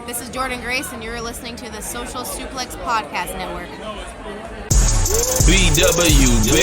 This is Jordan Grace, and you're listening to the Social Suplex Podcast Network. BWB,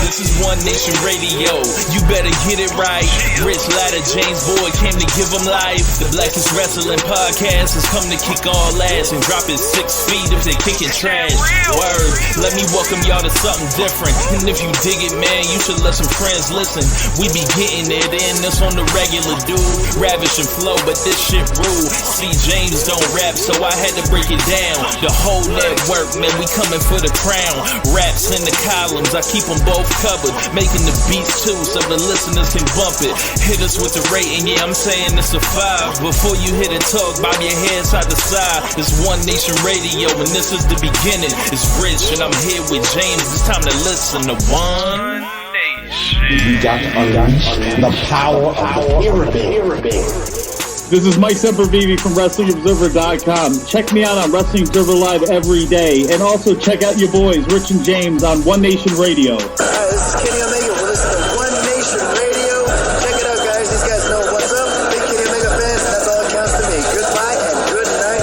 this is One Nation Radio. You better get it right. Rich Latta, James Boyd came to give them life. The Blackest Wrestling Podcast has come to kick all ass and drop it 6 feet if they kicking trash. Word, let me welcome y'all to something different. And if you dig it, man, you should let some friends listen. We be getting it in, this on the regular, dude. Ravish and flow, but this shit rude. See, James don't rap, so I had to break it down. The whole network, man, we coming for the crown. Raps in the columns, I keep them both covered. Making the beats too, so the listeners can bump it. Hit us with the rating, yeah, I'm saying it's a 5. Before you hit it, talk, bob your head side to side. It's One Nation Radio, and this is the beginning. It's Rich, and I'm here with James. It's time to listen to One Nation. We got to unleash the power of the pyramid. This is Mike Sempervive from WrestlingObserver.com. Check me out on Wrestling Observer Live every day. And also check out your boys, Rich and James, on One Nation Radio. This is Kenny Omega. We're listening to One Nation Radio. Check it out, guys. These guys know what's up. Big Kenny Omega fans, that's all that counts to me. Goodbye and good night.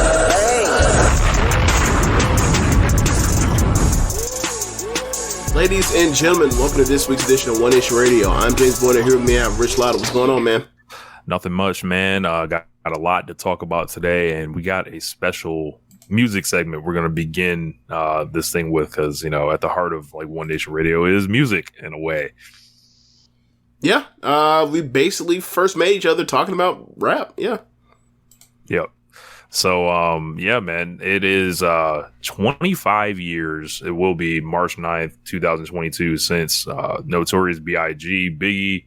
Bang. Ladies and gentlemen, welcome to this week's edition of One Nation Radio. I'm James Boyd, and here with me I have Rich Latta. What's going on, man? Nothing much, man. Got a lot to talk about today, and we got a special music segment we're going to begin this thing with, because, you know, at the heart of like One Nation Radio is music in a way. Yeah, we basically first met each other talking about rap. Yeah. Yep. So, yeah, man, it is 25 years. It will be March 9th, 2022, since Notorious B.I.G, Biggie,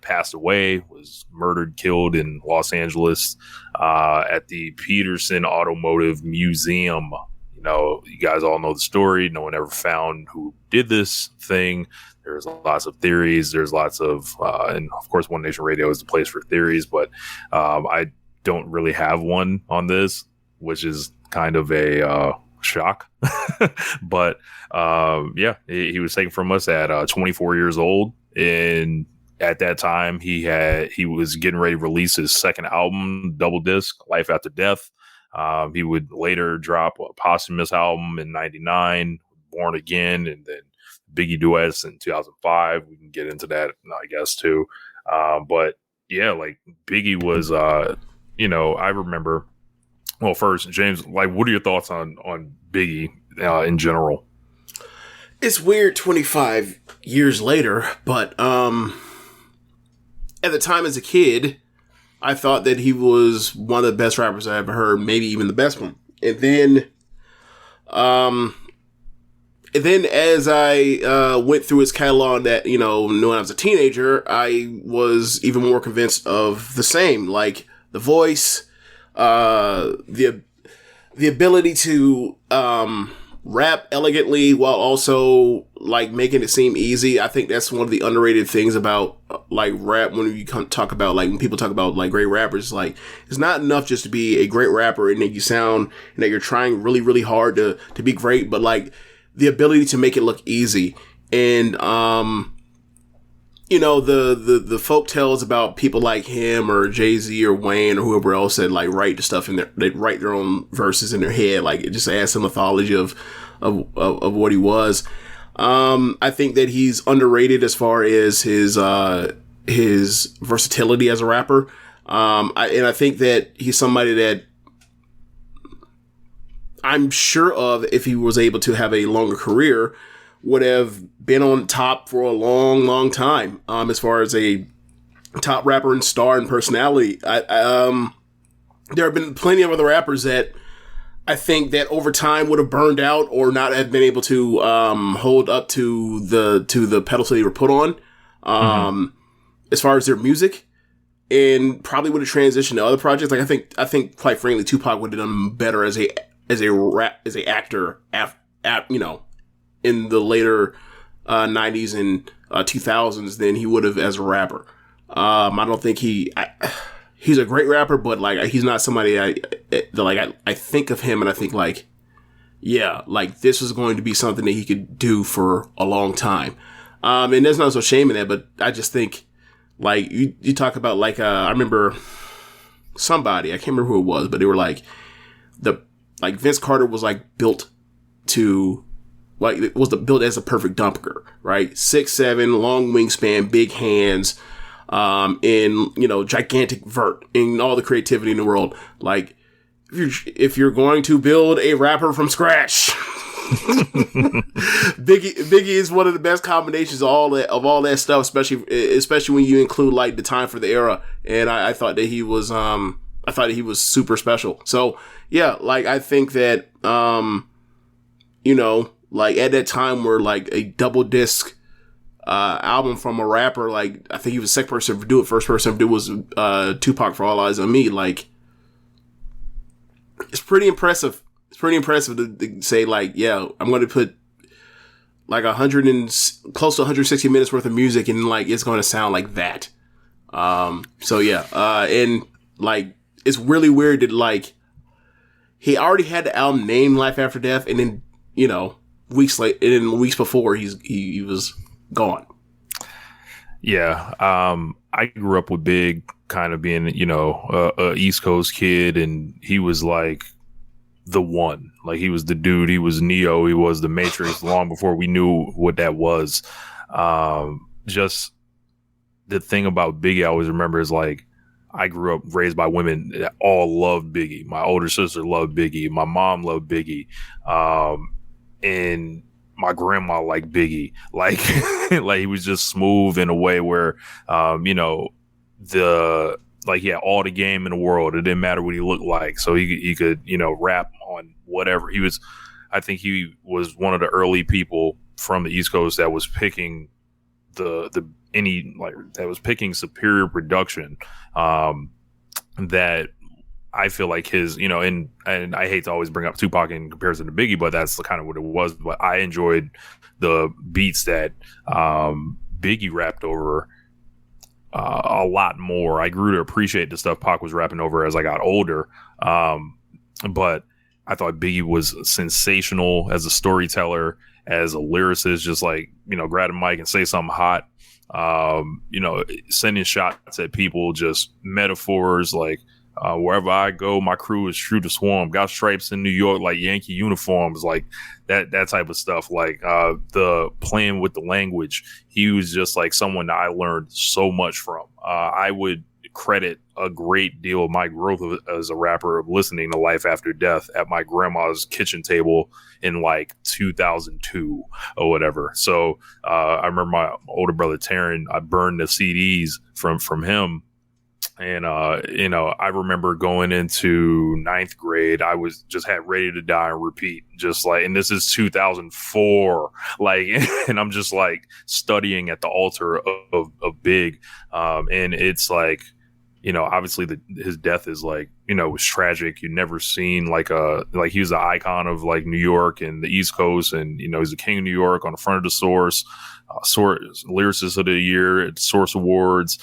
passed away, was murdered, killed in Los Angeles at the Peterson Automotive Museum. You know, you guys all know the story. No one ever found who did this thing. There's lots of theories. There's lots of, and of course, One Nation Radio is the place for theories, but I don't really have one on this, which is kind of a shock. But yeah, he was taken from us at 24 years old, and at that time, he was getting ready to release his second album, double disc, Life After Death. He would later drop a posthumous album in '99, Born Again, and then Biggie Duets in 2005. We can get into that, I guess, too. But yeah, like Biggie was, you know, I remember. Well, first, James, like, what are your thoughts on Biggie in general? It's weird 25 years later, but at the time as a kid, I thought that he was one of the best rappers I ever heard, maybe even the best one. And then as I went through his catalog, that, you know, when I was a teenager, I was even more convinced of the same, like the voice, the ability to rap elegantly while also like making it seem easy. I think that's one of the underrated things about like rap. When you talk about, like, when people talk about like great rappers, like, it's not enough just to be a great rapper and that you sound and that you're trying really, really hard to be great, but like the ability to make it look easy. And you know, the folk tales about people like him or Jay-Z or Wayne or whoever else that like write the stuff in their, they write their own verses in their head. Like, it just adds some mythology of what he was. I think that he's underrated as far as his versatility as a rapper. I think that he's somebody that I'm sure of, if he was able to have a longer career, would have been on top for a long, long time. As far as a top rapper and star and personality, there have been plenty of other rappers that I think that over time would have burned out or not have been able to hold up to the pedestal they were put on. As far as their music, and probably would have transitioned to other projects. Like, I think quite frankly, Tupac would have done better as a actor, you know, in the later 90s and 2000s than he would have as a rapper. I don't think he's a great rapper, but like, he's not somebody I think of him and I think like, yeah, like this was going to be something that he could do for a long time. And there's not so shame in that, but I just think like you talk about like, I remember somebody, I can't remember who it was, but they were like, Vince Carter was like built to, like, it was built as a perfect dunker, right? 6'7", long wingspan, big hands, and, you know, gigantic vert, and all the creativity in the world. Like, if you're going to build a rapper from scratch, Biggie is one of the best combinations of all that stuff, especially when you include like the time for the era. And I thought that he was super special. So yeah, like I think that you know, like at that time where like a double disc album from a rapper, like I think he was the second person to do it, first person to do was Tupac for All Eyes on Me. Like, it's pretty impressive. It's pretty impressive to say, like, yeah, I'm going to put like close to 160 minutes worth of music, and like it's going to sound like that. So yeah, and like it's really weird that like he already had the album named Life After Death, and then, you know, weeks before he was gone. Yeah, I grew up with Big kind of being, you know, a East Coast kid, and he was like the one. Like, he was the dude. He was Neo. He was the Matrix long before we knew what that was. Just the thing about Biggie I always remember is, like, I grew up raised by women that all loved Biggie. My older sister loved Biggie. My mom loved Biggie. And my grandma liked Biggie. Like, like he was just smooth in a way where, you know, he had all the game in the world. It didn't matter what he looked like. So he could, you know, rap on whatever. I think he was one of the early people from the East Coast that was picking picking superior production, that I feel like his, you know, and I hate to always bring up Tupac in comparison to Biggie, but that's kind of what it was. But I enjoyed the beats that Biggie rapped over a lot more. I grew to appreciate the stuff Pac was rapping over as I got older. But I thought Biggie was sensational as a storyteller, as a lyricist, just like, you know, grab a mic and say something hot. You know, sending shots at people, just metaphors like, wherever I go, my crew is true to swarm. Got stripes in New York like Yankee uniforms, like that type of stuff. Like the playing with the language. He was just like someone that I learned so much from. I would credit a great deal of my growth as a rapper of listening to Life After Death at my grandma's kitchen table in like 2002 or whatever. So I remember my older brother Taryn, I burned the CDs from him. And, you know, I remember going into 9th grade, I was just had Ready to Die and repeat, just like, and this is 2004, like, and I'm just like studying at the altar of Big. And it's like, you know, obviously his death is like, you know, it was tragic. You'd never seen like he was an icon of like New York and the East Coast, and, you know, he's the king of New York on the front of the Source, Lyricist of the Year at Source Awards.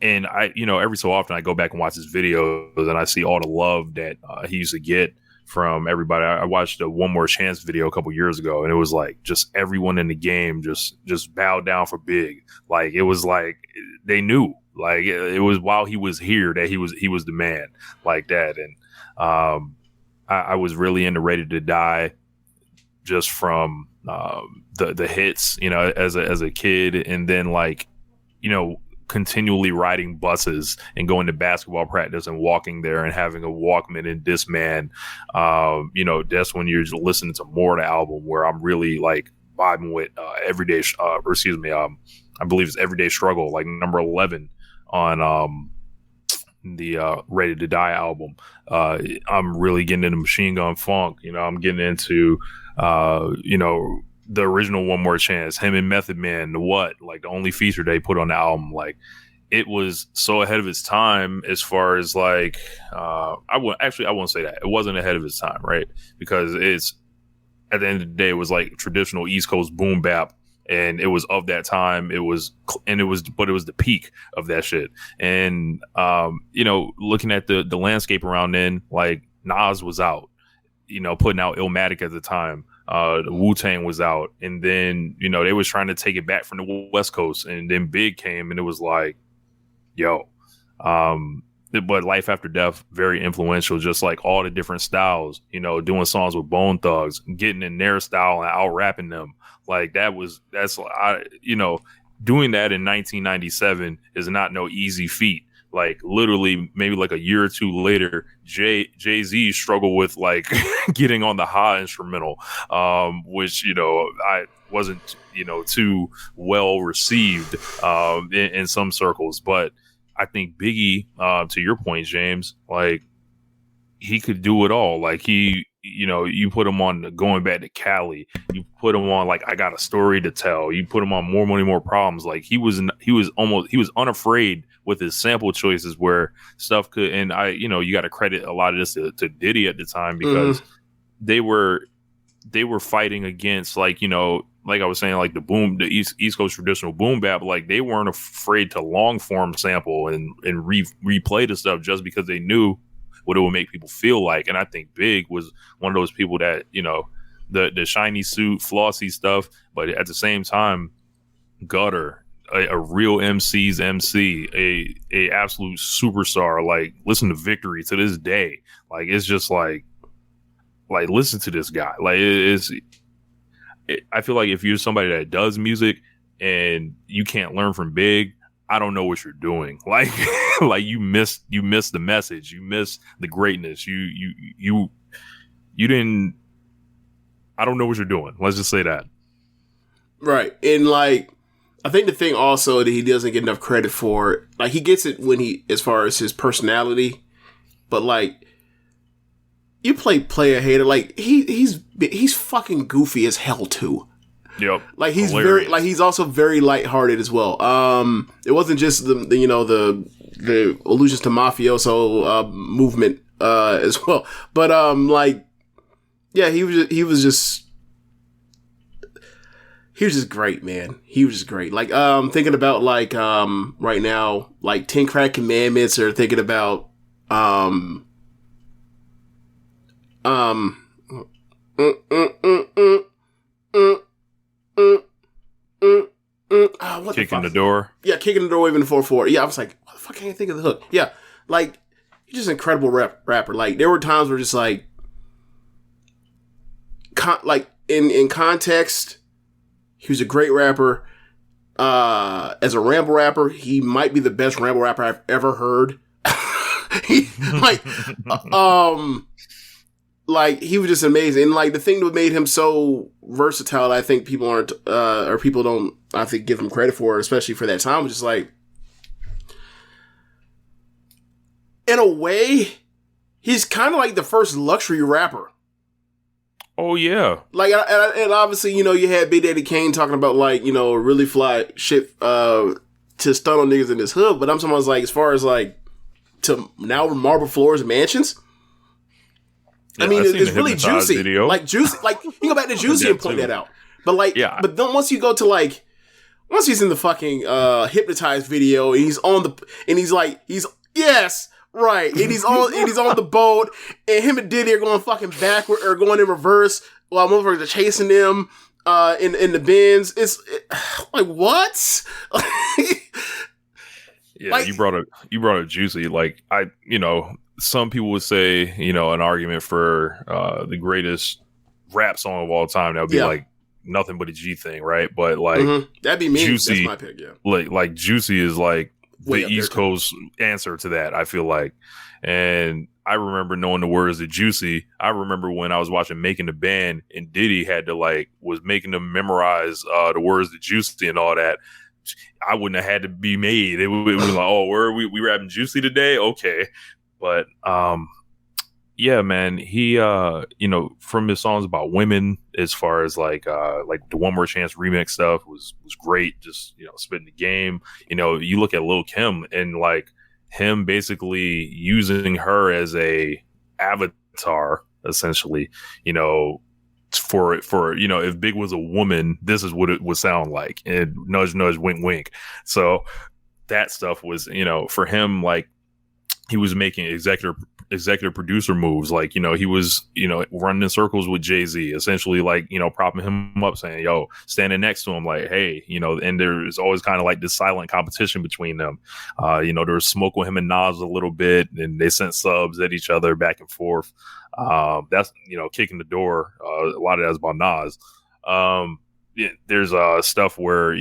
And I, you know, every so often I go back and watch his videos and I see all the love that he used to get from everybody. I watched a One More Chance video a couple years ago, and it was like just everyone in the game just bowed down for Big. Like, it was like they knew, like it was while he was here that he was the man like that. And I was really into Ready to Die just from the hits, you know, as a kid, and then like, you know, continually riding buses and going to basketball practice and walking there and having a Walkman and Discman. You know, that's when you're listening to more of the album, where I'm really like vibing with Everyday, I believe it's Everyday Struggle, like number 11 on the Ready to Die album. I'm really getting into Machine Gun Funk. You know, I'm getting into, you know, the original One More Chance, him and Method Man, like the only feature they put on the album. Like, it was so ahead of its time as far as like, I won't say that. It wasn't ahead of its time, right? Because it's, at the end of the day, it was like traditional East Coast boom bap, and it was of that time. But it was the peak of that shit. And, you know, looking at the landscape around then, like Nas was out, you know, putting out Illmatic at the time. The Wu-Tang was out, and then, you know, they was trying to take it back from the West Coast, and then Big came, and it was like, yo, but Life After Death, very influential, just like all the different styles, you know, doing songs with Bone Thugs, getting in their style and out rapping them. Like you know, doing that in 1997 is not no easy feat. Like literally maybe like a year or two later, Jay-Z struggled with like getting on the Ha instrumental, which, you know, I wasn't, you know, too well received in some circles. But I think Biggie, to your point, James, like he could do it all. Like he, you know, you put him on Going Back to Cali, you put him on like I Got a Story to Tell, you put him on More Money, More Problems. Like he was unafraid with his sample choices where stuff could, and I, you know, you got to credit a lot of this to Diddy at the time, because they were fighting against, like, you know, like I was saying, like the East Coast traditional boom bap. Like they weren't afraid to long form sample and replay the stuff just because they knew what it would make people feel like. And I think Big was one of those people that, you know, the shiny suit, flossy stuff, but at the same time, gutter, a real MC's MC, a absolute superstar. Like listen to Victory to this day. Like it's just like listen to this guy. Like I feel like if you're somebody that does music and you can't learn from Big, I don't know what you're doing. Like, like you missed the message. You missed the greatness. You didn't. I don't know what you're doing. Let's just say that. Right, and like I think the thing also that he doesn't get enough credit for, like he gets it when as far as his personality, but like you play player hater, like he's fucking goofy as hell too. Yep. Like he's hilarious. he's also very lighthearted as well. It wasn't just the you know the allusions to mafioso movement as well, but like yeah, he was just great, man. He was just great. Like thinking about like right now, like 10 Crack Commandments, or thinking about Kicking the door. Yeah, Kicking the Door even 4-4. Yeah, I was like, what the fuck, I can't think of the hook. Yeah, like he's just an incredible rapper. Like there were times where just like like in context, he was a great rapper. As a ramble rapper, he might be the best ramble rapper I've ever heard. He like he was just amazing. And like the thing that made him so versatile, I think people aren't or people don't, I think, give him credit for, especially for that time, was just like, in a way, he's kind of like the first luxury rapper. Oh yeah. Like and obviously, you know, you had Big Daddy Kane talking about like, you know, really fly shit to stun on niggas in this hood, but I'm talking about like as far as like to now marble floors and mansions. Yeah, I mean, it's really juicy. Video. Like juicy. Like you go back to Juicy and point that out. But like, yeah. But then once you go to like, once he's in the fucking Hypnotized video and he's on the, and he's like, yes, right, and he's on the boat, and him and Diddy are going fucking backward or going in reverse while motherfuckers are chasing them in the bins. It's like what? Yeah, like, you brought up Juicy. Like you know, some people would say, you know, an argument for the greatest rap song of all time, that would be like Nothing But a G Thing, right? But like that'd be me. Juicy, that's my pick. Yeah, like Juicy is like way the East Coast answer to that, I feel like. And I remember knowing the words of Juicy. I remember when I was watching Making the Band and Diddy had to was making them memorize the words of Juicy and all that. I wouldn't have had to be made. It was like, oh, where are we rapping Juicy today? Okay. But yeah, man, he you know, from his songs about women, as far as like the One More Chance remix stuff was great. Just, you know, spitting the game. You know, you look at Lil' Kim and like him basically using her as a avatar, essentially, you know, for you know, if Big was a woman, this is what it would sound like, and nudge nudge, wink wink. So that stuff was, you know, for him, like he was making executive producer moves. Like, he was, running in circles with Jay-Z, essentially, like, propping him up, saying, yo, standing next to him, like, hey, and there's always kind of like this silent competition between them. There was smoke with him and Nas a little bit, and they sent subs at each other back and forth. That's, kicking the door. A lot of that's about Nas. There's stuff where,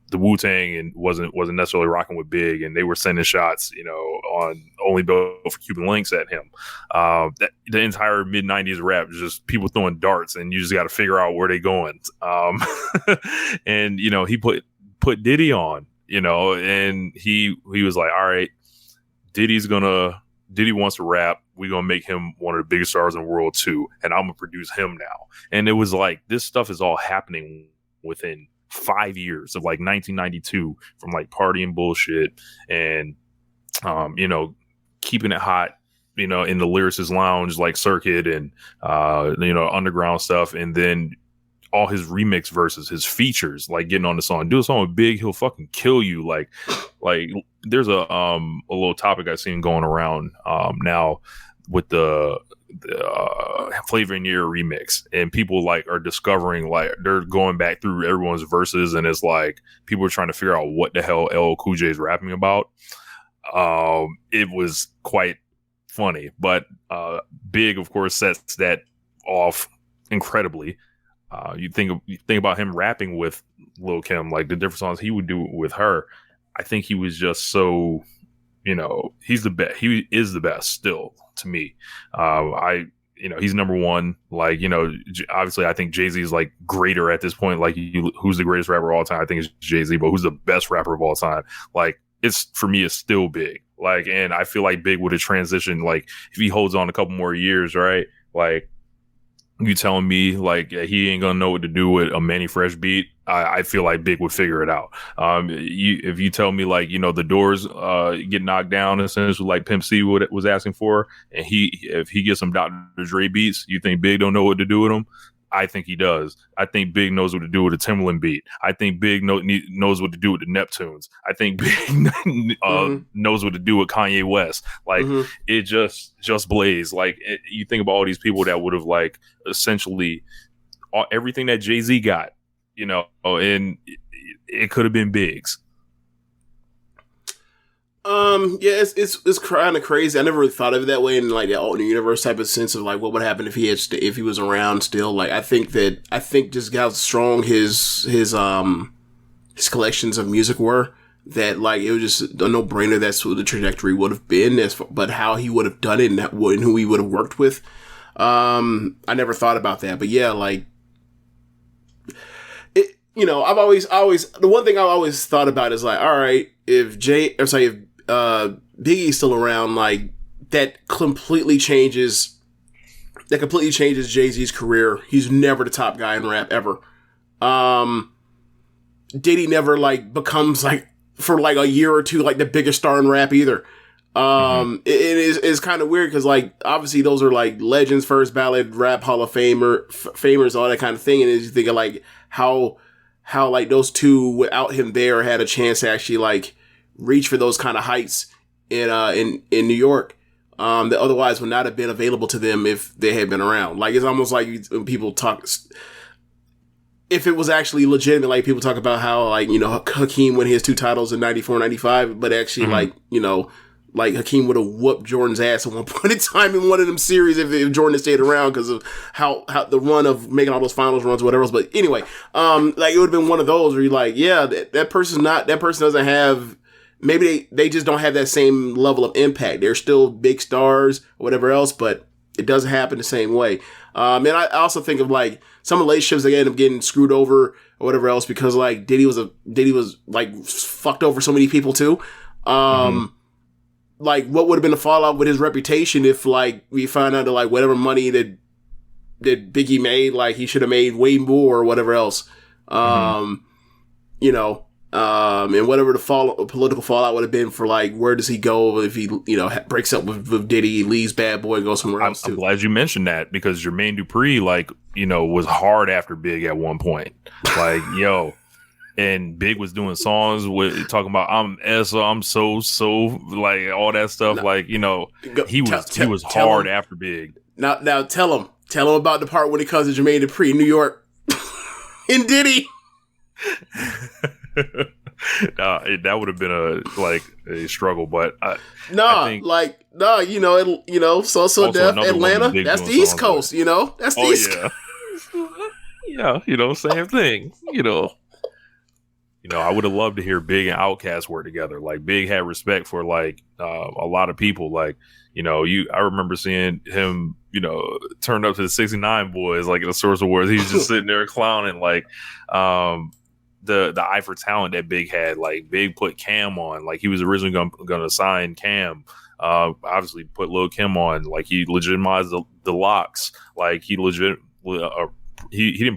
the Wu-Tang and wasn't necessarily rocking with Big, and they were sending shots, on Only Bill for Cuban Links at him. The entire mid-90s rap was just people throwing darts, and you just got to figure out where they going. And he put Diddy on, and he was like, all right, Diddy wants to rap. We're going to make him one of the biggest stars in the world too, and I'm going to produce him now. And it was like, this stuff is all happening within 5 years of like 1992, from like partying bullshit and keeping it hot, in the lyricist lounge like circuit and underground stuff, and then all his remix verses, his features, like getting on the song, do a song with Big, he'll fucking kill you. Like there's a little topic I've seen going around now with the Flavor in Your Ear remix, and people like are discovering, like, they're going back through everyone's verses, and it's like people are trying to figure out what the hell LL Cool J is rapping about. It was quite funny, but Big, of course, sets that off incredibly. You think about him rapping with Lil' Kim, like the different songs he would do with her. I think he was just so, he's the best. He is the best still to me. He's number one. Like, obviously I think Jay-Z is like greater at this point. Like, who's the greatest rapper of all time? I think it's Jay-Z, but who's the best rapper of all time? Like, for me, it's still Big. Like, and I feel like Big would have transitioned, like, if he holds on a couple more years, right? Like, you telling me like he ain't gonna know what to do with a Manny Fresh beat? I feel like Big would figure it out. If you tell me like, the Doors get knocked down, essentially like Pimp C was asking for, and if he gets some Dr. Dre beats, you think Big don't know what to do with them? I think he does. I think Big knows what to do with a Timbaland beat. I think Big knows what to do with the Neptunes. I think Big knows what to do with Kanye West. Like, it just blaze. Like, you think about all these people that would have, like, essentially everything that Jay-Z got, and it could have been Big's. Yeah, it's kind of crazy. I never really thought of it that way in like the alternate universe type of sense of like what would happen if he was around still. Like, I think just how strong his collections of music were, that like it was just a no brainer. That's what the trajectory would have been. But how he would have done it and who he would have worked with, I never thought about that. But yeah, like it. I've always the one thing I've always thought about is like, all right, if Biggie's still around, like that completely changes Jay-Z's career. He's never the top guy in rap ever. Diddy never like becomes like for like a year or two like the biggest star in rap either. It's kind of weird because like obviously those are like legends, first ballot rap Hall of famers, all that kind of thing, and you think of like how like those two without him there had a chance to actually like reach for those kind of heights in New York, that otherwise would not have been available to them if they had been around. Like, it's almost like when people talk, if it was actually legitimate, like people talk about how like, Hakeem won his 2 titles in 94, 95, but actually like, like Hakeem would have whooped Jordan's ass at one point in time in one of them series if Jordan had stayed around because of how the run of making all those finals runs, whatever else. But anyway, like it would have been one of those where you're like, yeah, that person doesn't have, maybe they just don't have that same level of impact. They're still big stars or whatever else, but it doesn't happen the same way. And I also think of like some relationships that end up getting screwed over or whatever else because like Diddy was like fucked over so many people too. Like what would have been the fallout with his reputation if like we found out that like whatever money that Biggie made, like he should have made way more or whatever else. And whatever the political fallout would have been for like where does he go if he breaks up with Diddy, leaves Bad Boy, and goes somewhere else too. I'm glad you mentioned that because Jermaine Dupri was hard after Big at one point. Like, yo, and Big was doing songs with talking about I'm so like all that stuff. Like, you know, he was hard after Big. Now tell him about the part when he comes to Jermaine Dupri in New York and Diddy. That would have been a struggle, but So Def, Atlanta, that's the East Coast, you know? That's the East Coast. Yeah, you know, same thing, you know. I would have loved to hear Big and Outkast work together. Like, Big had respect for, like, a lot of people. Like, you know, I remember seeing him, you know, turn up to the 69 Boys, like, in the Source Awards. He's just sitting there clowning, like, the eye for talent that Big had. Like, Big put Cam on. Like, he was originally going to sign Cam. Obviously put Lil Kim on. Like, he legitimized the locks. Like, he didn't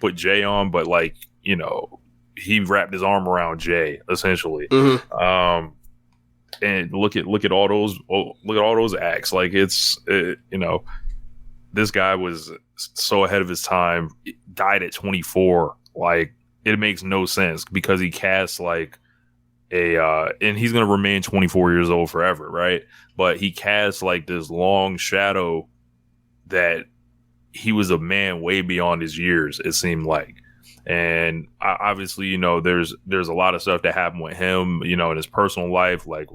put Jay on, but, like, you know, he wrapped his arm around Jay essentially. Mm-hmm. And look at all those acts. Like, you know, this guy was so ahead of his time. Died at 24. Like, it makes no sense because he cast like and he's gonna remain 24 years old forever, right? But he cast like this long shadow that he was a man way beyond his years, it seemed like. And obviously, you know, there's a lot of stuff that happened with him, you know, in his personal life, like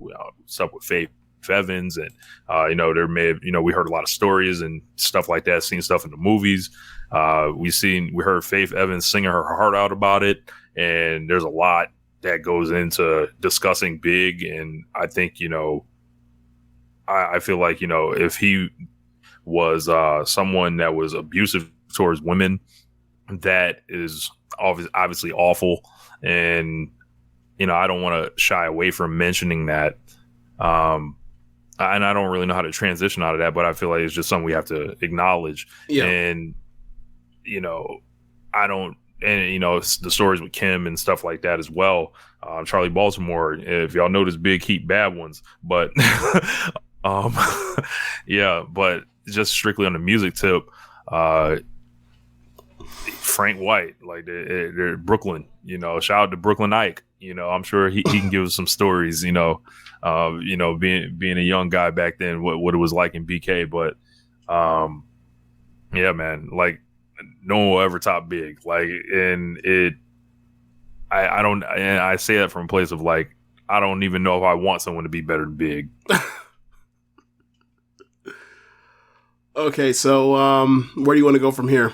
stuff with Faith Evans, and you know, we heard a lot of stories and stuff like that, seen stuff in the movies. We heard Faith Evans singing her heart out about it, and there's a lot that goes into discussing Big. And I think, you know, I feel like, you know, if he was someone that was abusive towards women, that is obviously awful. And, you know, I don't want to shy away from mentioning that. And I don't really know how to transition out of that, but I feel like it's just something we have to acknowledge. Yeah. And, you know, and, you know, the stories with Kim and stuff like that as well. Charlie Baltimore, if y'all notice, Big keep bad ones, but, yeah, but just strictly on the music tip, Frank White, like they're Brooklyn, you know, shout out to Brooklyn Ike, you know, I'm sure he can give us some stories, you know, being a young guy back then, what it was like in BK. But yeah, man, like no one will ever top Big. Like, and I say that from a place of like, I don't even know if I want someone to be better than Big. Okay, so where do you want to go from here?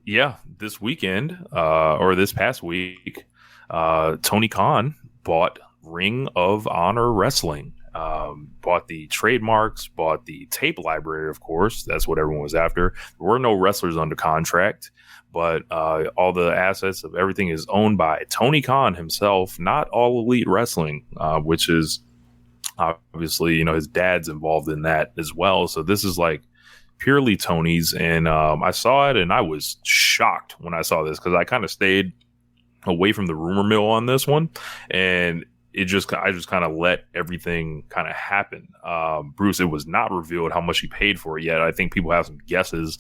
Yeah, this weekend, or this past week, Tony Khan bought Ring of Honor Wrestling, bought the trademarks, bought the tape library, of course. That's what everyone was after. There were no wrestlers under contract, but all the assets of everything is owned by Tony Khan himself, not All Elite Wrestling, which is obviously, you know, his dad's involved in that as well. So this is like purely Tony's. And I saw it and I was shocked when I saw this, because I kind of stayed away from the rumor mill on this one, and I just kind of let everything kind of happen. Bruce, it was not revealed how much he paid for it yet. I think people have some guesses,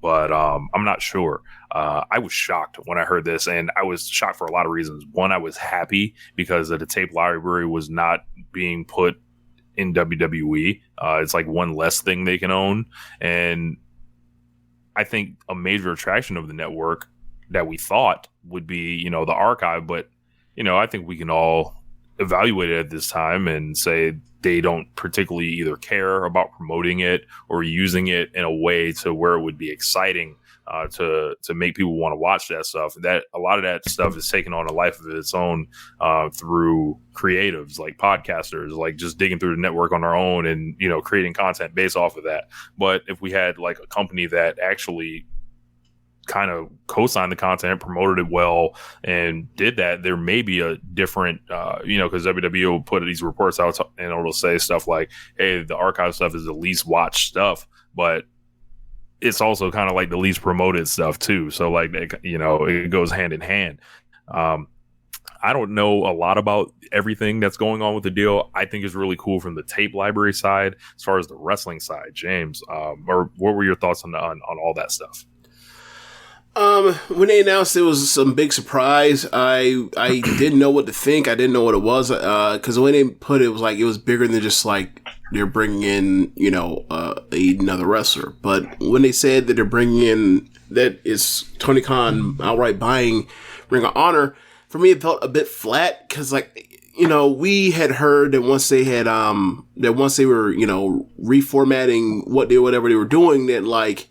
but I'm not sure. I was shocked when I heard this, and I was shocked for a lot of reasons. One, I was happy because the tape library was not being put in WWE. It's like one less thing they can own. And I think a major attraction of the network that we thought would be, you know, the archive. But, you know, I think we can all evaluate it at this time and say they don't particularly either care about promoting it or using it in a way to where it would be exciting to make people want to watch that stuff. That a lot of that stuff is taking on a life of its own through creatives like podcasters, like just digging through the network on our own and, you know, creating content based off of that. But if we had like a company that actually kind of co-signed the content, promoted it well, and did that, there may be a different, you know, because WWE will put these reports out and it'll say stuff like, hey, the archive stuff is the least watched stuff, but it's also kind of like the least promoted stuff too. So like, you know, it goes hand in hand. I don't know a lot about everything that's going on with the deal. I think it's really cool from the tape library side. As far as the wrestling side, James, or what were your thoughts on all that stuff? When they announced it was some big surprise. I didn't know what to think. I didn't know what it was. Because when they put it, it was like it was bigger than just like they're bringing in, another wrestler. But when they said that they're bringing in that is Tony Khan outright buying Ring of Honor, for me it felt a bit flat because we had heard that once they were reformatting whatever they were doing, that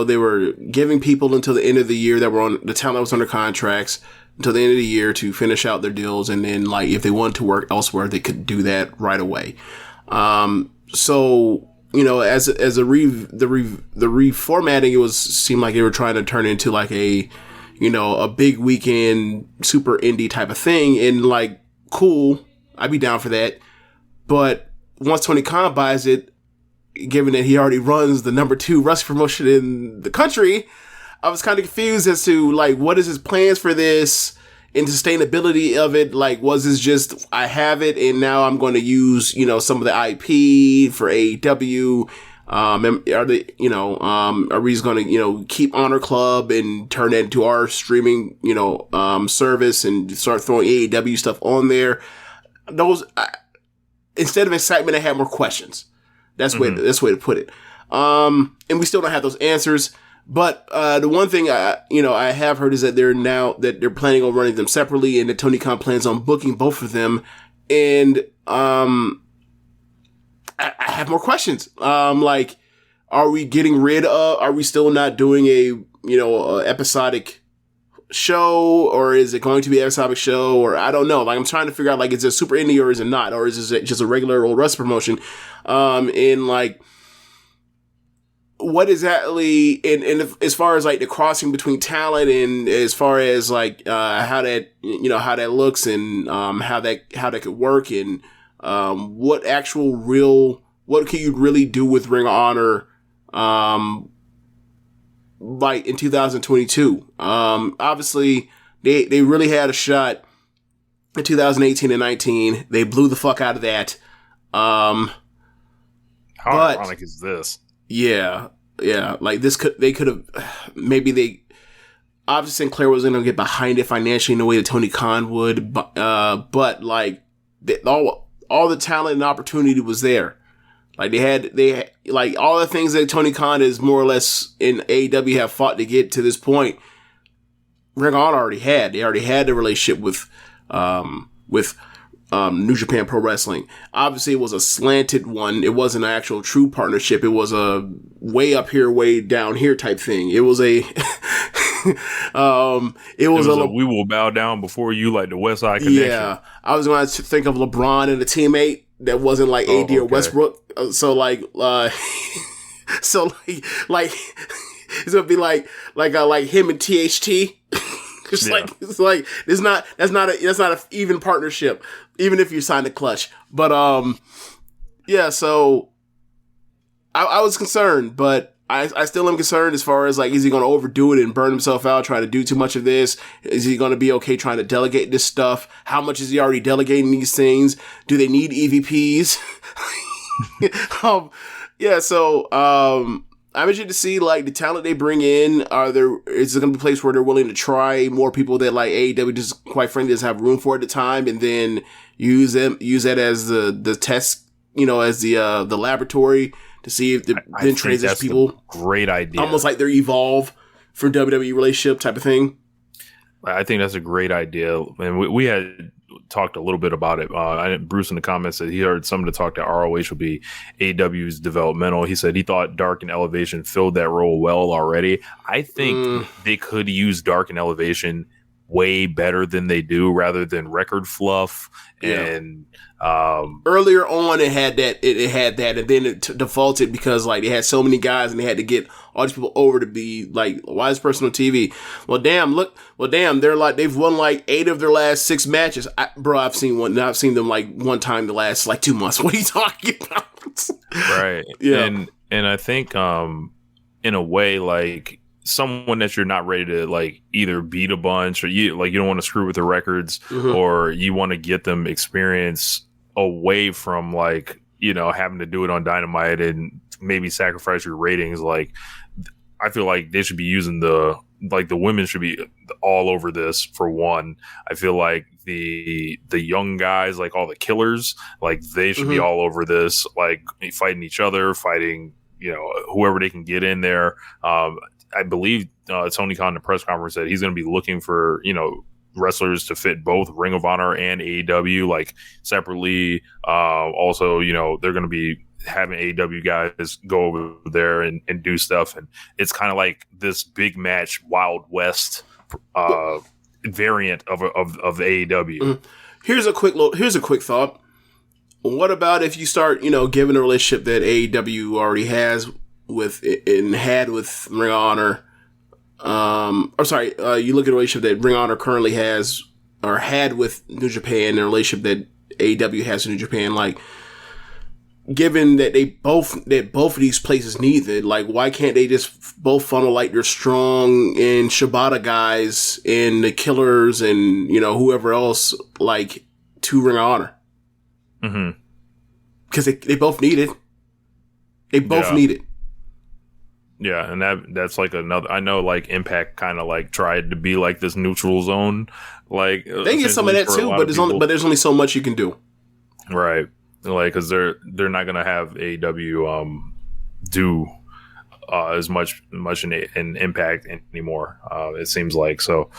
they were giving people until the end of the year that were on the talent that was under contracts until the end of the year to finish out their deals. And then if they wanted to work elsewhere, they could do that right away. So, as the reformatting, seemed like they were trying to turn it into like a big weekend super indie type of thing. And cool, I'd be down for that. But once Tony Khan buys it, given that he already runs the number 2 wrestling promotion in the country, I was kind of confused as to what is his plans for this and sustainability of it. Was this just, I have it and now I'm going to use, some of the IP for AEW? Are we just going to, keep Honor Club and turn that into our streaming, service and start throwing AEW stuff on there? Instead of excitement, I had more questions. That's the way to put it. And we still don't have those answers. But the one thing I have heard is that they're planning on running them separately, and that Tony Khan plans on booking both of them. And I have more questions. Are we getting rid of? Are we still not doing a episodic show, or is it going to be an episodic show? Or I don't know. I'm trying to figure out is it super indie or is it not, or is it just a regular old wrestling promotion? What exactly, and as far as the crossing between talent, and as far as how that how that looks, and how that could work, and what can you really do with Ring of Honor in 2022? Obviously they really had a shot in 2018 and 19. They blew the fuck out of that. How ironic is this? Yeah. They could have, obviously Sinclair wasn't going to get behind it financially in the way that Tony Khan would, but all the talent and opportunity was there. They had all the things that Tony Khan is more or less in AEW have fought to get to this point. Ring of Honor already had. They already had the relationship with New Japan Pro Wrestling. Obviously, it was a slanted one. It wasn't an actual true partnership. It was a way up here, way down here type thing. It was a, we will bow down before you, like the West Side Connection. Yeah, I was going to think of LeBron and a teammate that wasn't AD or Westbrook. So it's gonna be like him and THT. That's not an even partnership, even if you sign a clutch. But so I was concerned, but I still am concerned as far as is he going to overdo it and burn himself out trying to do too much of this? Is he going to be okay trying to delegate this stuff? How much is he already delegating these things? Do they need EVPs? I'm interested to see the talent they bring in. Is it going to be a place where they're willing to try more people that AEW just quite frankly doesn't have room for at the time, and then use that as the test, as the laboratory to see if then transition people. Great idea. Almost like their Evolve for WWE relationship type of thing. I think that's a great idea, and we had talked a little bit about it. Bruce in the comments said he heard someone to talk to ROH would be AEW's developmental. He said he thought Dark and Elevation filled that role well already. I think they could use Dark and Elevation way better than they do, rather than record fluff. Yeah. And earlier on it had that, and then it defaulted because they had so many guys and they had to get all these people over to be why is this person on TV? Well, damn, they're they've won 8 of their last 6 matches. I've seen them one time the last 2 months. What are you talking about? Right. Yeah. And I think in a way someone that you're not ready to either beat a bunch, or you don't want to screw with the records, or you want to get them experience away from having to do it on Dynamite and maybe sacrifice your ratings. I feel like they should be using the like the women should be all over this for one. I feel like the young guys, like all the killers, like they should be all over this, like fighting each other, fighting, you know, whoever they can get in there. I believe Tony Khan in the press conference said he's going to be looking for, you know, wrestlers to fit both Ring of Honor and AEW, like separately. Also, you know, they're going to be having AEW guys go over there and do stuff. And it's kind of like this big match, Wild West variant of AEW. Here's a quick thought. What about if you start, you know, given a relationship that AEW already has with and had with Ring of Honor? You look at a relationship that Ring of Honor currently has or had with New Japan and a relationship that AEW has with New Japan. Like, given that both of these places need it, like, why can't they just both funnel like their Strong and Shibata guys and the Killers and, you know, whoever else, like, to Ring of Honor? Mm-hmm. Because they both need it. They both need it. Yeah, and that's like another. I know, like Impact kind of like tried to be like this neutral zone. Like they get some of that too, but there's only so much you can do. Right, like because they're not gonna have AEW do as much in Impact anymore. It seems like so.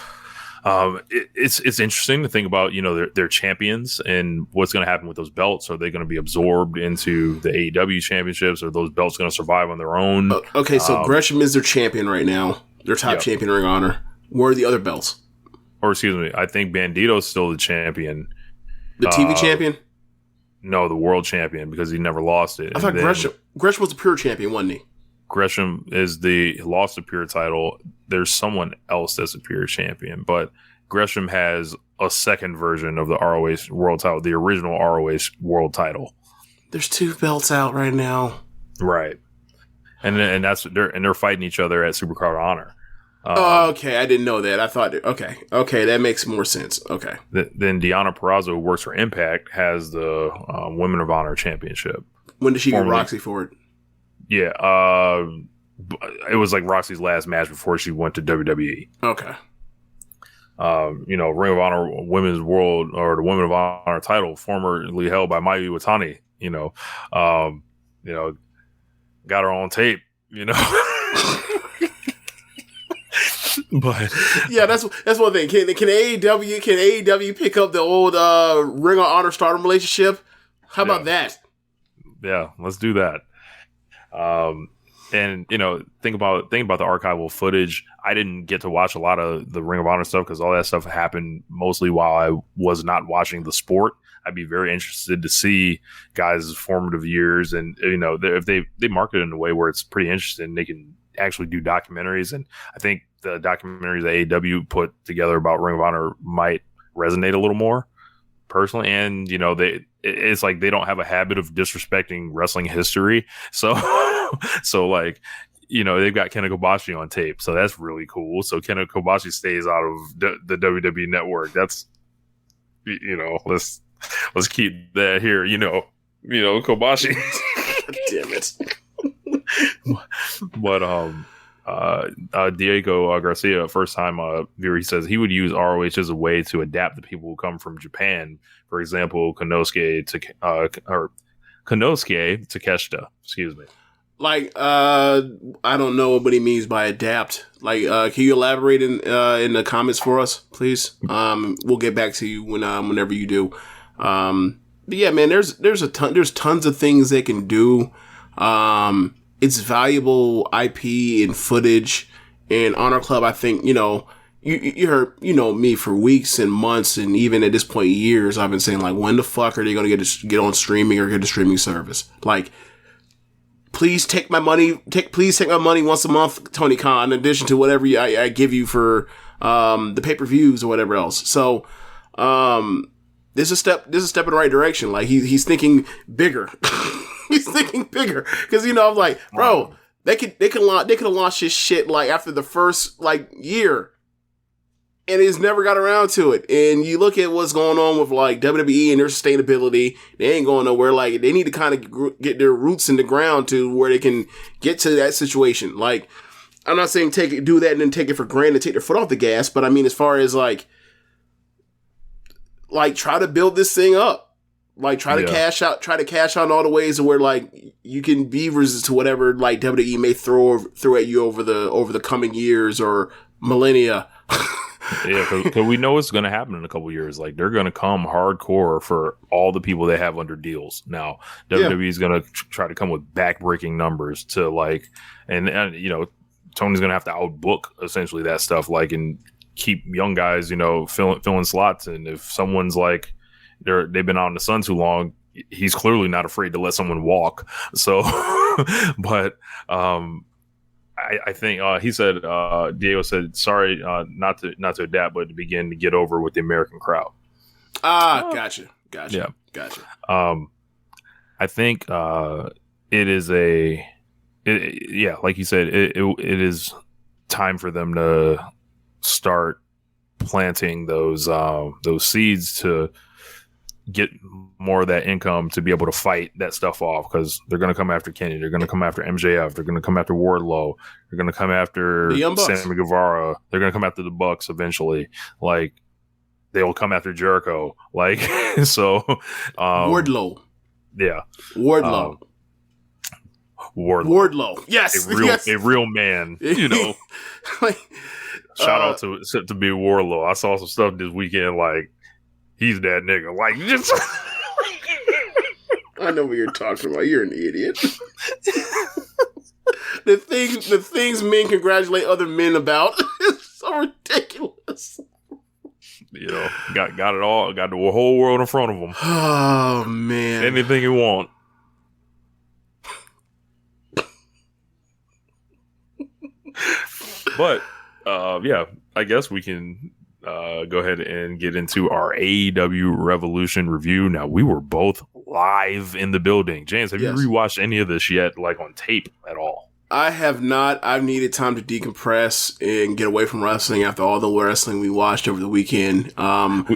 It's interesting to think about, you know, their champions and what's going to happen with those belts. Are they going to be absorbed into the AEW championships? Are those belts going to survive on their own? Okay, so Gresham is their champion right now. Their top champion in Ring of Honor. Where are the other belts? Or excuse me, I think Bandito's still the champion. The TV champion? No, the world champion, because he never lost it. I thought Gresham was the pure champion, wasn't he? Gresham lost the pure title. There's someone else that's a pure champion, but Gresham has a second version of the ROH world title, the original ROH world title. There's two belts out right now, right? And they're fighting each other at Supercard of Honor. Okay, I didn't know that. I thought okay, that makes more sense. Okay, then Deonna Purrazzo, who works for Impact, has the Women of Honor Championship. When did she get Roxy for it? Yeah, it was like Roxy's last match before she went to WWE. Okay. You know, Ring of Honor Women's World or the Women of Honor title, formerly held by Mayu Iwatani. You know, got her on tape. You know. But yeah, that's one thing. Can AEW pick up the old Ring of Honor Stardom relationship? How about that? Yeah, let's do that. And you know, think about the archival footage. I didn't get to watch a lot of the Ring of Honor stuff because all that stuff happened mostly while I was not watching the sport. I'd be very interested to see guys' formative years, and you know, if they market it in a way where it's pretty interesting, they can actually do documentaries. And I think the documentaries that AEW put together about Ring of Honor might resonate a little more personally. And you know, it's like they don't have a habit of disrespecting wrestling history, so like, you know, they've got Kenta Kobashi on tape, so that's really cool. So Kenta Kobashi stays out of the WWE network. That's, you know, let's keep that here. You know, Kobashi. Damn it. But Diego Garcia, first time viewer, he says he would use ROH as a way to adapt the people who come from Japan. For example, Konosuke Takeshita. Excuse me. Like, I don't know what he means by adapt. Like, can you elaborate in the comments for us, please? We'll get back to you whenever you do. But yeah, man, there's tons of things they can do. It's valuable IP and footage. And Honor Club, I think, you know, you heard, you know, me for weeks and months, and even at this point, years, I've been saying, like, when the fuck are they going to get on streaming or get a streaming service? Like, please take my money. Please take my money once a month, Tony Khan, in addition to whatever I give you for the pay-per-views or whatever else. So, this is a step in the right direction. Like, he's thinking bigger. He's thinking bigger, because, you know, I'm like, bro, they could have launched this shit like after the first like year, and it's never got around to it. And you look at what's going on with like WWE and their sustainability, they ain't going nowhere. Like, they need to kind of get their roots in the ground to where they can get to that situation. Like, I'm not saying do that and then take it for granted, take their foot off the gas, but I mean, as far as like try to build this thing up, like try to cash out in all the ways where like you can be resistant to whatever like WWE may throw at you over the coming years or millennia. Yeah, because we know it's going to happen in a couple years. Like, they're going to come hardcore for all the people they have under deals. Now, WWE is going to try to come with backbreaking numbers to like, and you know, Tony's going to have to outbook essentially that stuff, like, and keep young guys, you know, filling slots. And if someone's like they've been out in the sun too long, he's clearly not afraid to let someone walk. So, but I think he said Diego said sorry not to adapt, but to begin to get over with the American crowd. Gotcha. Yeah, gotcha. I think it is like you said, it is time for them to start planting those seeds to get more of that income to be able to fight that stuff off, because they're going to come after Kenny, they're going to come after MJF, they're going to come after Wardlow, they're going to come after Sammy Guevara, they're going to come after the Bucks eventually. Like, they'll come after Jericho. Like, so Wardlow. Yeah. Wardlow. Yes. A real man, you know. Like, shout out to be Wardlow. I saw some stuff this weekend, like, he's that nigga. Like, just I know what you're talking about. You're an idiot. The things men congratulate other men about is so ridiculous. You know, got it all. Got the whole world in front of him. Oh man, anything you want. But yeah, I guess we can go ahead and get into our AEW Revolution review. Now, we were both live in the building. James, have you rewatched any of this yet, like on tape at all? I have not. I've needed time to decompress and get away from wrestling after all the wrestling we watched over the weekend.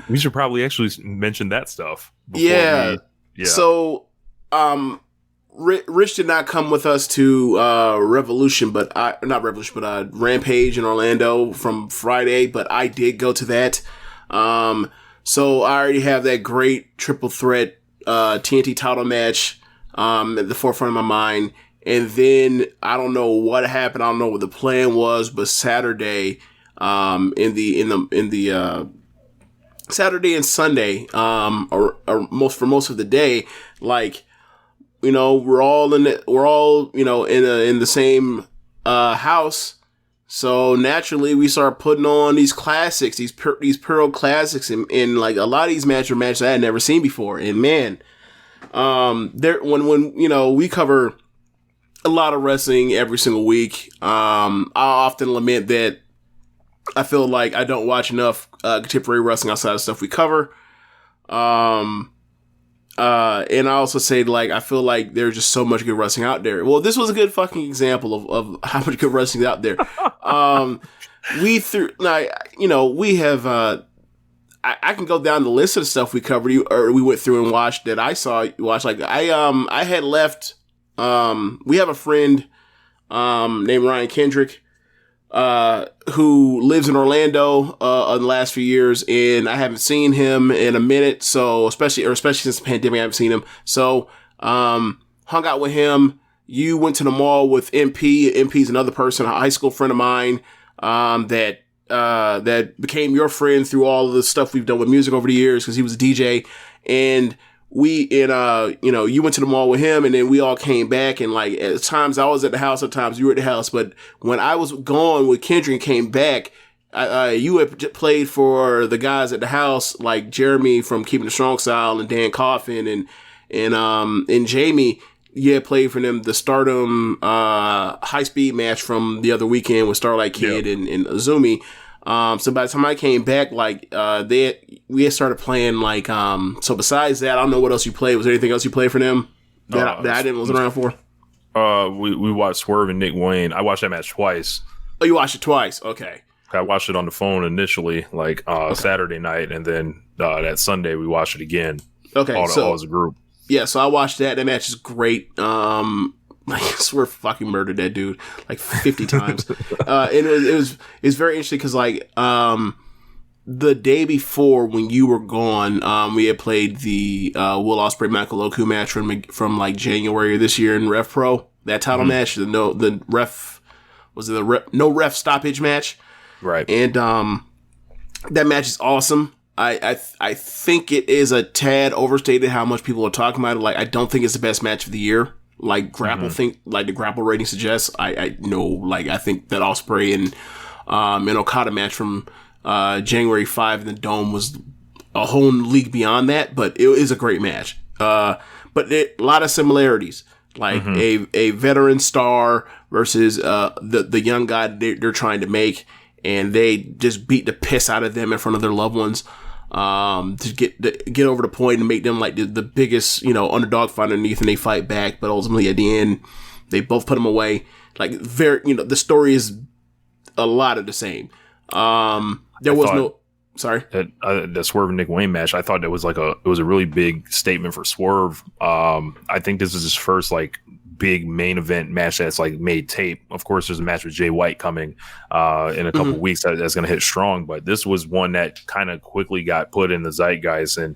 We should probably actually mention that stuff. Yeah. So, Rich did not come with us to Rampage in Orlando from Friday, but I did go to that. So I already have that great triple threat TNT title match at the forefront of my mind. And then I don't know what happened. I don't know what the plan was, but Saturday, in the Saturday and Sunday, or most of the day, like, you know, we're all in the same house. So naturally we start putting on these classics, these Pearl classics, and like a lot of these matches I had never seen before. And man, when you know, we cover a lot of wrestling every single week. I often lament that I feel like I don't watch enough contemporary wrestling outside of stuff we cover. And I also say, like, I feel like there's just so much good wrestling out there. Well, this was a good fucking example of how much good wrestling is out there. We have, I can go down the list of the stuff we covered, or we went through and watched that I saw you watch. Like, I had left, we have a friend, named Ryan Kendrick, who lives in Orlando, in the last few years, and I haven't seen him in a minute. So, especially since the pandemic, I haven't seen him. So, hung out with him. You went to the mall with MP. MP's another person, a high school friend of mine, that became your friend through all of the stuff we've done with music over the years, because he was a DJ. And you went to the mall with him, and then we all came back, and like at times I was at the house, at times you were at the house. But when I was gone with Kendrick and came back, you had played for the guys at the house, like Jeremy from Keepin It Strong Style and Dan Coffin and Jamie. You had played for them the Stardom high speed match from the other weekend with Starlight Kid and Azumi. So by the time I came back, like, we had started playing, like, so besides that, I don't know what else you played. Was there anything else you played for them that I wasn't around for? We watched Swerve and Nick Wayne. I watched that match twice. Oh, you watched it twice? Okay. I watched it on the phone initially, like, Saturday night, and then, that Sunday we watched it again. Okay. All as a group. Yeah, so I watched that. That match is great. Like, I swear, fucking murdered that dude like 50 times. And it was very interesting because like the day before when you were gone, we had played the Will Ospreay Michael Oku match from like January of this year in Rev Pro. That title match, no ref stoppage match, right? And that match is awesome. I think it is a tad overstated how much people are talking about it. Like, I don't think it's the best match of the year. Like Grapple like the Grapple rating suggests. I know, like, I think that Ospreay and Okada match from January 5 in the Dome was a whole league beyond that, but it is a great match. But a lot of similarities, like a veteran star versus the young guy they're trying to make, and they just beat the piss out of them in front of their loved ones. To get over the point and make them like the biggest, underdog fight underneath, and they fight back, but ultimately at the end, they both put them away. Like, the story is a lot of the same. The Swerve and Nick Wayne match, I thought it was a really big statement for Swerve. I think this is his first like big main event match that's like made tape. Of course, there's a match with Jay White coming in a couple weeks that's going to hit strong, but this was one that kind of quickly got put in the zeitgeist. And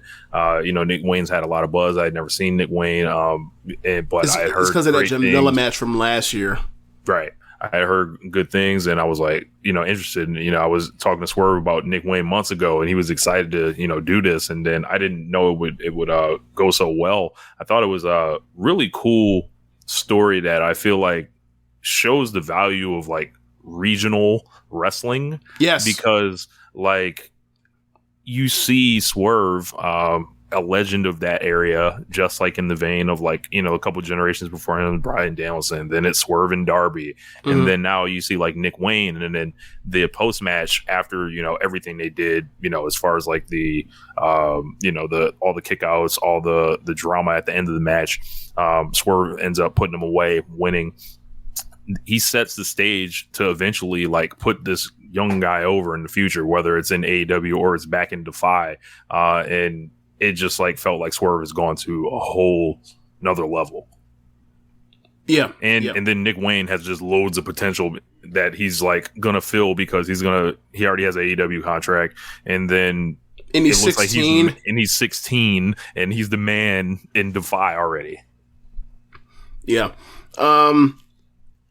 Nick Wayne's had a lot of buzz. I had never seen Nick Wayne, but I had heard it's because of that Jamila match from last year, right? I had heard good things, and I was like, interested. And, I was talking to Swerve about Nick Wayne months ago, and he was excited to, do this. And then I didn't know it would go so well. I thought it was a really cool story that I feel like shows the value of like regional wrestling. Yes, because like you see Swerve, a legend of that area, just like in the vein of like, a couple generations before him, Bryan Danielson, then it's Swerve and Darby. And then now you see like Nick Wayne, and then the post match after, everything they did, as far as like the, all the kickouts, all the drama at the end of the match, Swerve ends up putting him away, winning. He sets the stage to eventually like put this young guy over in the future, whether it's in AEW or it's back in Defy. And it just like felt like Swerve has gone to a whole another level. Yeah. And then Nick Wayne has just loads of potential that he's like gonna fill because he already has an AEW contract, and then he's 16 he's 16 and he's the man in Defy already. Yeah.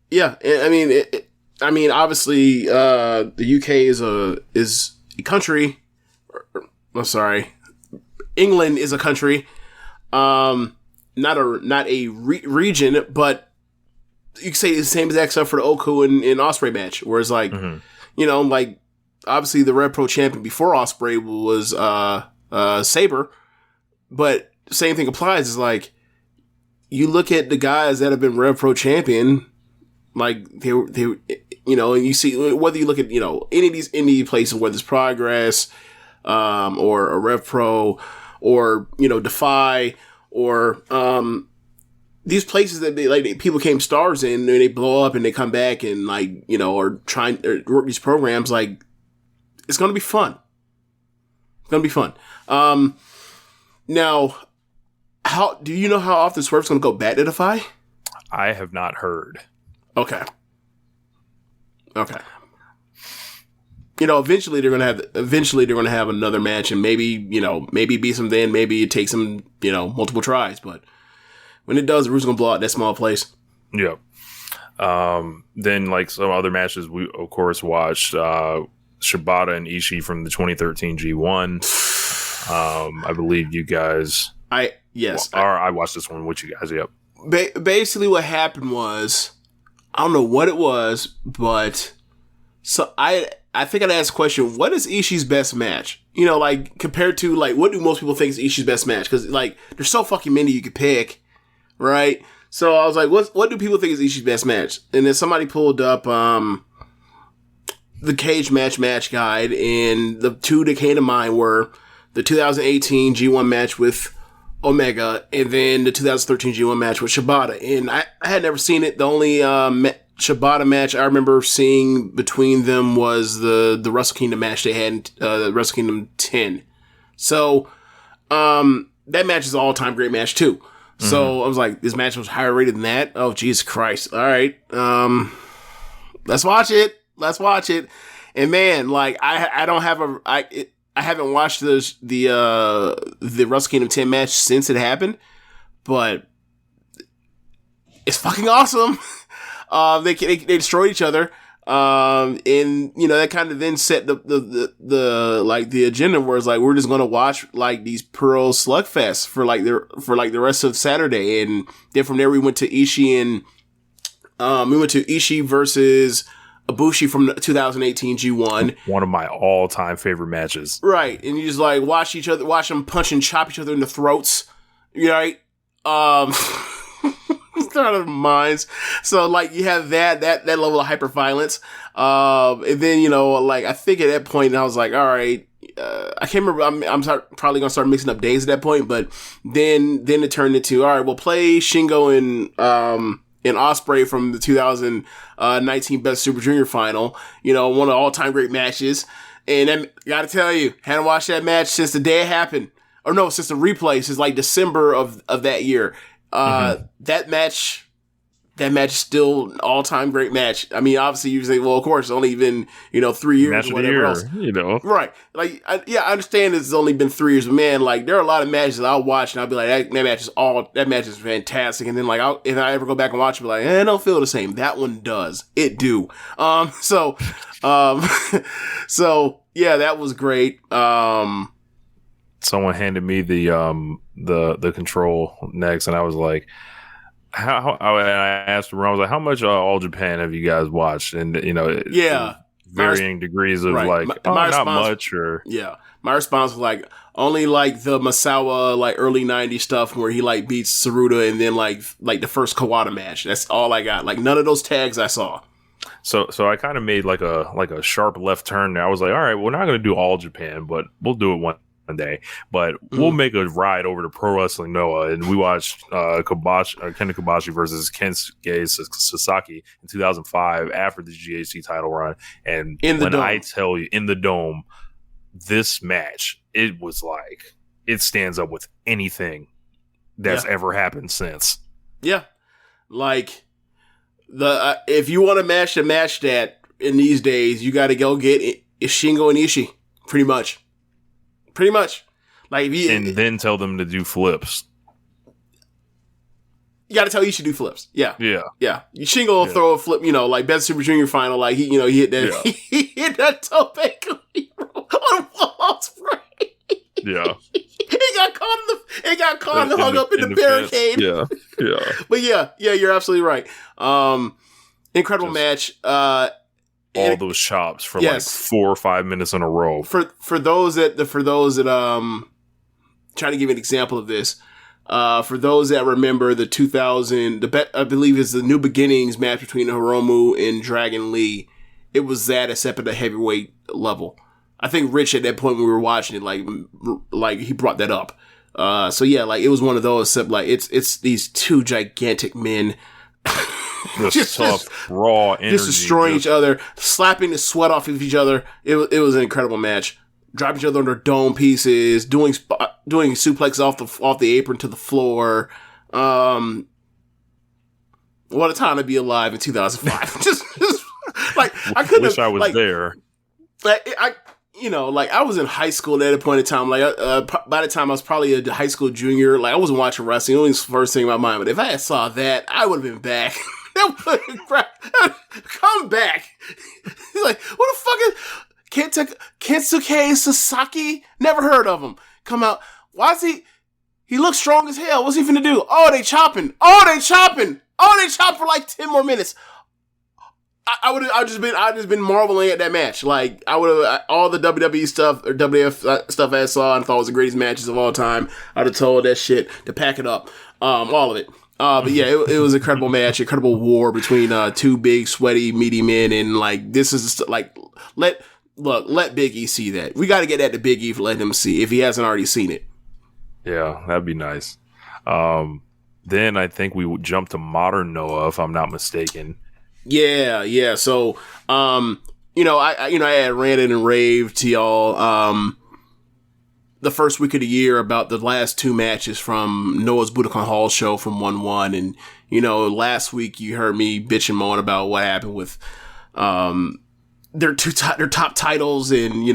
Yeah. I mean, obviously, the UK is a country. England is a country, not a region, but you could say it's the same exact stuff for the Oku and Ospreay match, whereas like, like obviously the Rev Pro champion before Ospreay was Sabre, but same thing applies. Is like you look at the guys that have been Rev Pro champion, like they and you see whether you look at any of these indie places, whether it's Progress, or a Rev Pro, or Defy, or these places that people became stars in, and they blow up and they come back and are trying to work these programs. Like, it's gonna be fun. It's gonna be fun. Now, how do you know how often Swerve's gonna go back to Defy? I have not heard. Okay. Eventually they're gonna have another match, and maybe beat them then, maybe it takes them, multiple tries, but when it does, the roof's gonna blow out that small place. Yeah. Then like some other matches, we of course watched Shibata and Ishii from the 2013 G1. I believe you guys. I watched this one with you guys. Yep. Basically, what happened was, I don't know what it was, but so I think I'd ask the question, what is Ishii's best match? Compared to, what do most people think is Ishii's best match? Because, there's so fucking many you could pick, right? So I was like, what do people think is Ishii's best match? And then somebody pulled up the Cage Match Guide, and the two that came to mind were the 2018 G1 match with Omega, and then the 2013 G1 match with Shibata. And I had never seen it. The only Shibata match I remember seeing between them was the Wrestle Kingdom match they had in Wrestle Kingdom 10. So that match is an all-time great match too. So I was like, this match was higher rated than that. Oh, Jesus Christ! All right, let's watch it. Let's watch it. And man, like I haven't watched the Wrestle Kingdom 10 match since it happened, but it's fucking awesome. They destroyed each other. And that kind of then set the agenda where it's like, we're just going to watch like these Pearl slugfests for the rest of Saturday. And then from there we went to Ishii versus Ibushi from the 2018 G1. One of my all-time favorite matches. Right. And you just like watch them punch and chop each other in the throats. Right. It's out of their minds. So like you have that level of hyper violence. And then, like I think at that point I was like, all right, I can't remember. I'm probably gonna start mixing up days at that point, but then it turned into, all right, we'll play Shingo and Ospreay from the 2019 Best Super Junior final. One of the all-time great matches. And then, gotta tell you, hadn't watched that match since the day it happened. Or no, since the replay, since like December of that year. That match is still an all-time great match. I mean, obviously you say, well, of course, it's only been, 3 years match or whatever else. Right. Like, I understand it's only been 3 years, but man, like, there are a lot of matches I'll watch and I'll be like, that match is fantastic. And then like, if I ever go back and watch it, I'll be like, I don't feel the same. That one does. It do. So yeah, that was great. Someone handed me the control next, and I was like, how? And I asked him, I was like, how much All Japan have you guys watched? And varying degrees of like, not much, or my response was like, only like the Masawa like early '90s stuff where he like beats Saruta, and then like the first Kawada match. That's all I got. Like none of those tags I saw. So I kind of made like a sharp left turn there. I was like, all right, we're not going to do All Japan, but we'll do it one day, but we'll make a ride over to Pro Wrestling Noah, and we watched Kenta Kobashi versus Kensuke Sasaki in 2005 after the GHC title run. And I tell you, in the Dome, this match, it was like, it stands up with anything that's ever happened since. Yeah, like if you want to match that in these days, you got to go get Shingo and Ishii, pretty much. Like, and then tell them to do flips. You got to tell Ishii to do flips. Yeah. Shingo will throw a flip, like Best Super Junior final, like he hit that, he hit that tope on Wall Spray. Yeah. He got caught and hung up in the barricade. Yeah. But yeah, you're absolutely right. Incredible match. All those chops for like 4 or 5 minutes in a row. For those that trying to give an example of this, for those that remember the 2000, I believe is the New Beginnings match between Hiromu and Dragon Lee. It was that except at the heavyweight level. I think Rich at that point when we were watching it, like he brought that up. So yeah, like it was one of those. Except like it's these two gigantic men. Just tough, raw energy. Just destroying each other, slapping the sweat off of each other. It was an incredible match. Dropping each other under dome pieces, doing suplex off the apron to the floor. What a time to be alive in 2005. just like I couldn't wish I was there. Like I was in high school at a point in time. Like by the time I was probably a high school junior, like I wasn't watching wrestling. It was the first thing in my mind. But if I had saw that, I would have been back. Come back. He's like, what the fuck is Kensuke Sasaki? Never heard of him. Come out. Why is he looks strong as hell. What's he finna do? Oh, they chopping for like 10 more minutes. I've just been marveling at that match. Like I would have all the WWE stuff or WF stuff I saw and thought was the greatest matches of all time. I'd have told that shit to pack it up. All of it. But yeah, it was an incredible match, incredible war between two big, sweaty, meaty men, and like this is like let Big E see that. We got to get that to Big E to let him see if he hasn't already seen it. Yeah, that'd be nice. Then I think we would jump to Modern Noah, if I'm not mistaken. Yeah. So, I had ranted and raved to y'all, the first week of the year about the last two matches from Noah's Budokan Hall show from 1-1. And, last week you heard me bitch and moan about what happened with, their top titles and,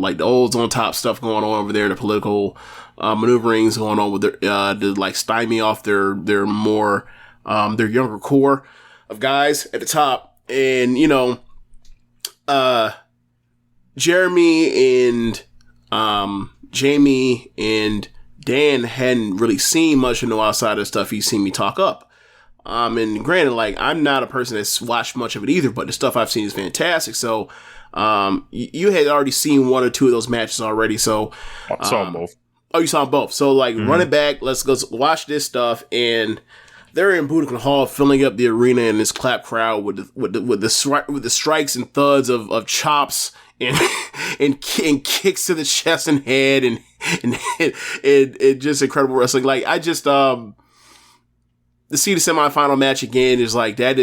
like the olds on top stuff going on over there, the political, maneuverings going on with their, to like stymie off their more, their younger core of guys at the top. And, Jeremy and, Jamie and Dan hadn't really seen much of no outside of stuff he's seen me talk up. And granted, like, I'm not a person that's watched much of it either, but the stuff I've seen is fantastic. So, you had already seen one or two of those matches already. So, I saw them both. Oh, you saw them both. So, like, run it back. Let's go watch this stuff. And they're in Budokan Hall, filling up the arena in this clap crowd with the strikes and thuds of chops and kicks to the chest and head and just incredible wrestling. Like, I just to see the semifinal match again is like that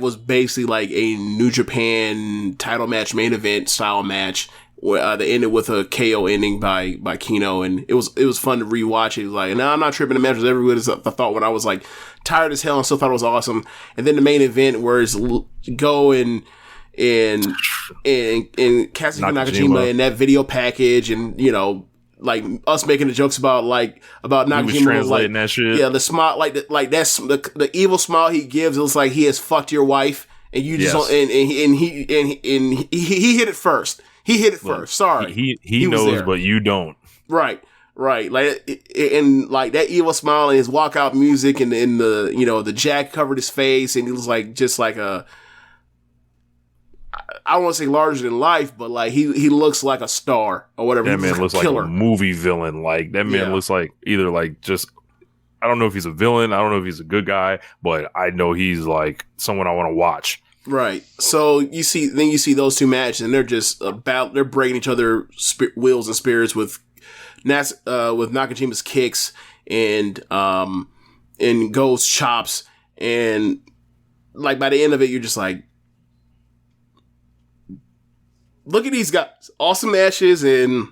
was basically like a New Japan title match, main event style match where they ended with a KO ending by Kino, and it was fun to rewatch. It was like, no, I'm not tripping. The match was every good as I thought when I was like tired as hell and still thought it was awesome. And then the main event where it's Go and Katsuhiko Nakajima in that video package, and like us making the jokes about Nakajima translating that shit. Yeah, the smile, that's the evil smile he gives. It was like he has fucked your wife, and you just don't, and he hit it first. He hit it first. Sorry, he knows, but you don't. Right. Like, and like that evil smile and his walkout music, and the the jack covered his face, and he was like just like a. I don't want to say larger than life, but like he looks like a star or whatever. That man looks like a movie villain. Like that man looks like either like just, I don't know if he's a villain. I don't know if he's a good guy, but I know he's like someone I want to watch. Right. So you see those two matches, and they're just they're breaking each other wills and spirits with Nakajima's kicks and Go's chops, and like by the end of it, you're just like, look at these guys. Awesome matches and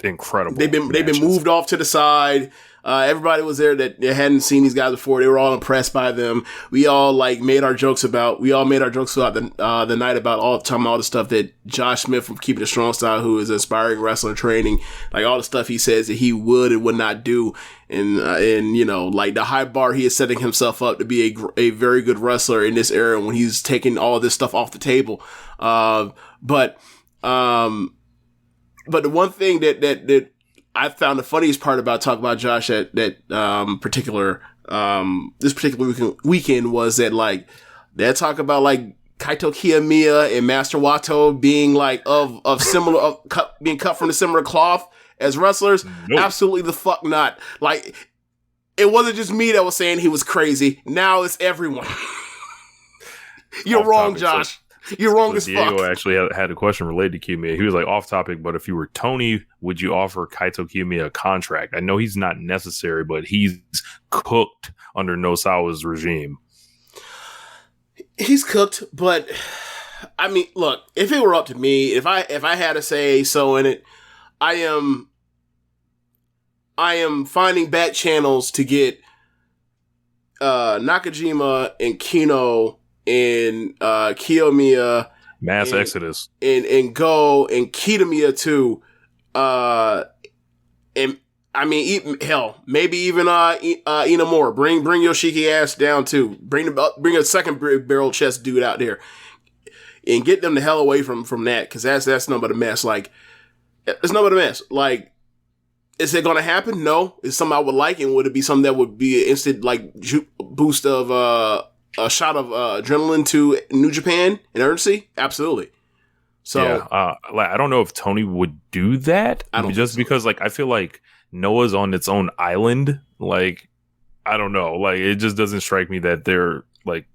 incredible. They've been moved off to the side. Everybody was there that hadn't seen these guys before. They were all impressed by them. We all made our jokes about the night about talking all the stuff that Josh Smith from Keepin It Strong Style, who is inspiring wrestling training, like all the stuff he says that he would and would not do. And like the high bar he is setting himself up to be a very good wrestler in this era when he's taking all this stuff off the table. But the one thing that I found the funniest part about talking about Josh at this particular weekend was that like they talk about like Kaito Kiyomiya and Master Wato being like being cut from a similar cloth as wrestlers. Nope. Absolutely the fuck not. Like it wasn't just me that was saying he was crazy. Now it's everyone. You're wrong, Josh. You're wrong as fuck. Diego actually had a question related to Kiyomiya. He was like, off topic, but if you were Tony, would you offer Kaito Kiyomiya a contract? I know he's not necessary, but he's cooked under Nosawa's regime. He's cooked, but I mean, look, if it were up to me, if I had to say so in it, I am finding back channels to get Nakajima and Kino and Kiyomiya, Mass Exodus, and Go and Kitamiya too, and I mean, maybe even Inamura. Bring Yoshiki ass down too. Bring a second barrel chest dude out there, and get them the hell away from that, because that's nothing but a mess. Like it's nothing but a mess. Like, is it going to happen? No. Is something I would like, and would it be something that would be an instant like boost of a shot of adrenaline to New Japan and urgency? Absolutely. So yeah, I don't know if Tony would do that. Because like I feel like Noah's on its own island. Like I don't know. Like it just doesn't strike me that they're like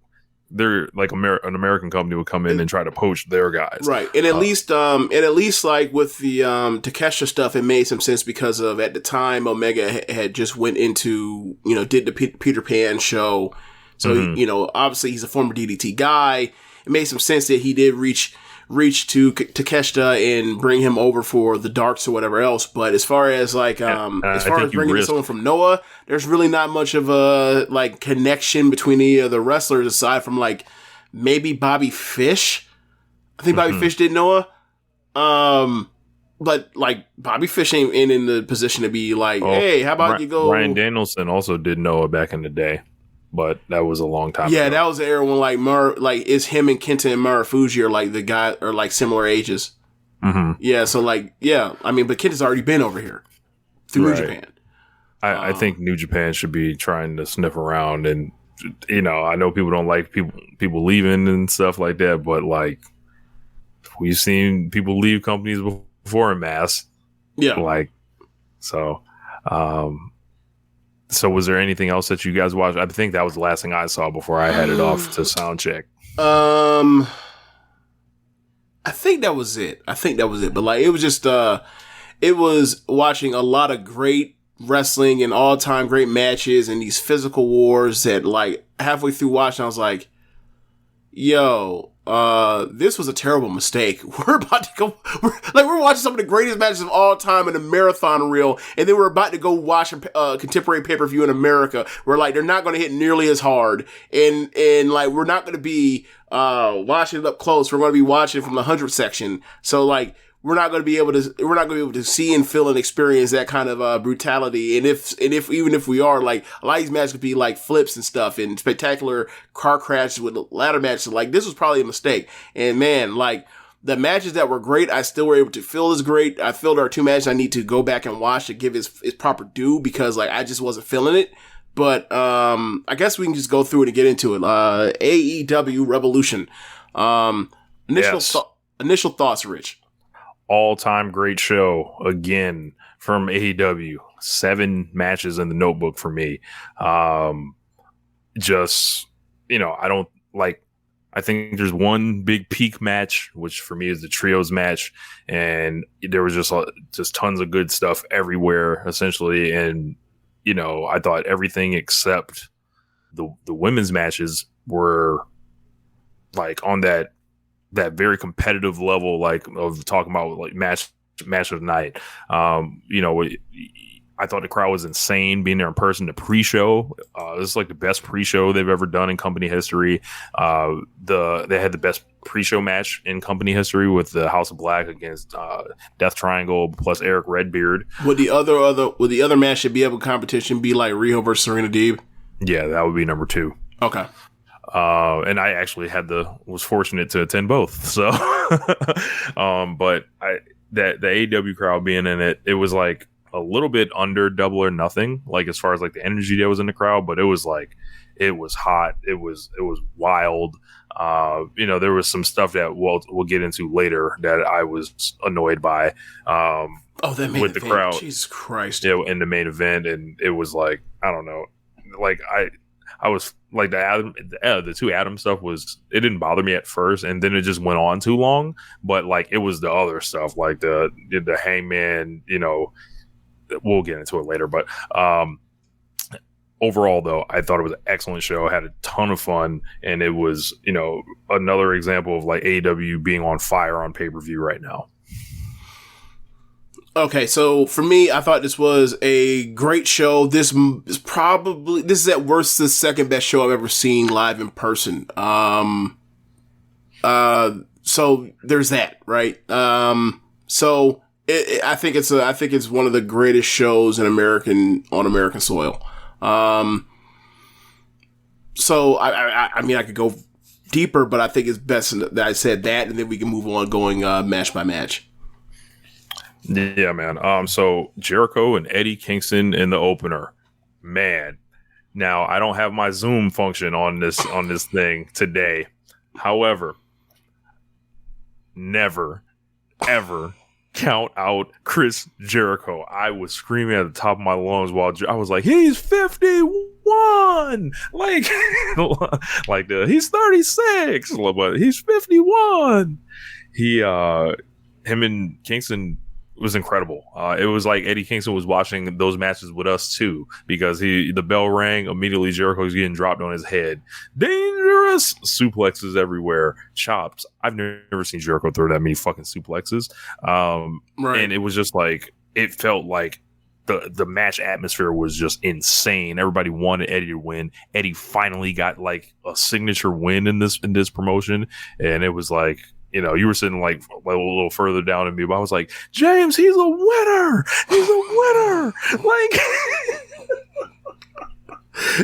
an American company would come in and try to poach their guys. Right. And at least like with the Takeshita stuff, it made some sense because of at the time Omega had just went into did the Peter Pan show. So, obviously he's a former DDT guy. It made some sense that he did reach reach to Takeshita and bring him over for the darks or whatever else. But as far as as bringing in someone from Noah, there's really not much of a connection between any of the wrestlers aside from maybe Bobby Fish. I think Bobby Fish did Noah. But Bobby Fish ain't in the position to be hey, how about you go? Ryan Danielson also did Noah back in the day, but that was a long time ago. Yeah, that was the era when it's him and Kenta and Marufuji are the guy are similar ages. Mm-hmm. Yeah, so but Kenta's already been over here through New Japan. I think New Japan should be trying to sniff around, and I know people don't like people leaving and stuff like that, but we've seen people leave companies before en masse. Yeah. So was there anything else that you guys watched? I think that was the last thing I saw before I headed off to sound check. I think that was it. But it was just it was watching a lot of great wrestling and all-time great matches and these physical wars that halfway through watching I was like, yo, this was a terrible mistake. We're about to go. We're watching some of the greatest matches of all time in a marathon reel, and then we're about to go watch a contemporary pay-per-view in America where they're not going to hit nearly as hard, and we're not going to be watching it up close. We're going to be watching it from the 100 section. So we're not going to be able to see and feel and experience that kind of brutality. And even if we are, a lot of these matches could be flips and stuff and spectacular car crashes with ladder matches. This was probably a mistake. And man, the matches that were great, I still were able to feel as great. I feel there are two matches I need to go back and watch to give its proper due because I just wasn't feeling it. But I guess we can just go through it and get into it. AEW Revolution. Initial thoughts, Rich. All-time great show again from AEW. 7 matches in the notebook for me. I don't I think there's one big peak match, which for me is the trios match, and there was just tons of good stuff everywhere essentially. And I thought everything except the women's matches were on that very competitive level, of talking about match of the night. I thought the crowd was insane being there in person. The pre-show, this is the best pre-show they've ever done in company history. They had the best pre-show match in company history with the House of Black against Death Triangle plus Eric Redbeard. Would the other match should be able competition be Riho versus Serena Deeb? Yeah, that would be number 2. Okay. And I actually was fortunate to attend both. So, but the AEW crowd being in it was a little bit under Double or Nothing, as far as the energy that was in the crowd, but it was it was hot. It was wild. There was some stuff that we'll get into later that I was annoyed by. That main with event. The crowd. Jesus Christ. Yeah, in the main event. And it was I don't know, I was the 2 Adam stuff it didn't bother me at first, and then it just went on too long. But it was the other stuff, the Hangman, we'll get into it later. But overall, though, I thought it was an excellent show. I had a ton of fun, and it was another example of AEW being on fire on pay-per-view right now. Okay, so for me, I thought this was a great show. This is at worst the second best show I've ever seen live in person. So there's that, right? So I think it's one of the greatest shows on American soil. So I mean I could go deeper, but I think it's best that I said that, and then we can move on going match by match. Yeah, man. So Jericho and Eddie Kingston in the opener, man. Now I don't have my Zoom function on this thing today. However, never, ever count out Chris Jericho. I was screaming at the top of my lungs while I was like, he's 51, he's 36, but he's 51. Him and Kingston was incredible. It was like Eddie Kingston was watching those matches with us too, because the bell rang, immediately Jericho's getting dropped on his head. Dangerous suplexes everywhere, chops. I've never seen Jericho throw that many fucking suplexes. And it was just like, it felt like the match atmosphere was just insane. Everybody wanted Eddie to win. Eddie finally got like a signature win in this promotion, and it was like, you know, you were sitting like a little further down than me, but I was like, James, he's a winner. He's a winner. Like,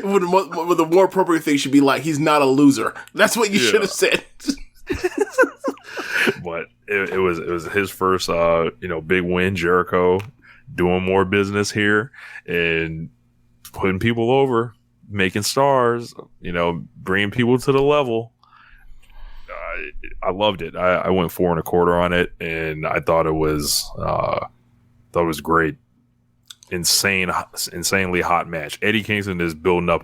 with the more appropriate thing should be like, he's not a loser. That's what you should have said. But it was his first, big win. Jericho doing more business here and putting people over, making stars, bringing people to the level. I loved it. I went 4.25 on it, and I thought it was great. Insanely hot match. Eddie Kingston is building up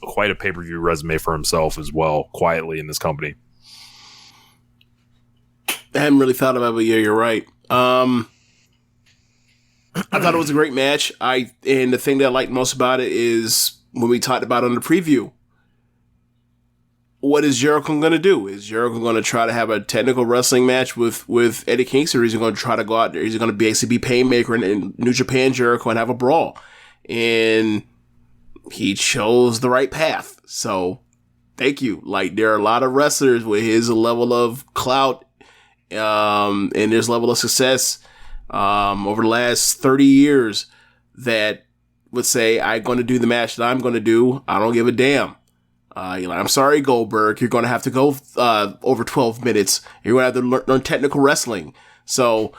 quite a pay-per-view resume for himself as well, quietly in this company. I hadn't really thought about it, but yeah, you're right. I thought it was a great match. And the thing that I liked most about it is when we talked about it on the preview. What is Jericho going to do? Is Jericho going to try to have a technical wrestling match with Eddie Kingston, or is he going to try to go out there? Is he going to basically be Painmaker in New Japan Jericho and have a brawl? And he chose the right path. So, thank you. Like, there are a lot of wrestlers with his level of clout and his level of success over the last 30 years that would say, I'm going to do the match that I'm going to do. I don't give a damn. I'm sorry, Goldberg. You're going to have to go over 12 minutes. You're going to have to learn technical wrestling. So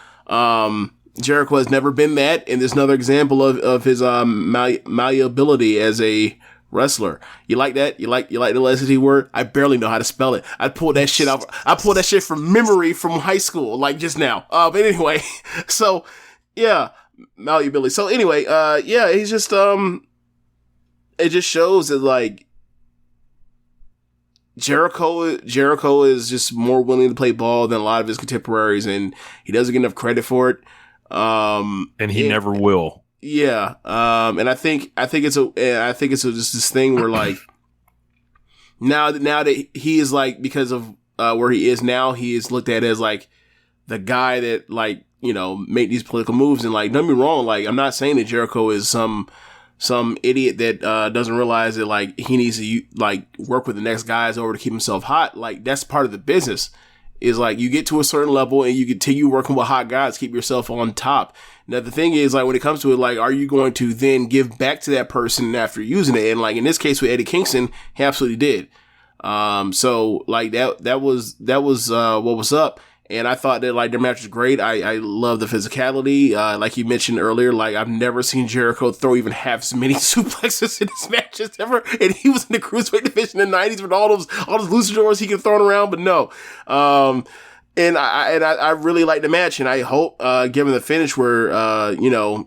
Jericho has never been that, and there's another example of his malleability as a wrestler. You like that? You like the LSD word? I barely know how to spell it. I pulled that shit out. I pulled that shit from memory from high school, like just now. But anyway, so yeah, malleability. So anyway, he's just it just shows that like. Jericho is just more willing to play ball than a lot of his contemporaries, and he doesn't get enough credit for it. And he never will. Yeah. And I think it's just this thing where like now that he is like, because of where he is now, he is looked at as like the guy that like, make these political moves. And like, don't get me wrong, like I'm not saying that Jericho is some idiot that doesn't realize that like he needs to like work with the next guys over to keep himself hot. Like that's part of the business. Is like you get to a certain level and you continue working with hot guys, keep yourself on top. Now the thing is, like when it comes to it, like are you going to then give back to that person after using it? And like in this case with Eddie Kingston, he absolutely did. So like that was what was up. And I thought that like their match was great. I love the physicality. Like you mentioned earlier, like I've never seen Jericho throw even half as many suplexes in his matches ever. And he was in the cruiserweight division in the 90s with all those luchadors he could throw around, but no. And I really like the match, and I hope, given the finish where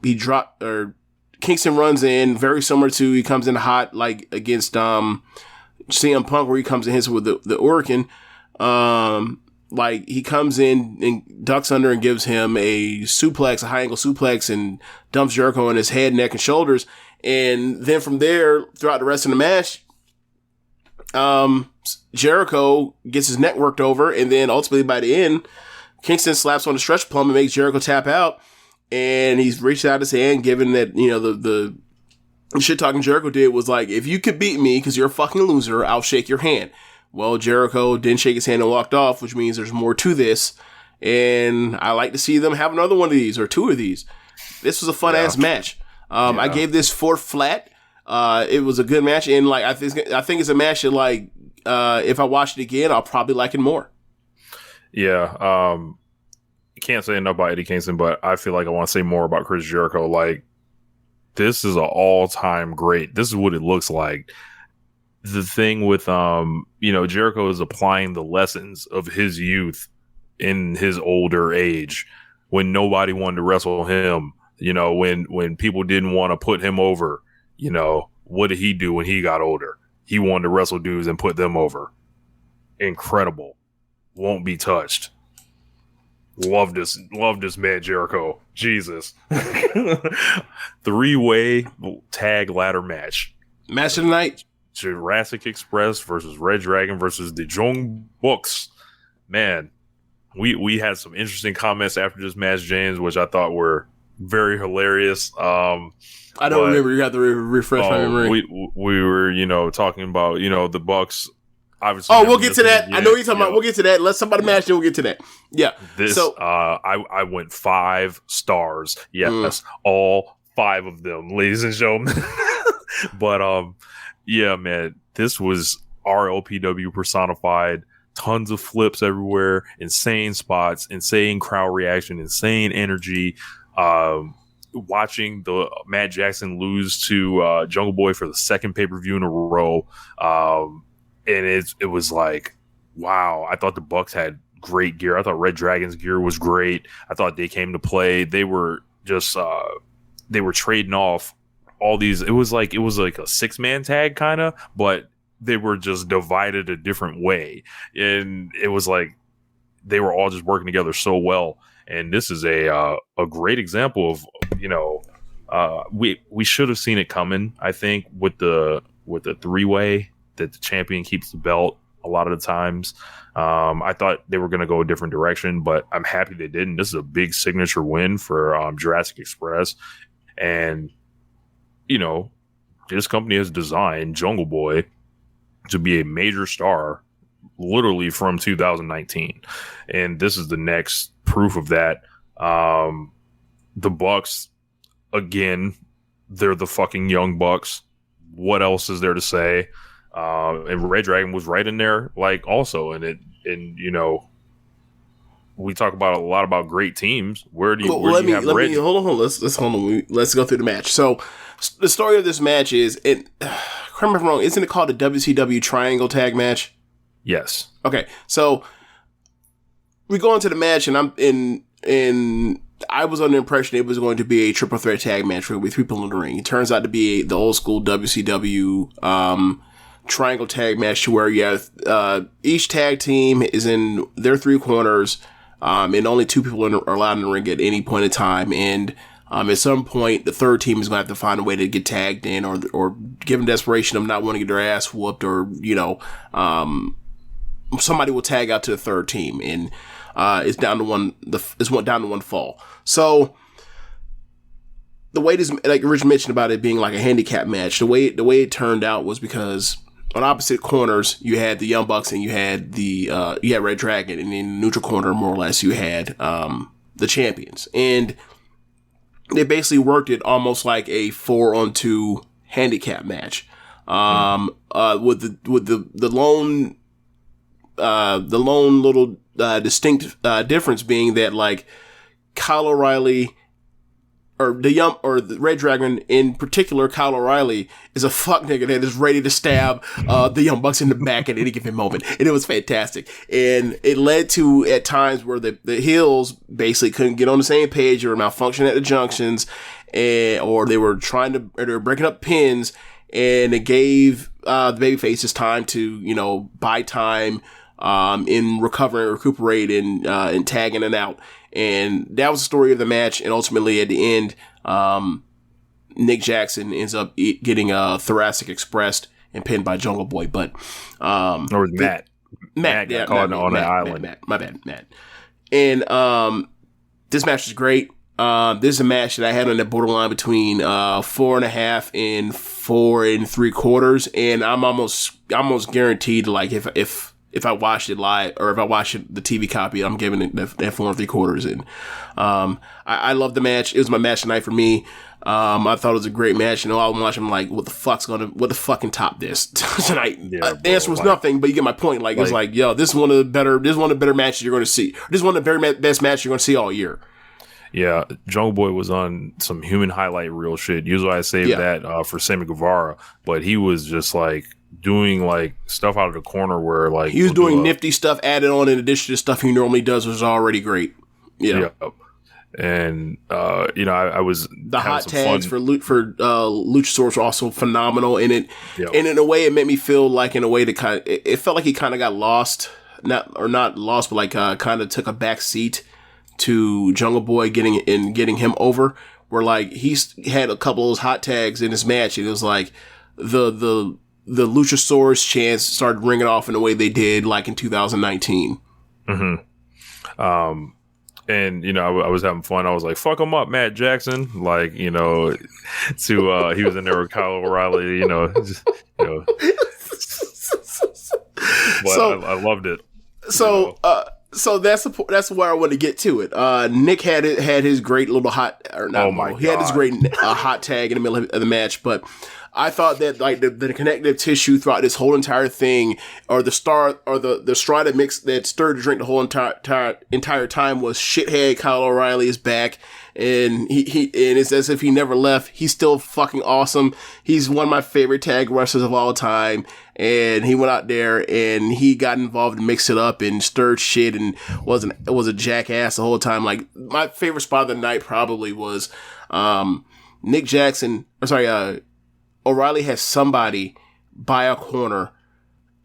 he dropped or Kingston runs in very similar to he comes in hot like against CM Punk, where he comes and hits with the Hurricane. Like he comes in and ducks under and gives him a suplex, a high angle suplex, and dumps Jericho on his head, neck, and shoulders. And then from there, throughout the rest of the match, Jericho gets his neck worked over, and then ultimately by the end, Kingston slaps on the stretch plum and makes Jericho tap out. And he's reached out his hand, given that the shit talking Jericho did was like, if you could beat me because you're a fucking loser, I'll shake your hand. Well, Jericho didn't shake his hand and walked off, which means there's more to this. And I like to see them have another one of these or two of these. This was a fun ass match. I gave this 4 flat. It was a good match, and like I think it's a match that like if I watch it again, I'll probably like it more. Yeah. Can't say enough about Eddie Kingston, but I feel like I want to say more about Chris Jericho. Like this is an all-time great. This is what it looks like. The thing with Jericho is applying the lessons of his youth in his older age when nobody wanted to wrestle him, when people didn't want to put him over, what did he do when he got older? He wanted to wrestle dudes and put them over. Incredible. Won't be touched. Love this man, Jericho. Jesus. 3-way tag ladder match. Match of the night. Jurassic Express versus Red Dragon versus the Jung Bucks. Man, we had some interesting comments after this match, James, which I thought were very hilarious. I don't remember. You have to refresh my memory. We were, talking about, the Bucks. Obviously, we'll get to that. I know what you're talking about. We'll get to that. Let's talk about the match, then we'll get to that. Yeah. I went 5 stars. Yes, all 5 of them, ladies and gentlemen. But yeah, man, this was RLPW personified. Tons of flips everywhere, insane spots, insane crowd reaction, insane energy. Watching the Matt Jackson lose to Jungle Boy for the second pay-per-view in a row. And it was like, wow, I thought the Bucks had great gear. I thought Red Dragon's gear was great. I thought they came to play. They were just they were trading off all these. It was like a 6-man tag kind of, but they were just divided a different way. And it was like they were all just working together so well. And this is a great example of, we should have seen it coming, I think, with the 3-way that the champion keeps the belt a lot of the times. I thought they were going to go a different direction, but I'm happy they didn't. This is a big signature win for Jurassic Express. And, this company has designed Jungle Boy to be a major star literally from 2019. And this is the next proof of that. The Bucks, again, they're the fucking Young Bucks. What else is there to say? And Red Dragon was right in there, also. And we talk about a lot about great teams. Where do you have Red? Hold on. Let's go through the match. So the story of this match is, correct me if I'm wrong, isn't it called a WCW Triangle Tag Match? Yes. Okay, so we go into the match, and I was under the impression it was going to be a triple threat tag match with 3 people in the ring. It turns out to be the old school WCW triangle tag match, to where you have each tag team is in their 3 corners, and only 2 people are allowed in the ring at any point in time. And at some point, the third team is going to have to find a way to get tagged in, or given desperation of not wanting to get their ass whooped, or somebody will tag out to the third team, and it's down to one fall. So the way this, like Rich mentioned about it being like a handicap match, the way it turned out was because on opposite corners you had the Young Bucks and you had Red Dragon, and in the neutral corner, more or less, you had the champions, and they basically worked it almost like a 4-on-2 handicap match, with the lone little distinct difference being that, like, Kyle O'Reilly, or the Red Dragon in particular, Kyle O'Reilly, is a fuck nigga that is ready to stab the Young Bucks in the back at any given moment, and it was fantastic. And it led to, at times, where the heels basically couldn't get on the same page, or malfunction at the junctions, or they were breaking up pins, and it gave the babyfaces time to buy time in recuperate and tagging it out. And that was the story of the match. And ultimately, at the end, Nick Jackson ends up getting thoracic expressed and pinned by Jungle Boy. But or Matt got caught on the island. My bad, Matt. And this match is great. This is a match that I had on the borderline between 4.5 and 4 3/4, and I'm almost guaranteed, like, if I watched it live, or if I watched the TV copy, I'm giving it that 4 3/4. And I love the match. It was my match tonight for me. I thought it was a great match. I'm watching, I'm like, what the fuck can top this tonight? Yeah, the answer was nothing, but you get my point. Like, it's like, yo, this is one of the better matches you're going to see. This is one of the very best matches you're going to see all year. Yeah, Jungle Boy was on some human highlight reel shit. Usually I save that for Sammy Guevara, but he was just like doing like stuff out of the corner where like he was doing nifty stuff added on in addition to stuff he normally does, was already great. Yeah. And I was the hot tags for Luchasaurus were also phenomenal, and in a way it made me feel like, in a way, that it felt like he kind of got lost, not lost, but like kind of took a back seat to Jungle Boy getting him over, where like he's had a couple of those hot tags in his match, and it was like the Luchasaurus chants started ringing off in the way they did like in 2019. Mm-hmm. And, you know, I was having fun. I was like, fuck him up, Matt Jackson. Like, you know, he was in there with Kyle O'Reilly, you know. But so, I loved it. So, so that's where I want to get to it. Nick had his great little hot, or not, he had his great hot tag in the middle of the match, but I thought that like the connective tissue throughout this whole entire thing, or the straw that mix that stirred the drink the whole entire time was shithead Kyle O'Reilly is back, and he and it's as if he never left. He's still fucking awesome. He's one of my favorite tag wrestlers of all time, and he went out there and he got involved and mixed it up and stirred shit and was a jackass the whole time. Like my favorite spot of the night probably was Nick Jackson. O'Reilly has somebody by a corner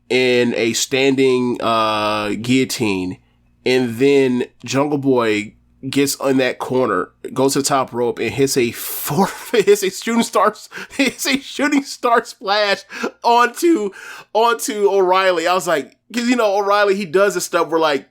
in a standing guillotine, and then Jungle Boy gets on that corner, goes to the top rope, and hits a shooting star splash onto O'Reilly. I was like, because you know O'Reilly, he does this stuff where like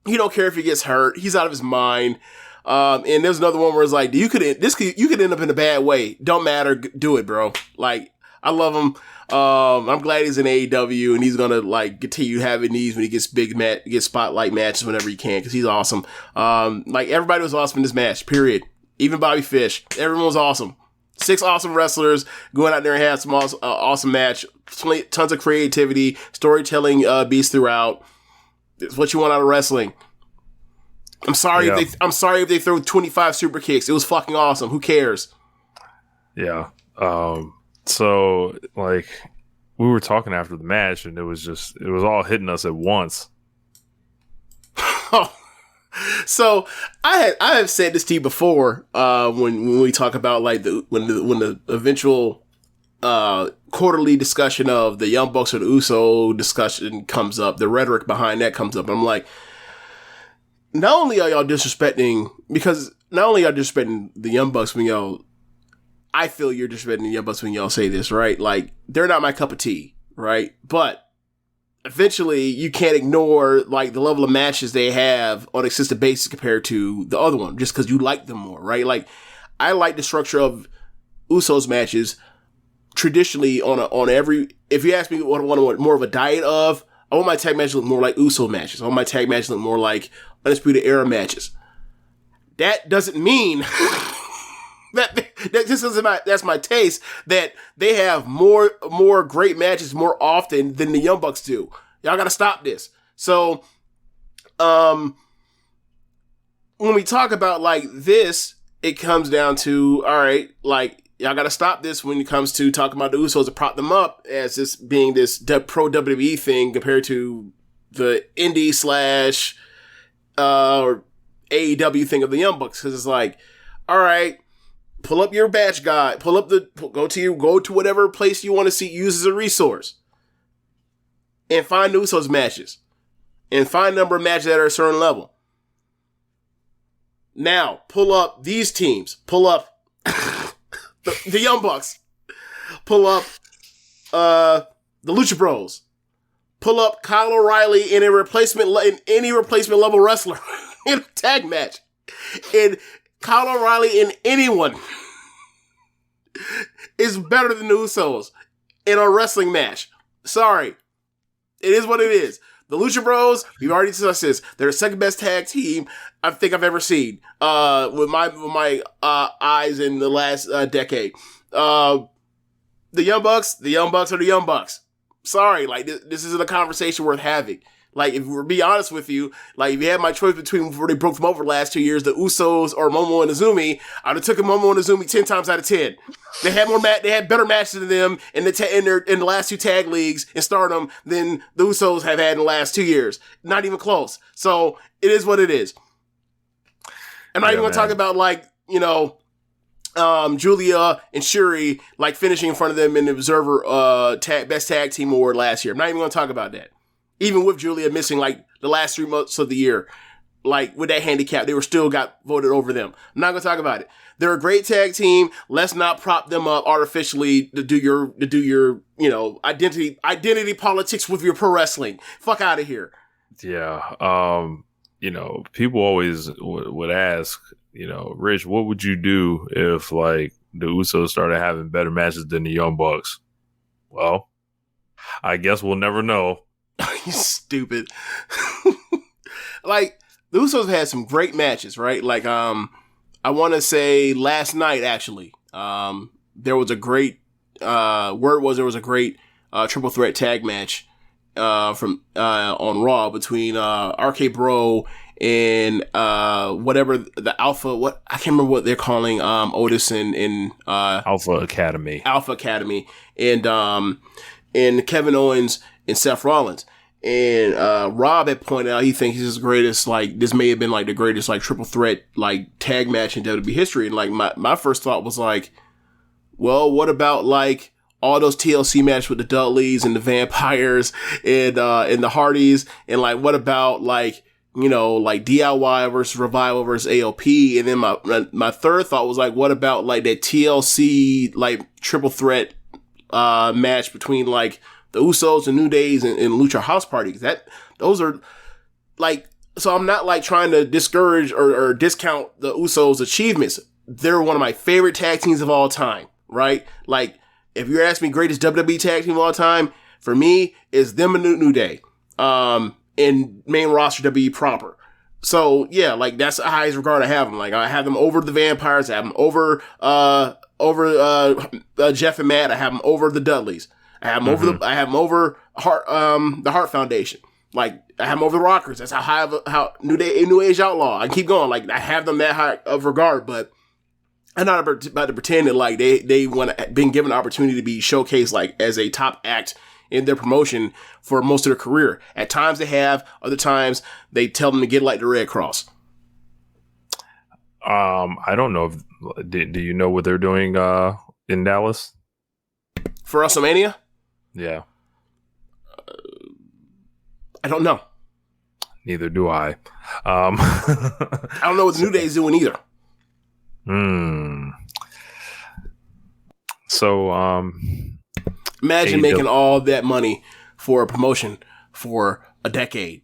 he don't care if he gets hurt, he's out of his mind. And there's another one where it's like, you could end up in a bad way. Don't matter. Do it, bro. Like, I love him. I'm glad he's in AEW and he's gonna like continue having these when he gets gets spotlight matches whenever he can, because he's awesome. Like everybody was awesome in this match, period. Even Bobby Fish. Everyone was awesome. 6 awesome wrestlers going out there and had some awesome match. Tons of creativity, storytelling, beats throughout. It's what you want out of wrestling. I'm sorry if they throw 25 super kicks. It was fucking awesome. Who cares? Yeah. So like we were talking after the match and it was all hitting us at once. So I have said this to you before, when we talk about like when the eventual quarterly discussion of the Young Bucks or the Uso discussion comes up, the rhetoric behind that comes up. I'm like, not only are y'all disrespecting the Young Bucks when y'all, I feel you're disrespecting the Young Bucks when y'all say this, right? Like, they're not my cup of tea, right? But eventually you can't ignore like the level of matches they have on a consistent basis compared to the other one, just because you like them more, right? Like, I like the structure of Usos matches traditionally on every, if you ask me what I want more of a diet of, I want my tag matches to look more like Uso matches. I want my tag matches to look more like Undisputed Era matches. That doesn't mean that just isn't that's my taste, that they have more great matches more often than the Young Bucks do. Y'all gotta stop this. So, when we talk about like this, it comes down to, all right, like, y'all gotta stop this when it comes to talking about the Usos and prop them up as this being this pro WWE thing compared to the indie / or AEW thing of the Young Bucks. Cause it's like, all right, pull up your batch guide, go to whatever place you want to see, use as a resource, and find Usos matches and find a number of matches that are a certain level. Now pull up these teams, pull up the Young Bucks, pull up the Lucha Bros, pull up Kyle O'Reilly in any replacement level wrestler in a tag match, and Kyle O'Reilly in anyone is better than the Usos in a wrestling match. Sorry, it is what it is. The Lucha Bros, we've already discussed this. They're the second best tag team I think I've ever seen. With my eyes in the last decade. The Young Bucks are the Young Bucks. Sorry, like this isn't a conversation worth having. Like, if we're be honest with you, like if you had my choice between before they broke them over the last 2 years, the Usos or Momo and Azumi, I'd have taken Momo and Azumi 10 times out of 10. They had better matches than them in the last 2 tag leagues in Stardom than the Usos have had in the last 2 years. Not even close. So it is what it is. I'm not even going to talk about like, you know, Julia and Shuri like finishing in front of them in the Observer best tag team award last year. I'm not even going to talk about that. Even with Julia missing like the last 3 months of the year. like with that handicap, they were still got voted over them. I'm not gonna talk about it. They're a great tag team. Let's not prop them up artificially to do your you know, identity politics with your pro wrestling. Fuck out of here. Yeah. You know, people always would ask, you know, Rich, what would you do if like the Usos started having better matches than the Young Bucks? Well, I guess we'll never know. You stupid. Like, the Usos had some great matches, right? Like, I want to say last night, actually, there was a great, there was a great, triple threat tag match, on Raw between, RK Bro and, whatever the Alpha, I can't remember what they're calling, Otis and Alpha Academy, and Kevin Owens and Seth Rollins. And Rob had pointed out he thinks this is the greatest, like, this may have been like the greatest like triple threat like tag match in WWE history. And like my first thought was like, well, what about like all those TLC matches with the Dudleys and the Vampires and the Hardys, and like what about like, you know, like DIY versus Revival versus AOP. And then my third thought was like, what about like that TLC like triple threat match between like the Usos and New Days and Lucha House Party? Those are like, so I'm not like trying to discourage or discount the Usos' achievements. They're one of my favorite tag teams of all time, right? Like, if you're asking me greatest WWE tag team of all time, for me, it's them and New Day, in main roster WWE proper. So yeah, like that's the highest regard I have them. Like I have them over the Vampires, I have them over Jeff and Matt, I have them over the Dudleys. I have them over the Hart Foundation. Like I have them over the Rockers. That's how New Age Outlaw. I keep going. Like I have them that high of regard, but I'm not about to pretend that like they been given the opportunity to be showcased like as a top act in their promotion for most of their career. At times they have, other times they tell them to get like the Red Cross. I don't know. Do you know what they're doing in Dallas for WrestleMania? Yeah. I don't know. Neither do I. I don't know what the New Day is doing either. So, imagine making all that money for a promotion for a decade.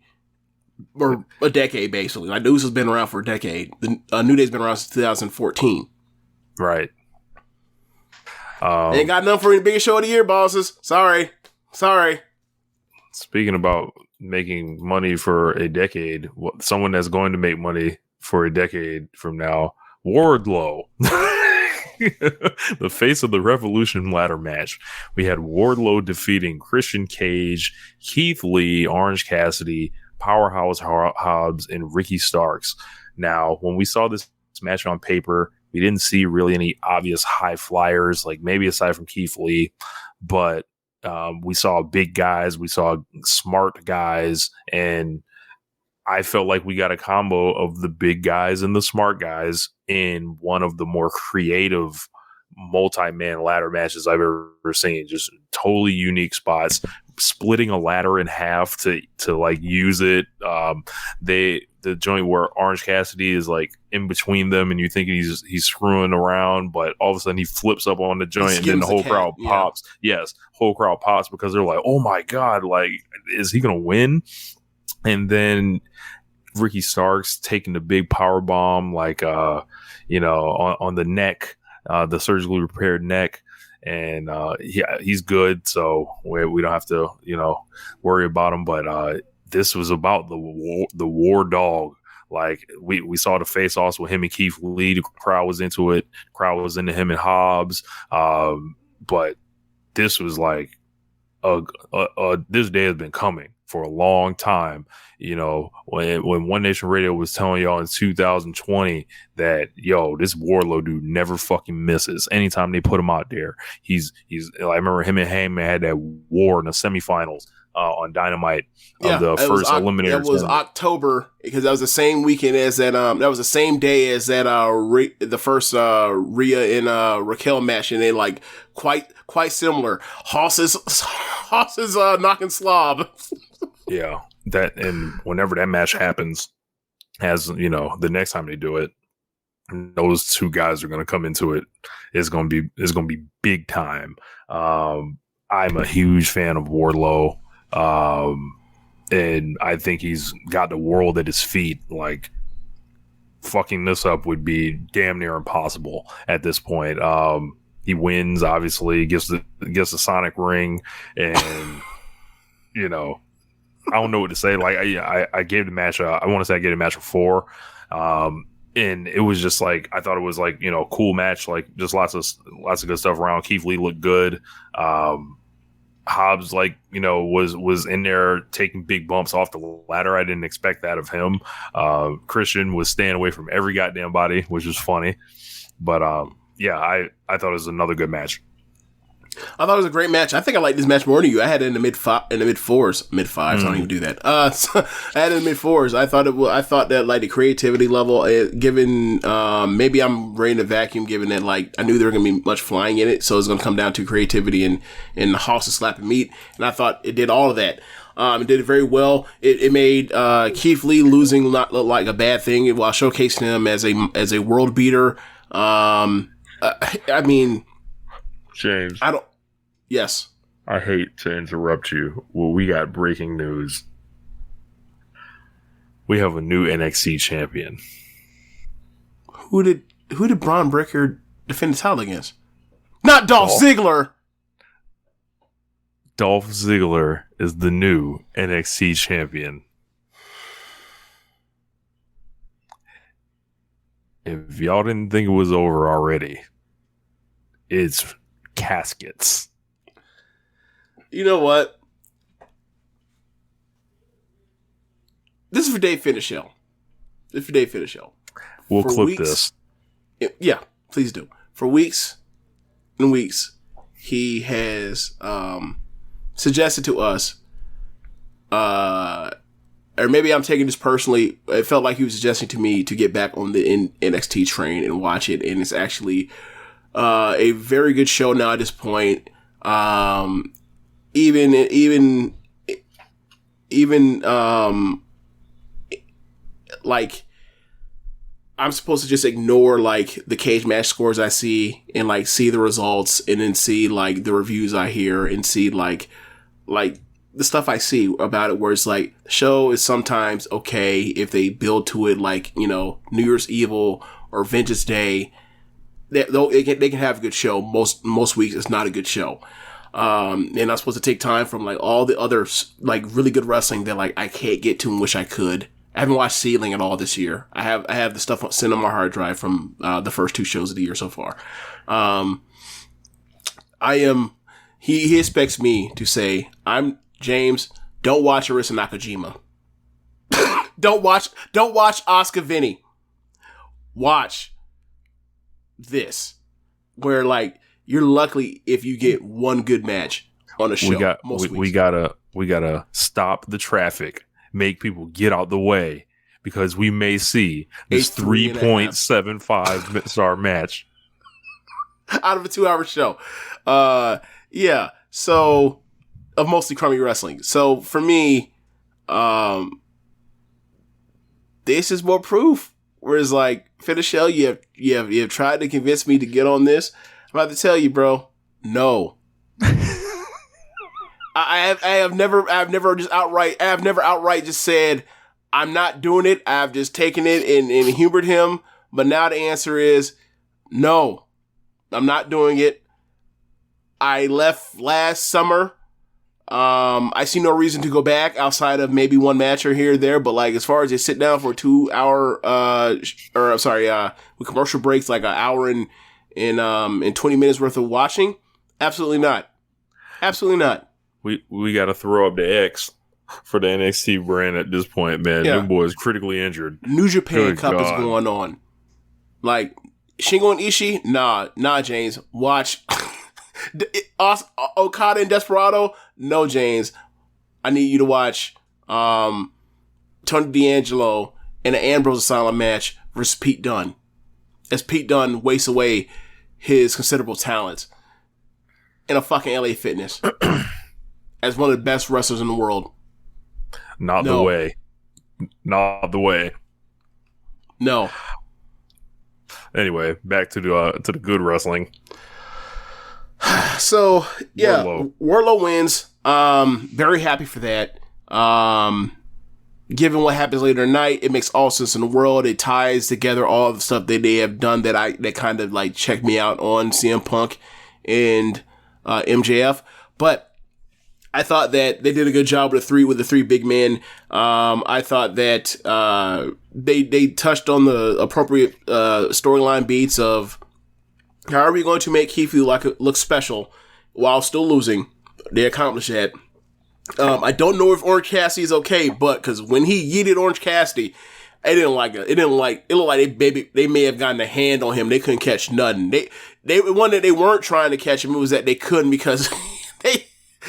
Or a decade, basically. Like, the Usos been around for a decade. The New Day's been around since 2014. Right. Ain't got nothing for the biggest show of the year, bosses. Sorry. Speaking about making money for a decade, someone that's going to make money for a decade from now, Wardlow. The face of the Revolution ladder match. We had Wardlow defeating Christian Cage, Keith Lee, Orange Cassidy, Powerhouse Hobbs, and Ricky Starks. Now, when we saw this match on paper, we didn't see really any obvious high flyers, like maybe aside from Keith Lee, but we saw big guys, we saw smart guys, and I felt like we got a combo of the big guys and the smart guys in one of the more creative multi-man ladder matches I've ever seen. Just totally unique spots, splitting a ladder in half to like use it. The joint where Orange Cassidy is like in between them and you think he's screwing around, but all of a sudden he flips up on the joint and then the whole crowd pops. Yes, whole crowd pops because they're like, oh my God, like, is he going to win? And then Ricky Starks taking the big power bomb, like, on the neck, the surgically repaired neck. And, he's good. So we don't have to, worry about him. But, this was about the war dog. Like we saw the face offs with him and Keith Lee. The crowd was into it. The crowd was into him and Hobbs. But this was like, this day has been coming for a long time. When One Nation Radio was telling y'all in 2020 that, this Wardlow dude never fucking misses. Anytime they put him out there, he's I remember him and Hangman had that war in the semifinals on Dynamite of the first Eliminator. It was October, because that was the same weekend as that. That was the same day as that. The first Rhea and Raquel match, and they like quite similar. Hoss's knocking slob. Yeah, that, and whenever that match happens, as the next time they do it, those two guys are going to come into it. It's going to be big time. I'm a huge fan of Wardlow, and I think he's got the world at his feet. Like, fucking this up would be damn near impossible at this point. He wins, obviously, gets the Sonic ring, and I don't know what to say. Like, I gave the match I want to say I gave the match a 4. And it was just like, I thought it was like, a cool match, like just lots of good stuff around. Keith Lee looked good. Hobbs, like, was in there taking big bumps off the ladder. I didn't expect that of him. Christian was staying away from every goddamn body, which was funny. But yeah, I thought it was another good match. I thought it was a great match. I think I liked this match more than you. I had it in the mid 4s, mid 5s. I don't even do that. So I had it in the mid 4s. I thought that like the creativity level, given maybe I'm ready to vacuum, given that like I knew there were gonna be much flying in it, so it's gonna come down to creativity and the Hawks of slapping meat. And I thought it did all of that. It did it very well. It made Keith Lee losing not look like a bad thing while showcasing him as a world beater. I mean, James, Yes. I hate to interrupt you. Well, we got breaking news. We have a new NXT champion. Who did Braun Breaker defend the title against? Not Dolph Ziggler. Dolph Ziggler is the new NXT champion. If y'all didn't think it was over already, it's caskets. You know what? This is for Dave Finishell. We'll clip this. Yeah, please do. For weeks and weeks, he has suggested to us, or maybe I'm taking this personally, it felt like he was suggesting to me to get back on the NXT train and watch it, and it's actually a very good show now at this point. Even like I'm supposed to just ignore like the cage match scores I see and like see the results and then see like the reviews I hear and see like the stuff I see about it, where it's like the show is sometimes okay if they build to it, like, New Year's Evil or Vengeance Day. They can have a good show. Most weeks it's not a good show. And I'm supposed to take time from like all the other like really good wrestling that like I can't get to and wish I could. I haven't watched Ceiling at all this year. I have the stuff sent on my hard drive from the first 2 shows of the year so far. He expects me to say, I'm James, don't watch Arisa Nakajima. don't watch Asuka Vinny. Watch this. Where like you're lucky if you get one good match on a show. We gotta stop the traffic, make people get out the way, because we may see this 3.75 star match out of a 2-hour show. Yeah. So of mostly crummy wrestling. So for me, this is more proof. Whereas like Finishell, you have tried to convince me to get on this. I'm about to tell you, bro. No. I have never just outright just said I'm not doing it. I've just taken it and humored him. But now the answer is no. I'm not doing it. I left last summer. I see no reason to go back outside of maybe one match or here or there. But like as far as just sit down for a 2-hour, with commercial breaks, like an hour and 20 minutes worth of watching, absolutely not. Absolutely not. We got to throw up the X for the NXT brand at this point, man. Yeah. Them boys critically injured. New Japan Good Cup God. is going on. Like Shingo and Ishii, nah, James. Watch Okada and Desperado. No, James. I need you to watch Tony D'Angelo in an Ambrose Asylum match versus Pete Dunne. As Pete Dunne wastes away his considerable talents in a fucking LA Fitness as one of the best wrestlers in the world. Not the way. No. Anyway, back to the good wrestling. So yeah, Wardlow wins. Very happy for that. Given what happens later tonight, it makes all sense in the world. It ties together all the stuff that they have done that kind of like checked me out on CM Punk and MJF. But I thought that they did a good job with the three big men. I thought that they touched on the appropriate storyline beats of how are we going to make Keith look special while still losing. They accomplished that. I don't know if Orange Cassidy is okay, but because when he yeeted Orange Cassidy, it looked like they may have gotten a hand on him. They couldn't catch nothing. One that they weren't trying to catch him, it was that they couldn't because they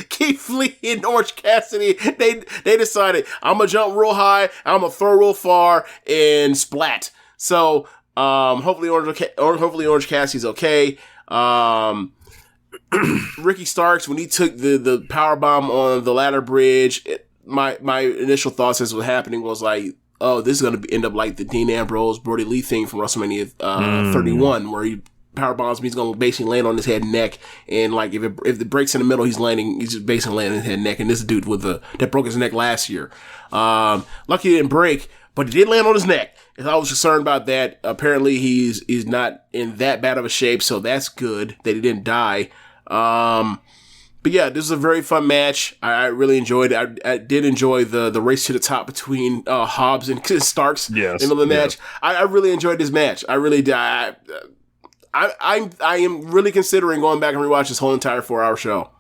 keep fleeing Orange Cassidy. They decided I'm gonna jump real high, I'm gonna throw real far, and splat. So hopefully Orange Cassidy's okay. Ricky Starks, when he took the power bomb on the ladder bridge, my initial thoughts as was happening was like, oh, this is going to end up like the Dean Ambrose Brody Lee thing from WrestleMania 31, where he power bombs him, he's going to basically land on his head and neck, and like if it breaks in the middle, he's just basically landing on his head and neck. And this dude that broke his neck last year, lucky he didn't break, but he did land on his neck. And I was concerned about that. Apparently, he's not in that bad of a shape, so that's good that he didn't die. But yeah, this is a very fun match. I really enjoyed it. I did enjoy the race to the top between Hobbs and Starks in the match. I really enjoyed this match. I really did. I am really considering going back and rewatch this whole entire 4-hour show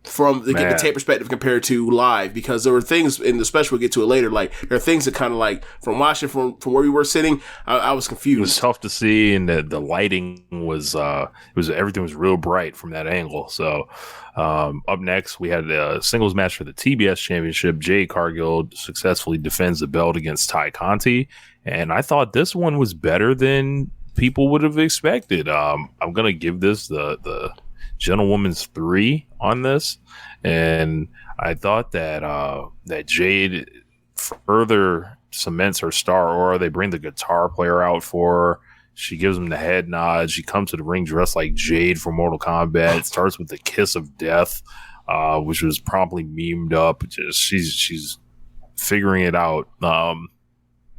from get the tape perspective compared to live, because there were things in the special, we'll get to it later, like there are things that kind of like from watching from where we were sitting, I was confused. It was tough to see, and the lighting was everything was real bright from that angle. So up next we had a singles match for the TBS Championship. Jade Cargill successfully defends the belt against Ty Conti, and I thought this one was better than people would have expected. I'm gonna give this the Gentlewoman's 3 on this, and I thought that Jade further cements her star aura. They bring the guitar player out for her. She gives him the head nod. She comes to the ring dressed like Jade from Mortal Kombat. It starts with the kiss of death, which was promptly memed up. She's figuring it out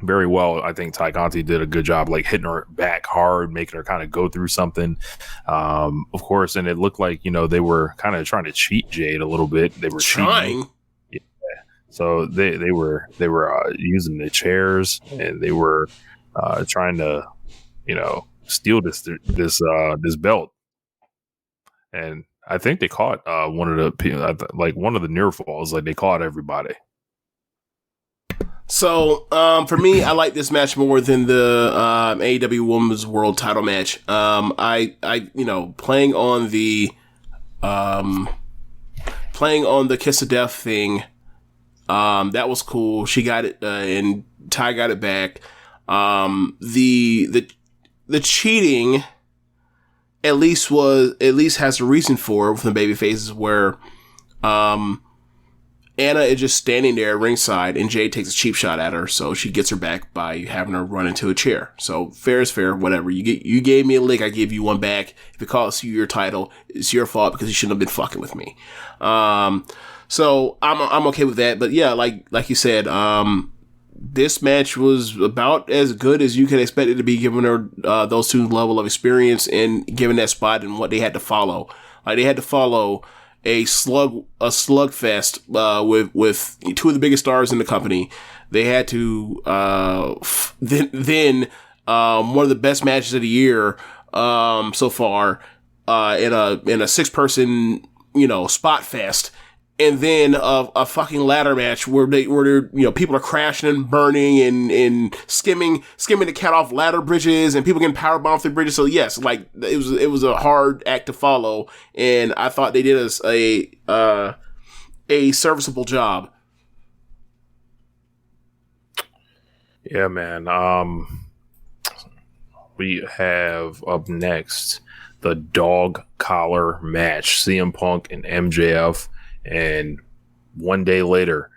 very well. I think Ty Conti did a good job, like hitting her back hard, making her kind of go through something. Of course, and it looked like, they were kind of trying to cheat Jade a little bit. They were trying. Yeah. So they were using the chairs, and they were trying to, steal this belt. And I think they caught one of the near falls. Like they caught everybody. So, for me, I like this match more than the AEW Women's World Title match. I playing on the Kiss of Death thing, that was cool. She got it, and Ty got it back. The cheating at least has a reason for it with the baby faces, where Anna is just standing there ringside, and Jade takes a cheap shot at her, so she gets her back by having her run into a chair. So fair is fair, whatever. You gave me a lick, I gave you one back. If it costs you your title, it's your fault because you shouldn't have been fucking with me. So I'm okay with that. But yeah, like you said, this match was about as good as you could expect it to be, given her those two level of experience and given that spot and what they had to follow. Like they had to follow a slugfest with two of the biggest stars in the company. They had to then one of the best matches of the year so far in a 6-person spot fest, and then a fucking ladder match where people are crashing and burning and skimming the cat off ladder bridges, and people getting powerbombed through bridges. So yes, like it was a hard act to follow, and I thought they did us a serviceable job. Yeah, man. We have up next the dog collar match, CM Punk and MJF. And one day later,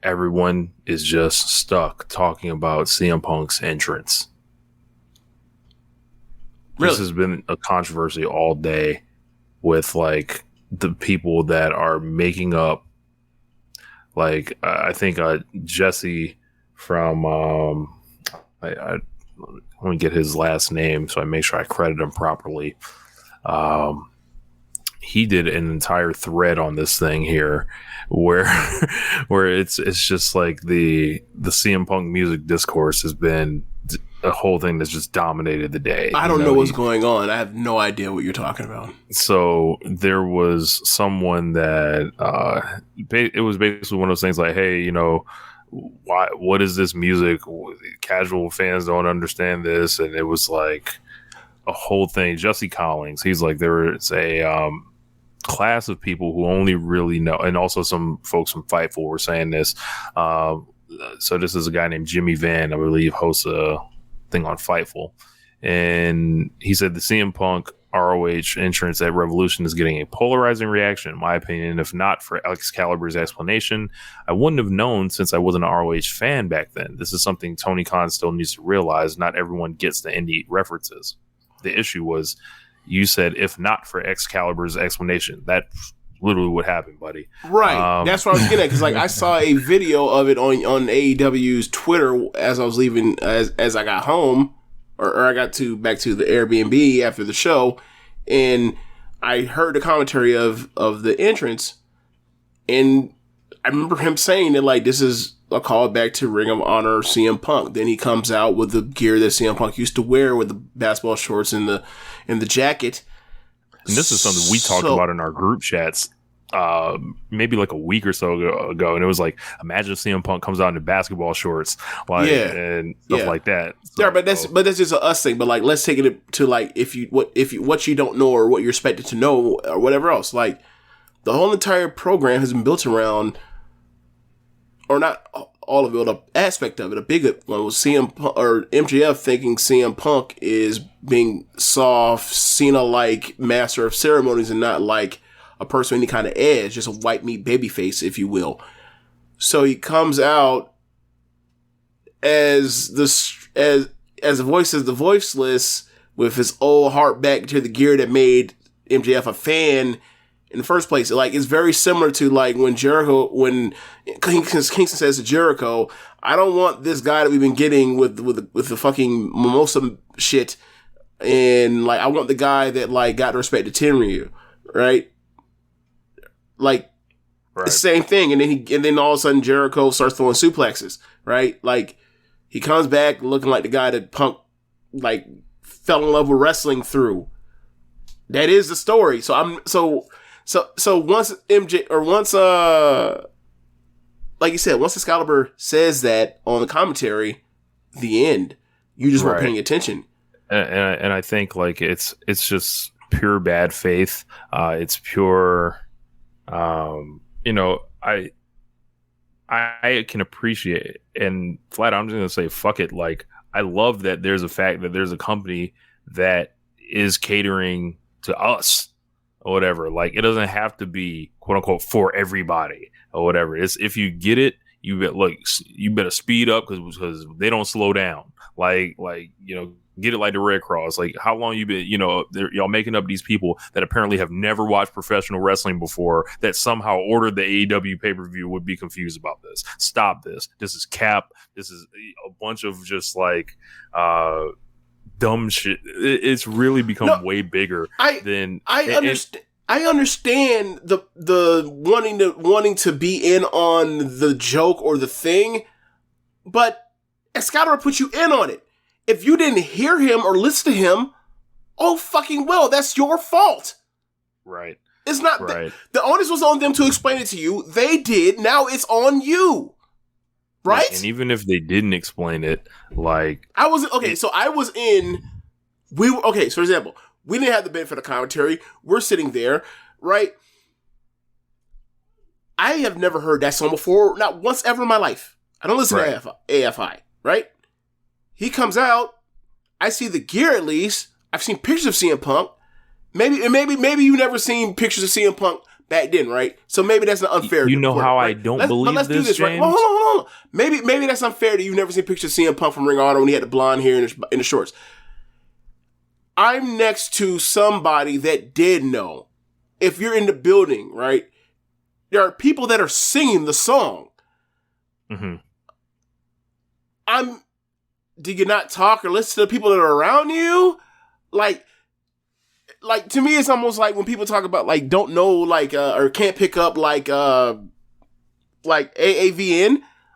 everyone is just stuck talking about CM Punk's entrance. This has been a controversy all day with like the people that are making up. Like I think Jesse from let me get his last name so I make sure I credit him properly. He did an entire thread on this thing here where it's just like the CM Punk music discourse has been a whole thing that's just dominated the day. I don't know what's going on. I have no idea what you're talking about. So there was someone that it was basically one of those things like, hey, what is this music? Casual fans don't understand this. And it was like a whole thing. Jesse Collins, he's like, there was a class of people who only really know, and also some folks from Fightful were saying this. So this is a guy named Jimmy Van, I believe, hosts a thing on Fightful. And he said the CM Punk ROH entrance at Revolution is getting a polarizing reaction, in my opinion. If not for Excalibur's explanation, I wouldn't have known since I wasn't an ROH fan back then. This is something Tony Khan still needs to realize. Not everyone gets the indie references. The issue was, you said, if not for Excalibur's explanation. That's literally what happened, buddy. Right. That's what I was getting at. Because like I saw a video of it on AEW's Twitter as I was leaving, as I got home, or I got back to the Airbnb after the show, and I heard the commentary of the entrance, and I remember him saying that like this is a callback to Ring of Honor CM Punk. Then he comes out with the gear that CM Punk used to wear, with the basketball shorts and the jacket. And this is something we talked about in our group chats maybe like a week or so ago, and it was like, imagine if CM Punk comes out in basketball shorts, like, and stuff like that. So, yeah, but that's just a us thing. But like, let's take it to like what you don't know or what you're expected to know or whatever else. Like, the whole entire program has been built around, or not all of it, an aspect of it. A big one was CM Punk, or MJF thinking CM Punk is being soft, Cena-like master of ceremonies, and not like a person with any kind of edge, just a white meat babyface, if you will. So he comes out as a voice of the voiceless, with his old heart back to the gear that made MJF a fan in the first place. Like, it's very similar to like when Kingston says to Jericho, I don't want this guy that we've been getting with the fucking mimosa shit, and like I want the guy that like got respect to Tenryu, right? Like, right. The same thing, and then all of a sudden Jericho starts throwing suplexes, right? Like, he comes back looking like the guy that Punk like fell in love with wrestling through. That is the story. So once MJ, or once like you said, once Excalibur says that on the commentary, the end. You just weren't paying attention. And I think like it's just pure bad faith. It's pure. I can appreciate it, and flat I'm just gonna say fuck it. Like, I love that there's a company that is catering to us or whatever. Like, it doesn't have to be quote unquote for everybody or whatever. It's, if you get it, you better speed up because they don't slow down. Like get it like the Red Cross. Like, how long you been, y'all making up these people that apparently have never watched professional wrestling before, that somehow ordered the AEW pay-per-view, would be confused about this. Stop this. This is cap. This is a bunch of just like dumb shit. It's really become way bigger than I understand. I understand the wanting to be in on the joke or the thing, but Excalibur put you in on it. If you didn't hear him or listen to him, oh fucking well, that's your fault. Right. It's not right. The onus was on them to explain it to you. They did. Now it's on you. Right? And even if they didn't explain it, like, I was okay. So I was in. So for example, we didn't have the benefit of commentary. We're sitting there, right? I have never heard that song before, not once ever in my life. I don't listen to AFI, right? He comes out. I see the gear at least. I've seen pictures of CM Punk. Maybe you never seen pictures of CM Punk back then, right? So maybe that's an unfair. You know how I don't believe this, do this, James? Right? Hold on. Maybe that's unfair that you've never seen pictures of CM Punk from Ring of Honor when he had the blonde hair and the shorts. I'm next to somebody that did know. If you're in the building, right, there are people that are singing the song. Mm-hmm. Do you not talk or listen to the people that are around you? Like to me, it's almost like when people talk about like don't know like or can't pick up like AAVN.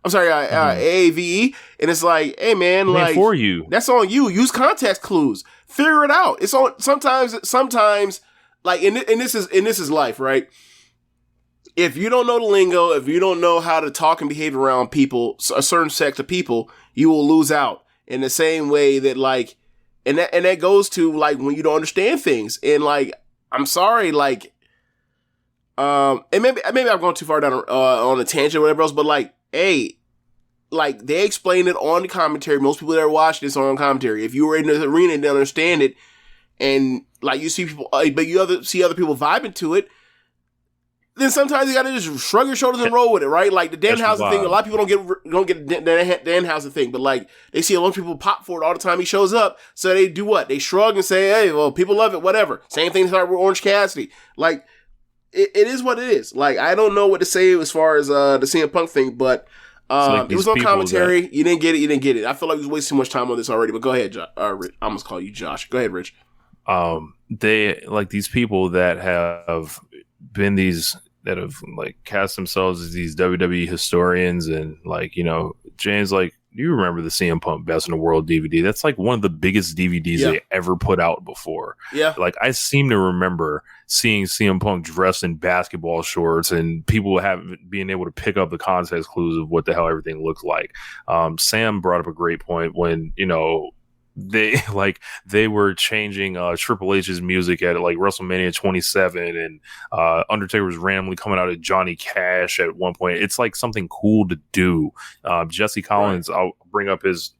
I'm sorry, AAVE, and it's like, hey man, like for you, that's on you. Use context clues, figure it out. It's on. Sometimes, like, and this is life, right? If you don't know the lingo, if you don't know how to talk and behave around people, a certain sect of people, you will lose out. In the same way that like, and that goes to like when you don't understand things, and like, I'm sorry, like, and maybe I'm going too far down on a tangent or whatever else, but like, hey, like they explained it on the commentary. Most people that are watching this are on commentary. If you were in the arena and didn't understand it, and like you see people, but you see other people vibing to it, then sometimes you gotta just shrug your shoulders and roll with it, right? Like the Danhausen thing, a lot of people don't get the Danhausen thing, but like they see a lot of people pop for it all the time he shows up, so they do what? They shrug and say, hey, well, people love it, whatever. Same thing started with Orange Cassidy. Like, it is what it is. Like, I don't know what to say as far as the CM Punk thing, but like it was on commentary. You didn't get it. I feel like we was wasting too much time on this already, but go ahead, I almost call you Josh. Go ahead, Rich. They like these people that have been that have like cast themselves as these WWE historians, and like, you know, James, like, do you remember the CM Punk Best in the World DVD? That's like one of the biggest DVDs they ever put out before. Yeah. Like, I seem to remember seeing CM Punk dressed in basketball shorts and people being able to pick up the context clues of what the hell everything looks like. Sam brought up a great point when, you know, they were changing Triple H's music at like WrestleMania 27, and Undertaker was randomly coming out at Johnny Cash at one point. It's like something cool to do. Jesse Collins, right. I'll bring up his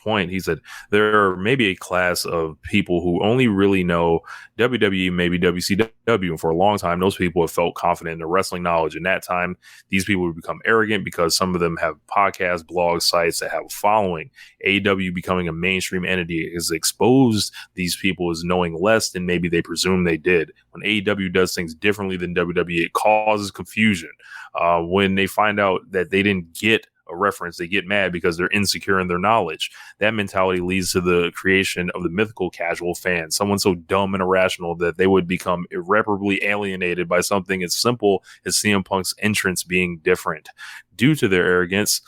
point. He said there may be a class of people who only really know WWE, maybe WCW, and for a long time those people have felt confident in their wrestling knowledge. In that time, these people would become arrogant because some of them have podcasts, blogs, sites that have a following. AEW becoming a mainstream entity has exposed these people as knowing less than maybe they presume they did. When AEW does things differently than WWE, it causes confusion. When they find out that they didn't get a reference, they get mad because they're insecure in their knowledge. That mentality leads to the creation of the mythical casual fan, someone so dumb and irrational that they would become irreparably alienated by something as simple as CM Punk's entrance being different. Due to their arrogance,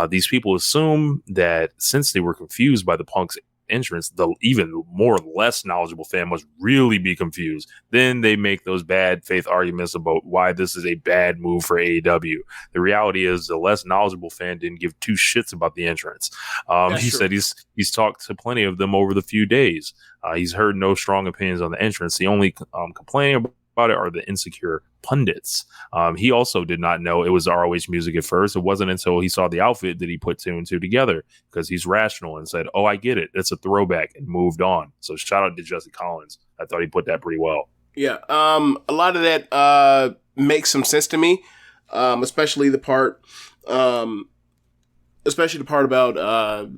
these people assume that since they were confused by the Punk's entrance, the even more less knowledgeable fan must really be confused. Then they make those bad faith arguments about why this is a bad move for AEW. The reality is the less knowledgeable fan didn't give two shits about the entrance. He said he's talked to plenty of them over the few days. He's heard no strong opinions on the entrance. The only complaining about it are the insecure pundits. He also did not know it was ROH music at first. It wasn't until he saw the outfit that he put two and two together, because he's rational and said, oh, I get it, it's a throwback, and moved on. So shout out to Jesse Collins. I thought he put that pretty well. Yeah. A lot of that makes some sense to me, especially the part about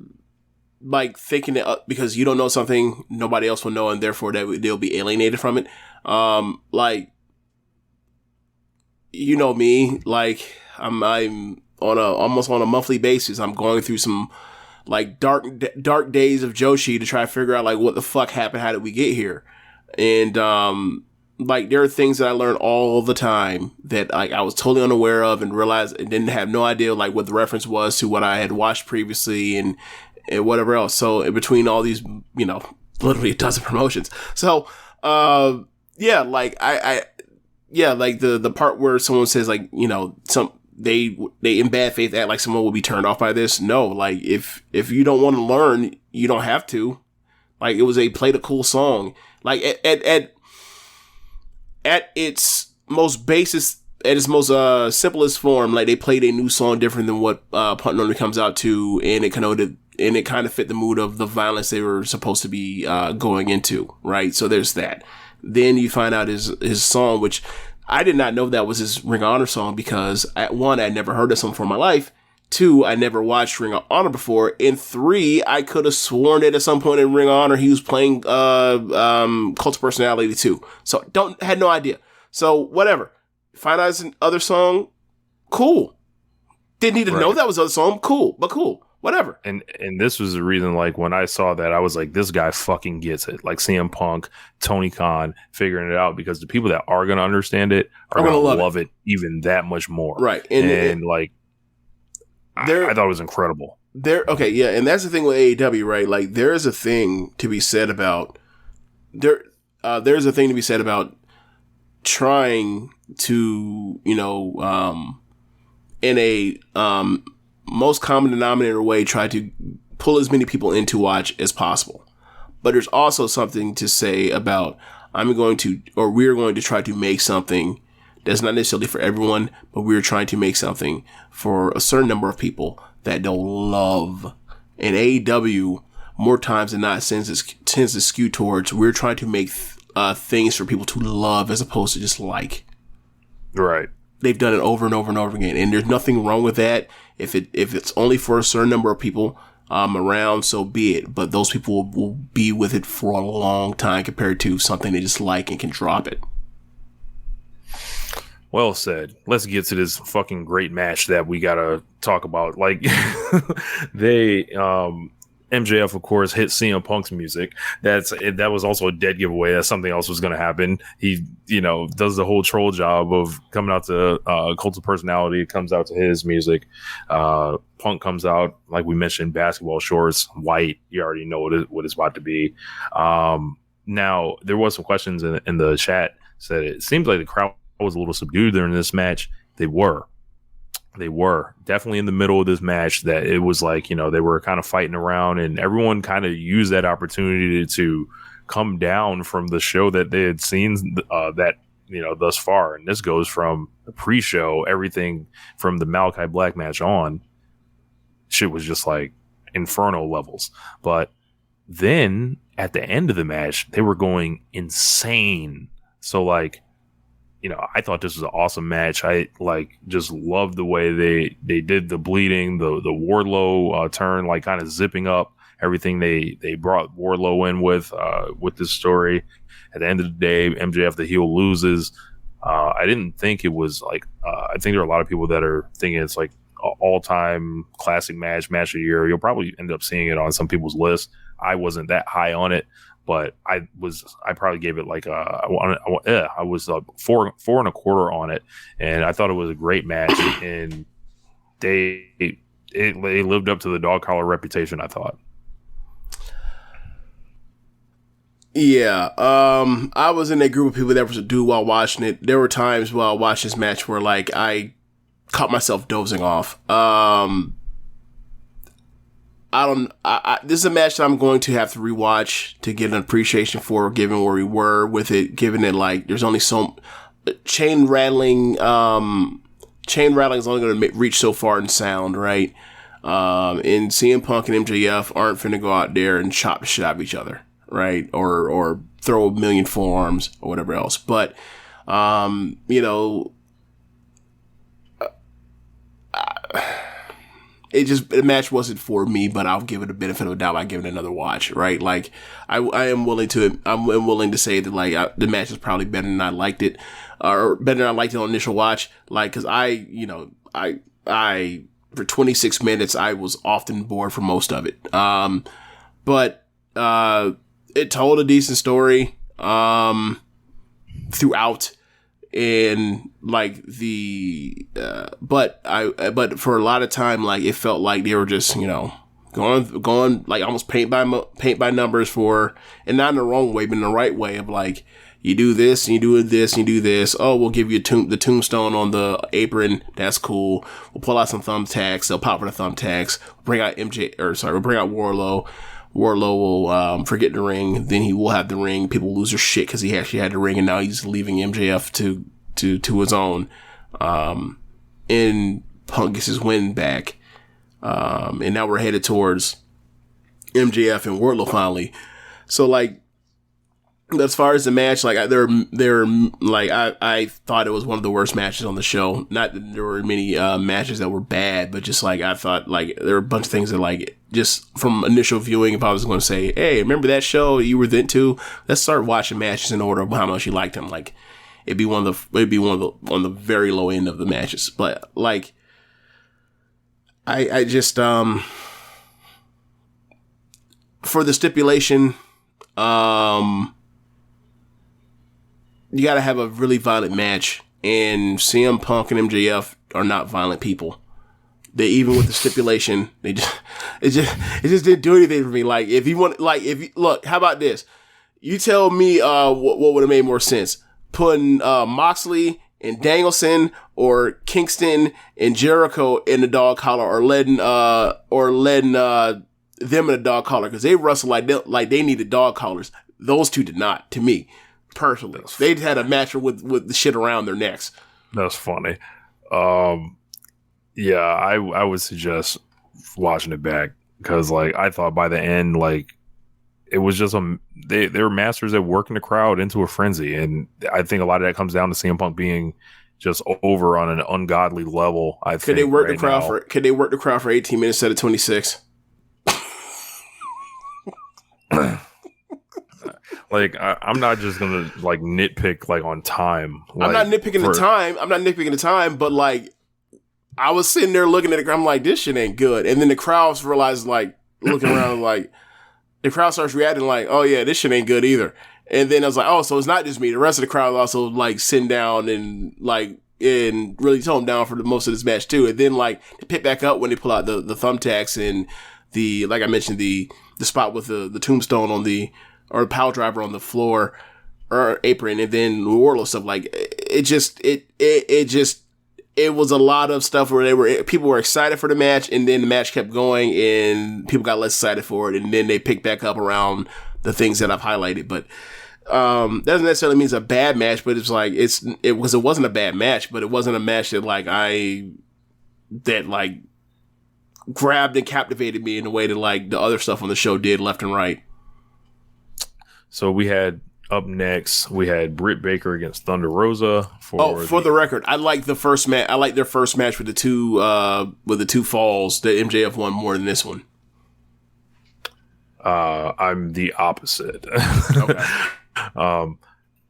like thinking that because you don't know something, nobody else will know, and therefore they'll be alienated from it. Like, you know me, like I'm on almost on a monthly basis. I'm going through some like dark days of Joshi to try to figure out like what the fuck happened. How did we get here? And like there are things that I learn all the time that like I was totally unaware of and realized and didn't have no idea like what the reference was to what I had watched previously and whatever else. So in between all these, you know, literally a dozen promotions. So yeah, like like the part where someone says like, you know, they in bad faith act like someone will be turned off by this. No, like if you don't want to learn, you don't have to. Like it was played a cool song. Like at its most basis, at its most simplest form, like they played a new song different than what Punk normally comes out to, and it kind of fit the mood of the violence they were supposed to be going into, right? So there's that. Then you find out his song, which I did not know that was his Ring of Honor song, because at one, I'd never heard this song before in my life. 2, I never watched Ring of Honor before. And 3, I could have sworn that at some point in Ring of Honor he was playing Cult of Personality 2. So had no idea. So whatever. Find out it's another song, cool. Didn't need to know that was another song, cool. Whatever. And this was the reason, like, when I saw that, I was like, this guy fucking gets it. Like CM Punk, Tony Khan, figuring it out, because the people that are going to understand it are going to love it even that much more. Right. And like, I thought it was incredible. Okay, yeah, and that's the thing with AEW, right? Like, there's a thing to be said about there's a thing to be said about trying to, in a most common denominator way, try to pull as many people in to watch as possible. But there's also something to say about we're going to try to make something that's not necessarily for everyone, but we're trying to make something for a certain number of people that don't love. And AEW, more times than not, tends to skew towards we're trying to make things for people to love as opposed to just like. Right. They've done it over and over and over again, and there's nothing wrong with that. If it's only for a certain number of people around, so be it. But those people will be with it for a long time compared to something they just like and can drop it. Well said. Let's get to this fucking great match that we gotta talk about. Like, MJF, of course, hit CM Punk's music. That was also a dead giveaway that something else was going to happen. He, does the whole troll job of coming out to Cult of Personality. It comes out to his music. Punk comes out, like we mentioned, basketball shorts, white. You already know what it's about to be. Now, there was some questions in the chat. Said it seems like the crowd was a little subdued during this match. They were definitely in the middle of this match, that it was like, they were kind of fighting around, and everyone kind of used that opportunity to come down from the show that they had seen thus far. And this goes from the pre-show, everything from the Malachi Black match on, shit was just like inferno levels. But then at the end of the match, they were going insane. So like, I thought this was an awesome match. I just loved the way they did the bleeding, the Wardlow turn, like kind of zipping up everything they brought Wardlow in with this story. At the end of the day, MJF the heel loses. I didn't think it was like I think there are a lot of people that are thinking it's like an all-time classic match of the year. You'll probably end up seeing it on some people's list. I wasn't that high on it. But I probably gave it like I was 4.25 on it, and I thought it was a great match, and they lived up to the dog collar reputation, I thought. Yeah, I was in a group of people that was a dude while watching it. There were times while I watched this match where like I caught myself dozing off. This is a match that I'm going to have to rewatch to get an appreciation for, given where we were with it, given that like there's only so chain rattling is only going to reach so far in sound, right? And CM Punk and MJF aren't finna go out there and chop the shit out of each other, right? Or throw a million forearms or whatever else. But the match wasn't for me, but I'll give it a benefit of the doubt by giving it another watch, right? Like, I'm willing to say that like the match is probably better than I liked it, or better than I liked it on initial watch. Like, cause I for 26 minutes, I was often bored for most of it. But it told a decent story, throughout. And like but for a lot of time, like it felt like they were just, going like almost paint by numbers for, and not in the wrong way, but in the right way of like, you do this and you do this and you do this. Oh, we'll give you the tombstone on the apron. That's cool. We'll pull out some thumbtacks. They'll pop for the thumbtacks. We'll bring out Wardlow. Wardlow will forget the ring. Then he will have the ring. People lose their shit because he actually had the ring, and now he's leaving MJF to his own. And Punk gets his win back. And now we're headed towards MJF and Wardlow finally. So like, as far as the match, like they're like I thought it was one of the worst matches on the show. Not that there were many matches that were bad, but just like I thought, like there were a bunch of things that like just from initial viewing. If I was going to say, hey, remember that show you were into? Let's start watching matches in order of how much you liked them. Like it'd be one of the very low end of the matches. But like I just for the stipulation. You got to have a really violent match, and CM Punk and MJF are not violent people. They even with the stipulation, it just didn't do anything for me. Like look, how about this? You tell me what would have made more sense, putting Moxley and Danielson or Kingston and Jericho in the dog collar, or letting them in a dog collar because they wrestle like they needed dog collars. Those two did not, to me. Personally, they'd had a match with the shit around their necks. That's funny. Yeah, I would suggest watching it back because, like, I thought by the end, like, it was just they were masters at working the crowd into a frenzy, and I think a lot of that comes down to CM Punk being just over on an ungodly level. Could they work the crowd for 18 minutes instead of 26? Like I'm not just gonna like nitpick like on time. Like, I'm not nitpicking the time, but like I was sitting there looking at it, I'm like, this shit ain't good. And then the crowds realized, like, looking around, like the crowd starts reacting like, oh yeah, this shit ain't good either. And then I was like, oh, so it's not just me. The rest of the crowd also like sitting down and really tone down for the most of this match too. And then like they pick back up when they pull out the thumbtacks and the, like I mentioned, the spot with the tombstone on the, or the pile driver on the floor or apron, and then Wardlow stuff. Like it was a lot of stuff where people were excited for the match, and then the match kept going, and people got less excited for it, and then they picked back up around the things that I've highlighted. But doesn't necessarily mean it's a bad match, but it's like it wasn't a bad match, but it wasn't a match that grabbed and captivated me in the way that like the other stuff on the show did left and right. So we had up next, we had Britt Baker against Thunder Rosa. For the record, I like the first match. I like their first match with the two falls that MJF won more than this one. I'm the opposite. Okay.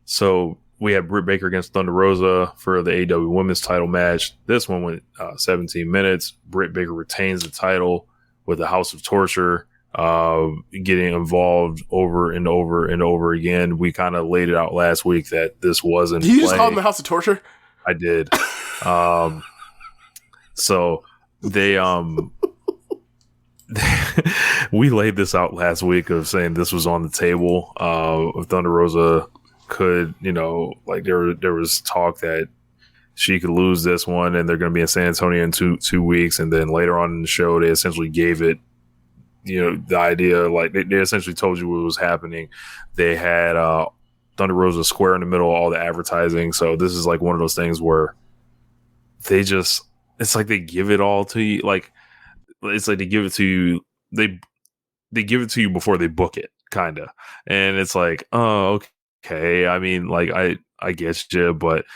So we had Britt Baker against Thunder Rosa for the AEW Women's title match. This one went 17 minutes. Britt Baker retains the title with the House of Torture getting involved over and over and over again. We kind of laid it out last week that this wasn't. Did you just call them the House of Torture? I did. So they we laid this out last week of saying this was on the table. If Thunder Rosa could, like there was talk that she could lose this one, and they're going to be in San Antonio in two weeks, and then later on in the show, they essentially gave it, the idea, like they essentially told you what was happening. They had Thunder Rosa square in the middle of all the advertising. So this is like one of those things where they just, it's like they give it all to you. Like it's like they give it to you. They give it to you before they book it, kind of. And it's like, oh, okay. I mean, like I get you, but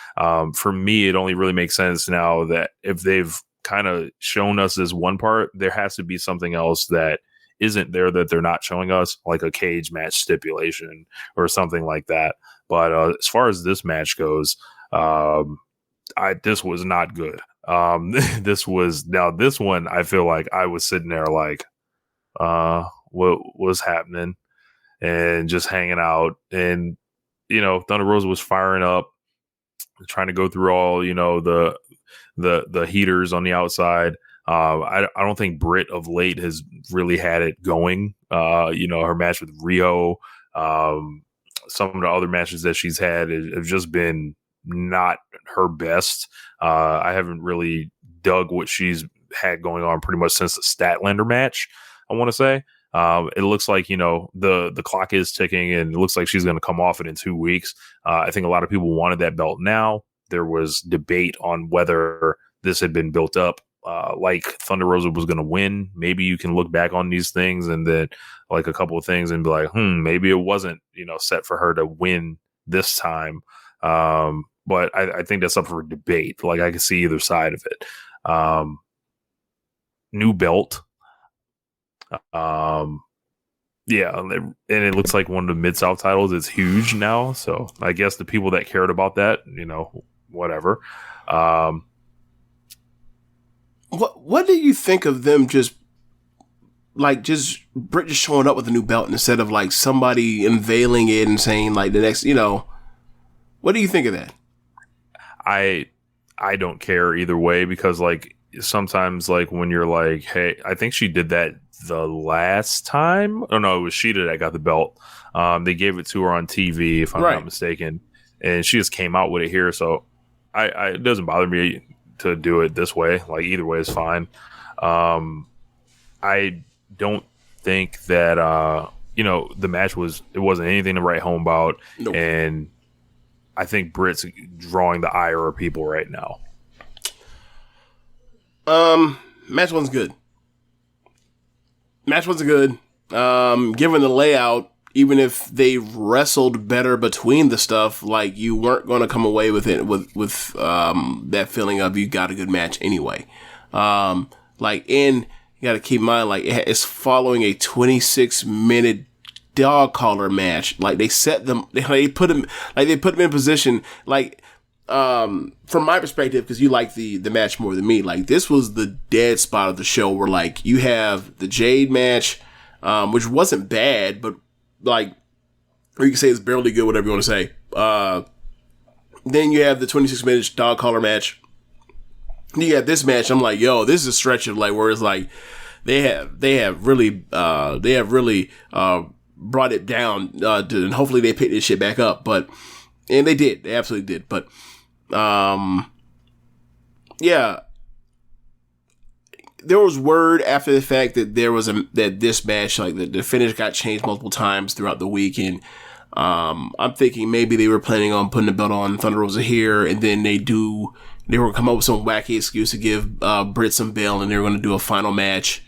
for me, it only really makes sense now that if they've kind of shown us this one part, there has to be something else that isn't there that they're not showing us, like a cage match stipulation or something like that. But as far as this match goes, this was not good. This one, I feel like I was sitting there like, what was happening, and just hanging out. And, Thunder Rosa was firing up, trying to go through all, the heaters on the outside. I don't think Britt of late has really had it going. Her match with Rio, some of the other matches that she's had have just been not her best. I haven't really dug what she's had going on pretty much since the Statlander match, I want to say. It looks like, the clock is ticking, and it looks like she's going to come off it in 2 weeks. I think a lot of people wanted that belt now. There was debate on whether this had been built up like Thunder Rosa was going to win. Maybe you can look back on these things and then like a couple of things and be like, maybe it wasn't, set for her to win this time. But I think that's up for debate. Like I can see either side of it. New belt. Yeah, and it looks like one of the Mid-South titles is huge now. So I guess the people that cared about that, whatever. What do you think of them just Britt just showing up with a new belt instead of like somebody unveiling it and saying like the next, what do you think of that? I don't care either way because like sometimes like when you're like, hey, I think she did that the last time. Oh no, it was Sheeta that got the belt. They gave it to her on TV if I'm not mistaken, and she just came out with it here. So it doesn't bother me to do it this way. Like either way is fine. I don't think that the match wasn't anything to write home about. Nope. And I think Britt's drawing the ire of people right now. Match wasn't good. Given the layout, even if they wrestled better between the stuff, like you weren't going to come away with it with that feeling of you got a good match anyway. And you got to keep in mind, like it's following a 26-minute dog collar match. Like they set them, they put them in position. Like from my perspective, because you like the match more than me, like this was the dead spot of the show where like you have the Jade match, which wasn't bad, but like, or you can say it's barely good, whatever you want to say. Then you have the 26-minute dog collar match. You got this match. I'm like, yo, this is a stretch of like where it's like they have really brought it down, and hopefully they pick this shit back up. And they did, they absolutely did. But yeah, there was word after the fact that that this match, like the finish, got changed multiple times throughout the week, and I'm thinking maybe they were planning on putting the belt on Thunder Rosa here, and then they were going to come up with some wacky excuse to give Britt some bail, and they were going to do a final match.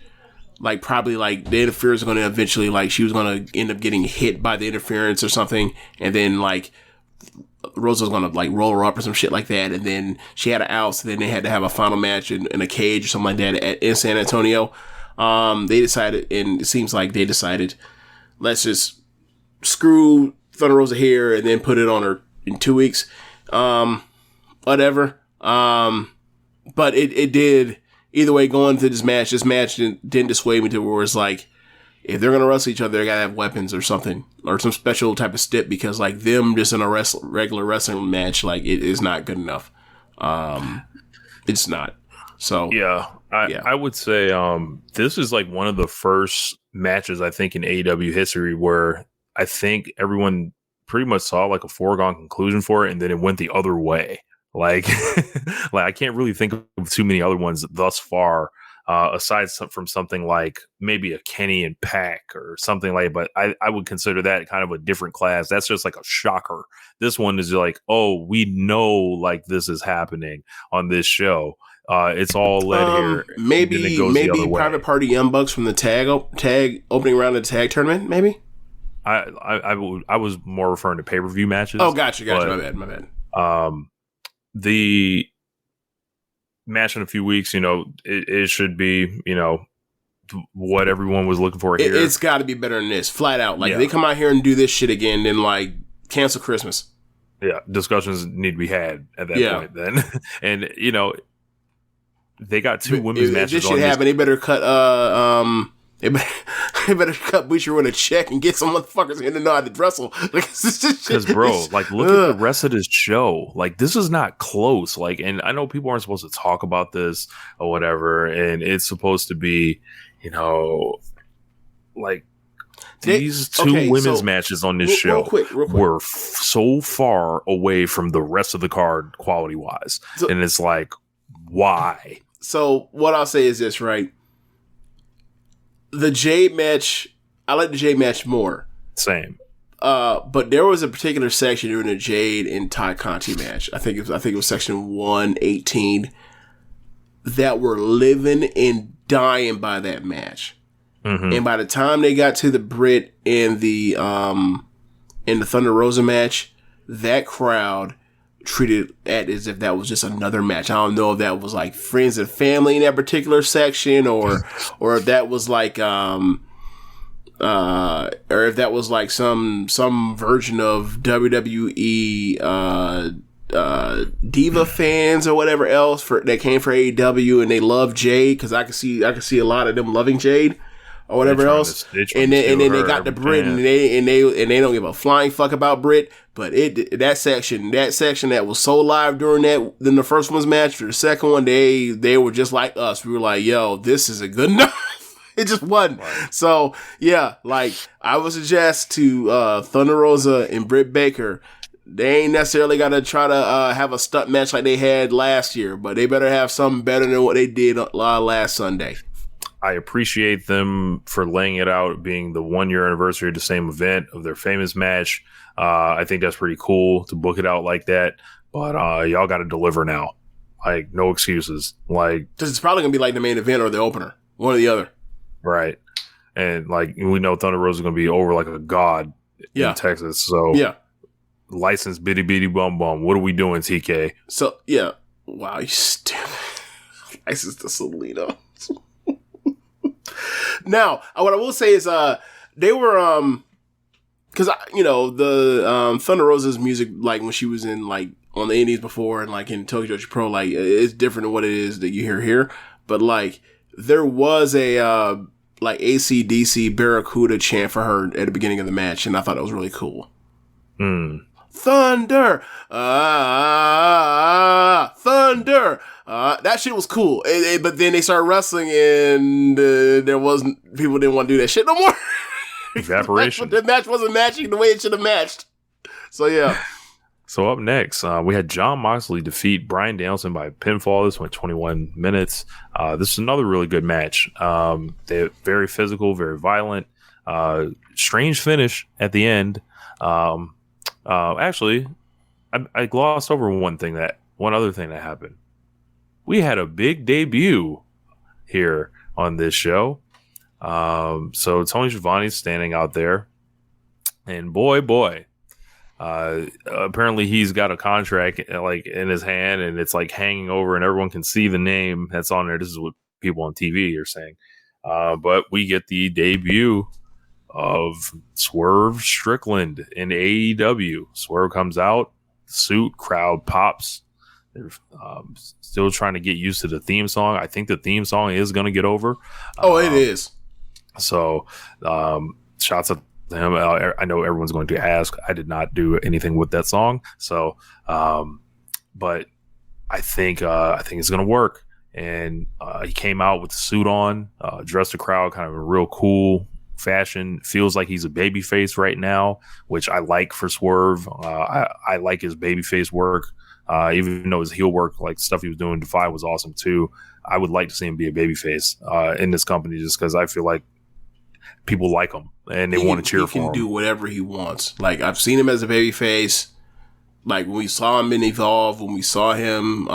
Like, probably, like, the interference was going to eventually, like, she was going to end up getting hit by the interference or something, and then, like, Rosa was going to, like, roll her up or some shit like that, and then she had an out, so then they had to have a final match in a cage or something like that in San Antonio. They decided, and it seems like they decided, let's just screw Thunder Rosa here and then put it on her in 2 weeks. Whatever. But it did, either way, going to this match didn't dissuade me to where it's like, if they're going to wrestle each other, they got to have weapons or something, or some special type of stip, because like them just in a regular wrestling match, like it is not good enough. It's not. So yeah, I would say, this is like one of the first matches I think in AEW history where I think everyone pretty much saw like a foregone conclusion for it, and then it went the other way. Like, I can't really think of too many other ones thus far, aside from something like maybe a Kenny and Pac or something like. But I would consider that kind of a different class. That's just like a shocker. This one is like, oh, we know like this is happening on this show. It's all led here. Maybe Private Party Young Bucks from the tag opening round of the tag tournament. Maybe. I was more referring to pay-per-view matches. Oh, gotcha. My bad. The match in a few weeks, it should be, what everyone was looking for here. It's got to be better than this, flat out. Like, they come out here and do this shit again, then, like, cancel Christmas. Yeah, discussions need to be had at that point then. And, they got two women's matches. This shit happen, they better cut, They better cut Butcher with a check and get some motherfuckers in to know how to wrestle. Because, bro, like, look at the rest of this show. Like, this is not close. Like, and I know people aren't supposed to talk about this or whatever, and it's supposed to be, like, these two women's matches on this show real quick. were so far away from the rest of the card quality-wise. And it's like, why? So, what I'll say is this, right? The Jade match, I like the Jade match more. Same. But there was a particular section during the Jade and Ty Conti match. I think it was section 118. that were living and dying by that match. Mm-hmm. And by the time they got to the Britt and the Thunder Rosa match, that crowd treated it as if that was just another match. I don't know if that was like friends and family in that particular section, or if that was like or if that was like some version of WWE Diva fans or whatever else that came for AEW and they love Jade, because I could see a lot of them loving Jade or whatever else, and then they got the Brit, and they don't give a flying fuck about Brit. But that section that was so live during the first one's match, for the second one, they were just like us. We were like, yo, this isn't good enough. It just wasn't. Right. So yeah, like I would suggest to Thunder Rosa and Britt Baker, they ain't necessarily got to try to have a stunt match like they had last year, but they better have something better than what they did last Sunday. I appreciate them for laying it out, being the 1 year anniversary of the same event of their famous match. I think that's pretty cool to book it out like that. But y'all got to deliver now. Like, no excuses. Like, because it's probably gonna be like the main event or the opener, one or the other. Right. And like we know, Thunder Rosa is gonna be over like a god in Texas. So yeah, licensed bitty bitty bum bum. What are we doing, TK? So yeah, wow, you stupid. Licensed to Salino. Now, what I will say is, they were, because the Thunder Rosa's music, like when she was in like on the Indies before and like in Tokyo Joshi Pro, like it's different than what it is that you hear here. But like there was a like AC/DC Barracuda chant for her at the beginning of the match, and I thought that was really cool. Thunder, thunder. That shit was cool. But then they started wrestling, and people didn't want to do that shit no more. Evaporation. The match wasn't matching the way it should have matched. So yeah. So up next, we had Jon Moxley defeat Bryan Danielson by pinfall. This went 21 minutes. This is another really good match. They're very physical, very violent. Strange finish at the end. Actually, I glossed over one other thing that happened. We had a big debut here on this show. So Tony Schiavone's standing out there, and boy, apparently he's got a contract like in his hand, and it's like hanging over, and everyone can see the name that's on there. This is what people on TV are saying. But we get the debut of Swerve Strickland in AEW. Swerve comes out, suit, crowd pops. They're still trying to get used to the theme song. I think the theme song is going to get over. It is. So, shouts out to him. I know everyone's going to ask. I did not do anything with that song. So, but I think it's going to work. And he came out with the suit on, dressed the crowd kind of a real cool fashion. Feels like he's a babyface right now, which I like for Swerve. I like his babyface work. Even though his heel work, like stuff he was doing in Defy, was awesome too. I would like to see him be a babyface in this company, just because I feel like people like him and they want to cheer for him. He can do whatever he wants. Like, I've seen him as a babyface. Like when we saw him in Evolve, when we saw him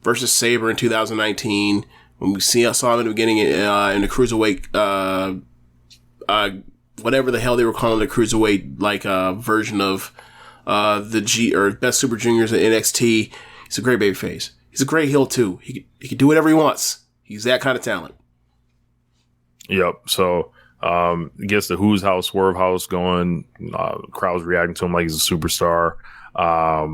versus Sabre in 2019, when we saw him in the beginning in the Cruiserweight, whatever the hell they were calling the Cruiserweight, like version of the G or Best Super Juniors at NXT. He's a great babyface. He's a great heel too. He can do whatever he wants. He's that kind of talent. Yep. So gets the Who's House, Swerve House going. Crowd's reacting to him like he's a superstar. I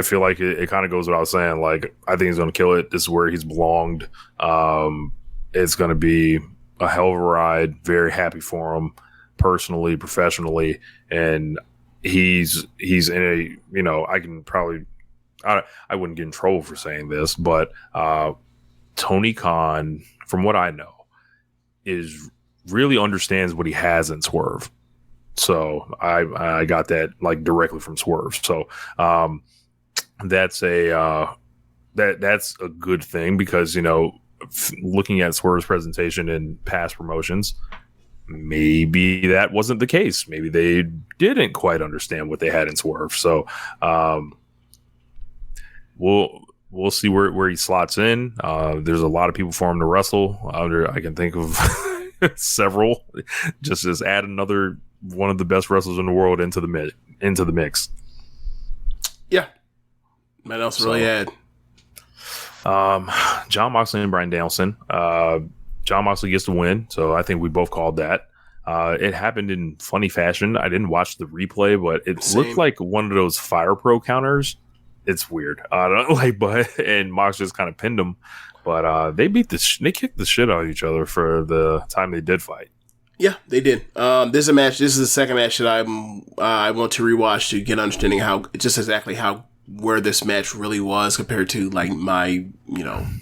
feel like it kind of goes without saying. Like, I think he's going to kill it. This is where he's belonged. It's going to be a hell of a ride. Very happy for him, personally, professionally, and he's in a, I can probably, I wouldn't get in trouble for saying this, but Tony Khan, from what I know, really understands what he has in Swerve. So I got that like directly from Swerve. So that's a good thing, because looking at Swerve's presentation in past promotions, maybe that wasn't the case. Maybe they didn't quite understand what they had in Swerve. So we'll we'll see where he slots in. There's a lot of people for him to wrestle. I can think of several. Just add another one of the best wrestlers in the world into the mix. Yeah. What else really add? John Moxley and Bryan Danielson. John Moxley gets the win, so I think we both called that. It happened in funny fashion. I didn't watch the replay, but it looked like one of those Fire Pro counters. It's weird. I don't like, but and Mox just kind of pinned him, but they they kicked the shit out of each other for the time they did fight. Yeah, they did. This is a match. This is the second match that I want to rewatch to get understanding where this match really was compared to like my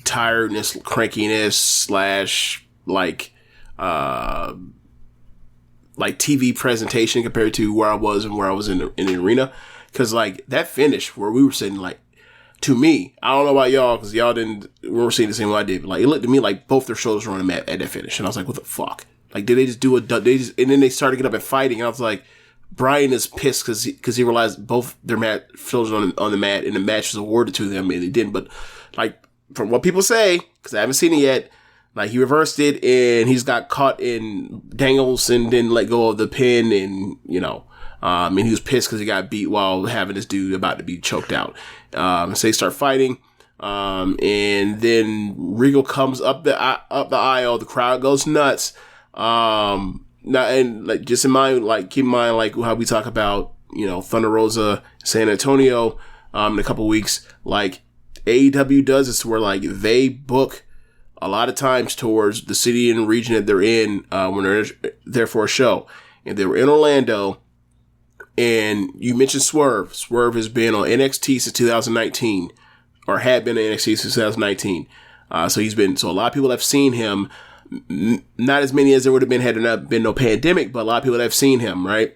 tiredness, crankiness / like TV presentation compared to where I was and where I was in the arena. Because, like, that finish where we were sitting, like, to me, I don't know about y'all, because y'all weren't seeing the same way I did, but, like, it looked to me like both their shoulders were on the mat at that finish. And I was like, what the fuck? Like, did they just do and then they started getting up and fighting. And I was like, Brian is pissed because he realized both their shoulders on the mat and the match was awarded to them and they didn't. But, like, from what people say, because I haven't seen it yet, like, he reversed it and he's got caught in dangles and didn't let go of the pin and, and he was pissed because he got beat while having this dude about to be choked out. So they start fighting. And then Regal comes up the aisle. The crowd goes nuts. Now, and like, just keep in mind, like how we talk about, Thunder Rosa, San Antonio, in a couple weeks, like AEW does this where like they book a lot of times towards the city and region that they're in, when they're there for a show. And they were in Orlando. And you mentioned Swerve. Swerve has been on NXT since 2019, or had been on NXT since 2019. So a lot of people have seen him. Not as many as there would have been had there not been no pandemic, but a lot of people have seen him, right?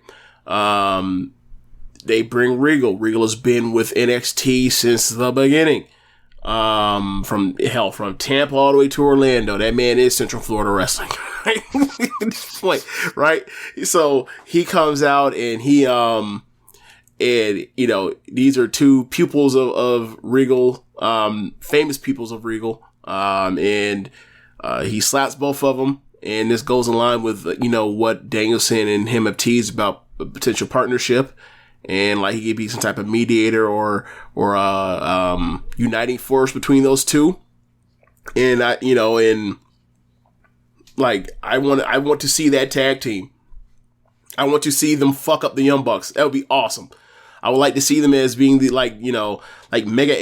They bring Regal. Regal has been with NXT since the beginning. From Tampa all the way to Orlando. That man is Central Florida wrestling, right? Right? So he comes out and these are two pupils of Regal, famous pupils of Regal, and he slaps both of them, and this goes in line with what Danielson and him have teased about a potential partnership. And like he could be some type of mediator or uniting force between those two. And I want to see that tag team. I want to see them fuck up the Young Bucks. That would be awesome. I would like to see them as being the mega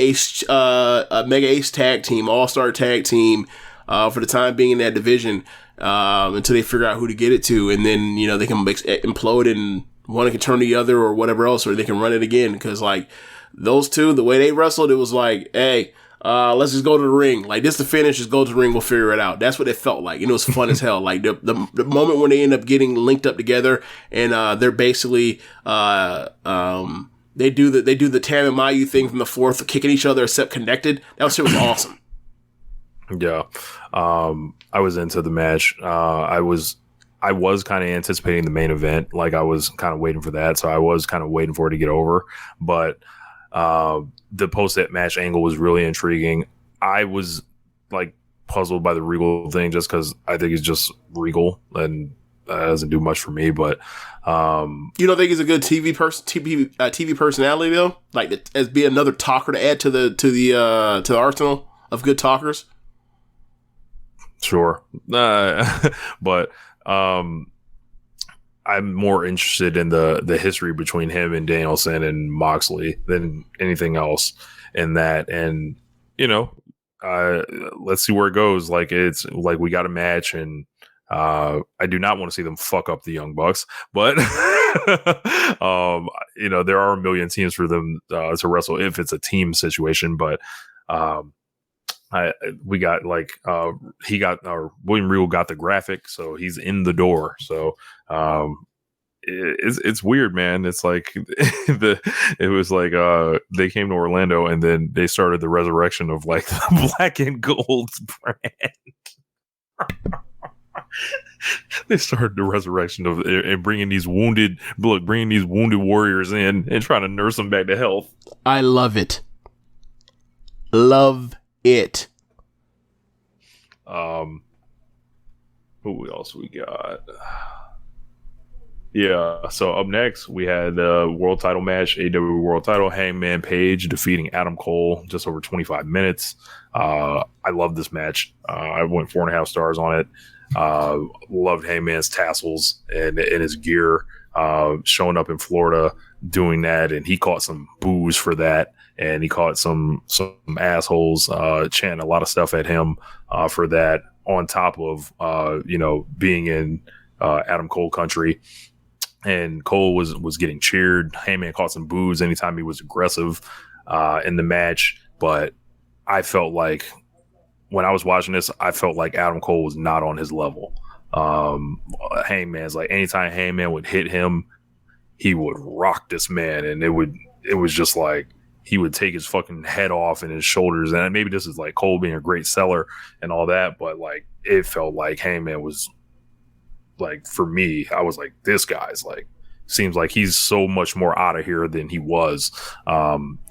ace tag team, all-star tag team, for the time being in that division, until they figure out who to get it to, and then they can implode and one can turn the other or whatever else, or they can run it again. Because like those two, the way they wrestled, it was like, hey, let's just go to the ring. Like this, the finish, just go to the ring. We'll figure it out. That's what it felt like. And it was fun as hell. Like the moment when they end up getting linked up together and they're basically they do the Tam and Mayu thing from the fourth, kicking each other except connected. That shit was awesome. Yeah, I was into the match. I was kind of anticipating the main event. Like I was kind of waiting for that. So I was kind of waiting for it to get over. But the post-that match angle was really intriguing. I was like puzzled by the Regal thing just because I think it's just Regal and doesn't do much for me. But you don't think he's a good TV personality though? Like as be another talker to add to the arsenal of good talkers? Sure. But I'm more interested in the history between him and Danielson and Moxley than anything else in that. And, let's see where it goes. Like, it's like we got a match and I do not want to see them fuck up the Young Bucks, but, there are a million teams for them to wrestle if it's a team situation. But, William Regal got the graphic, so he's in the door. So it's weird, man. It's like it was like they came to Orlando and then they started the resurrection of like the black and gold brand. They started the resurrection of and bringing these wounded warriors in and trying to nurse them back to health. I love it. Love it. Who else we got? Yeah, so up next we had the world title match, AEW World Title, Hangman Page defeating Adam Cole, just over 25 minutes. I love this match. I went 4.5 stars on it. Loved Hangman's tassels and his gear, showing up in Florida doing that, and he caught some boos for that, and he caught some assholes chanting a lot of stuff at him for that, on top of being in Adam Cole country. And Cole was getting cheered. Heyman caught some boos anytime he was aggressive in the match. But I felt like when I was watching this, I felt like Adam Cole was not on his level. Hangman's like, anytime Hangman would hit him, he would rock this man, and it was just like he would take his fucking head off and his shoulders. And maybe this is like Cole being a great seller and all that, but like it felt like Hangman was. Like, for me, I was like, this guy's like, seems like he's so much more out of here than he was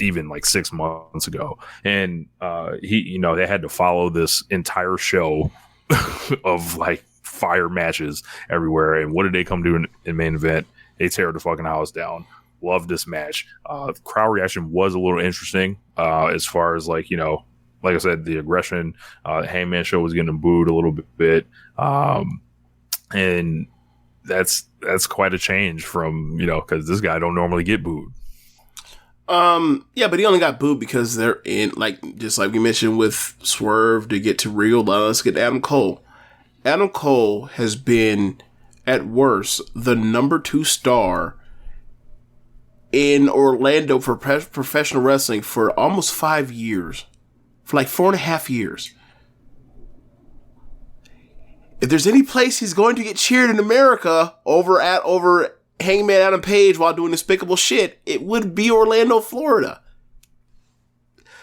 even like 6 months ago. And they had to follow this entire show of like fire matches everywhere. And what did they come to in main event? They tear the fucking house down. Loved this match. The crowd reaction was a little interesting as far as like, like I said, the aggression. The Hangman show was getting booed a little bit. And that's quite a change from, because this guy don't normally get booed. Yeah, but he only got booed because they're in, like, just like we mentioned with Swerve to get to Real. Let's get to Adam Cole. Adam Cole has been, at worst, the number 2 star in Orlando for professional wrestling for almost 5 years. For like 4.5 years. If there's any place he's going to get cheered in America over Hangman Adam Page while doing despicable shit, it would be Orlando, Florida.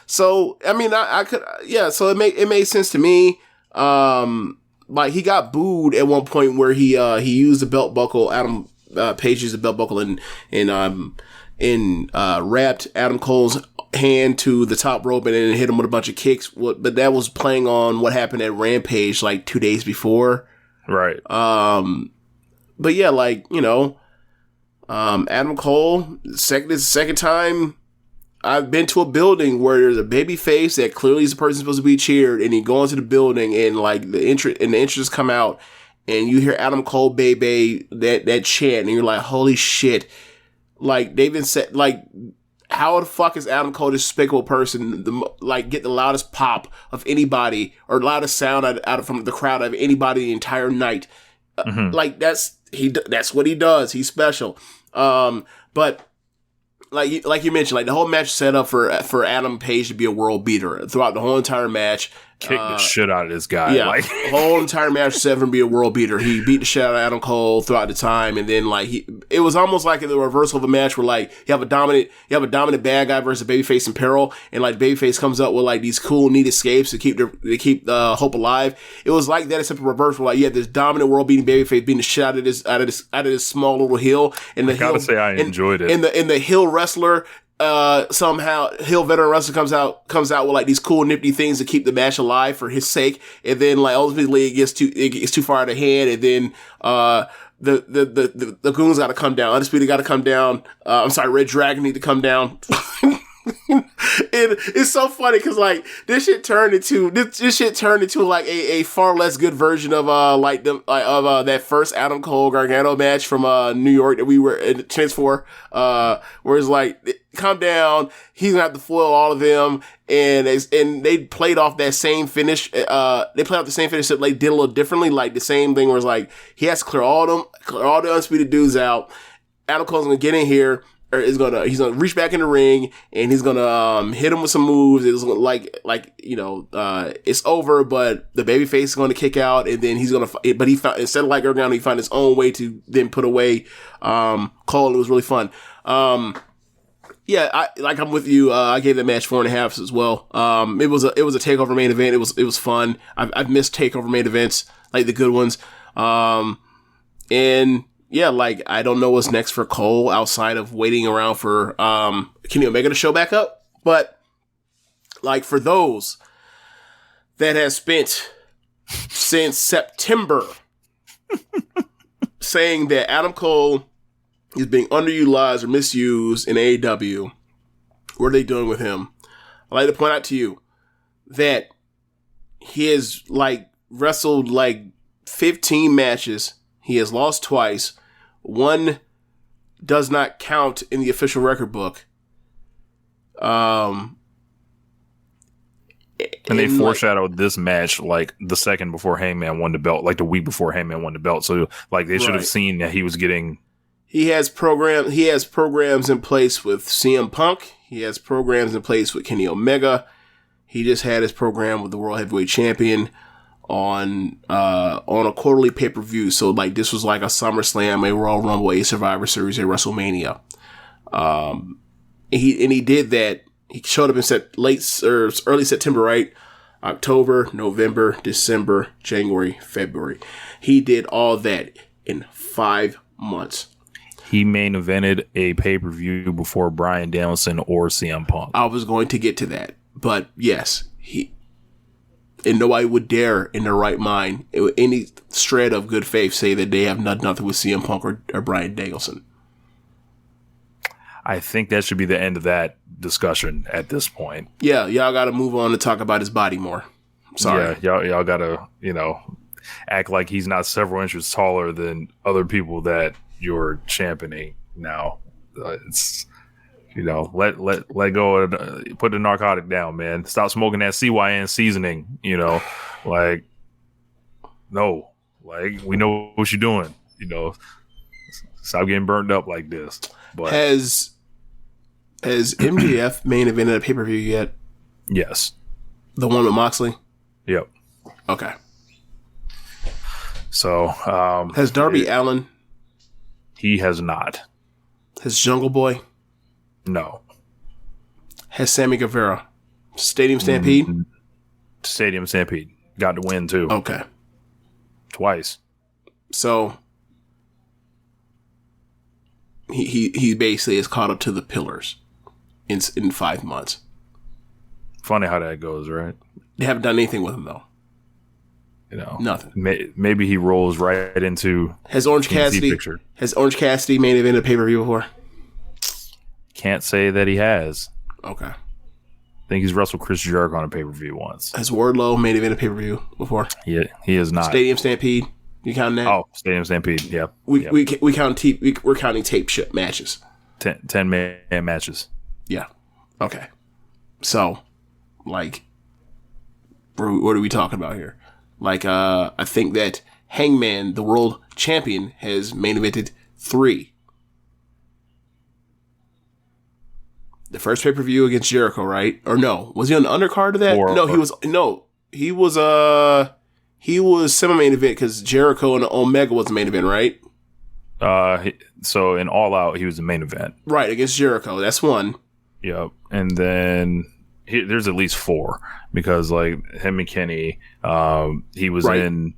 So, I mean, I could, yeah, so it made sense to me. Like, he got booed at one point where he used the belt buckle, Adam Page used the belt buckle and wrapped Adam Cole's hand to the top rope and then hit him with a bunch of kicks. But that was playing on what happened at Rampage like 2 days before. Right. But yeah, like, Adam Cole, second time I've been to a building where there's a baby face that clearly is the person supposed to be cheered, and he goes into the building and like the entrance come out and you hear Adam Cole baby that chant and you're like, holy shit. Like, they've been said, like, how the fuck is Adam Cole, this despicable person, get the loudest pop of anybody or loudest sound out from the crowd of anybody the entire night? Like, that's what he does. He's special. But like you mentioned, like the whole match set up for Adam Page to be a world beater throughout the whole entire match. Kick the shit out of this guy. Yeah, like the whole entire match set for him to be a world beater. He beat the shit out of Adam Cole throughout the time, and then it was almost like the reversal of a match where like you have a dominant bad guy versus a babyface in peril, and like babyface comes up with like these cool neat escapes to keep the hope alive. It was like that, except for reverse, where like you had this dominant world beating babyface beating the shit out of this small little heel, and the I enjoyed it. And the heel wrestler. Somehow heel veteran wrestler comes out with like these cool nifty things to keep the match alive for his sake, and then like ultimately it gets too far out of hand, and then the goons got to come down, Undisputed got to come down. Red Dragon need to come down. And it's so funny because like this shit turned into like a far less good version of that first Adam Cole Gargano match from New York that we were in the chance for, where it's like, calm down, he's gonna have to foil all of them, and they played off that same finish. They played off the same finish that they did a little differently, like the same thing where it's like he has to clear all the Undisputed dudes out. Adam Cole's gonna get in here. He's gonna reach back in the ring and he's gonna hit him with some moves. It's it's over, but the babyface is gonna kick out, and then he's gonna. But instead of like Gargano, he found his own way to then put away Cole, and it was really fun. Yeah, I'm with you. I gave that match 4.5 as well. It was a takeover main event. It was fun. I've missed takeover main events, like the good ones. And yeah, like, I don't know what's next for Cole outside of waiting around for Kenny Omega to show back up. But Like, for those that have spent since September saying that Adam Cole is being underutilized or misused in AEW, what are they doing with him? I'd like to point out to you that he has, like, wrestled, like, 15 matches. He has lost twice. One does not count in the official record book. And they foreshadowed this match like the second before Hangman won the belt, like the week before Hangman won the belt. So like they should have seen that he was getting. He has programs in place with CM Punk. He has programs in place with Kenny Omega. He just had his program with the World Heavyweight Champion on a quarterly pay-per-view. So like this was like a SummerSlam, a Royal Rumble, a Survivor Series, a WrestleMania. He did that. He showed up in early September, right? October, November, December, January, February. He did all that in 5 months. He main evented a pay-per-view before Bryan Danielson or CM Punk. I was going to get to that. But yes, and nobody would dare in their right mind, any shred of good faith, say that they have nothing with CM Punk or Bryan Danielson. I think that should be the end of that discussion at this point. Yeah, y'all got to move on to talk about his body more. Sorry. Yeah, y'all got to, act like he's not several inches taller than other people that you're championing now. It's, let go of put the narcotic down, man. Stop smoking that CYN seasoning, like, no, like, we know what you're doing, stop getting burned up like this. But Has MJF main evented a pay-per-view yet? Yes. The one with Moxley? Yep. Okay. So has Darby Allin? He has not. Has Jungle Boy? No. Has Sammy Guevara? Stadium Stampede? Stadium Stampede. Got to win too. Okay. Twice. So he basically is caught up to the pillars in 5 months. Funny how that goes, right? They haven't done anything with him though. Nothing. Maybe he rolls right into Has Orange Cassidy main evented a pay-per-view before? Can't say that he has. Okay. I think he's wrestled Chris Jericho on a pay-per-view once. Has Wardlow main evented a pay-per-view before? He is not. Stadium Stampede. You counting that? Oh, Stadium Stampede. Yeah. We count we're counting tape matches. 10 man matches. Yeah. Okay. So, like, what are we talking about here? Like, I think that Hangman, the world champion, has main evented 3. The first pay-per-view against Jericho, right? Or no? Was he on the undercard of that? He was semi-main event because Jericho and Omega was the main event, right? So in All Out, he was the main event. Right, against Jericho. That's one. Yep. And then there's at least 4 because like him and Kenny, he was in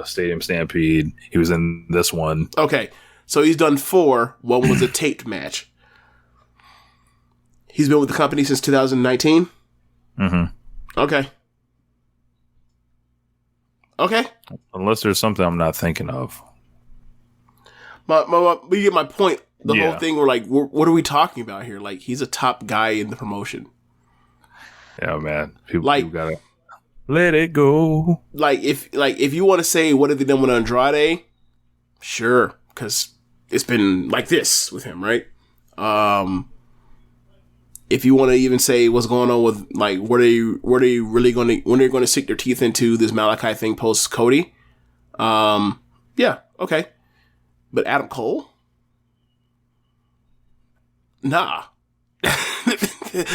Stadium Stampede. He was in this one. Okay. So he's done 4. One was a taped match. He's been with the company since 2019? Mm-hmm. Okay. Unless there's something I'm not thinking of. We get my point. The whole thing, we're like, what are we talking about here? Like, he's a top guy in the promotion. Yeah, man. People gotta let it go. Like, if you want to say, what have they done with Andrade? Sure, because it's been like this with him, right? If you want to even say what's going on with, like, when they're going to sink their teeth into this Malachi thing post Cody, yeah, okay. But Adam Cole? Nah.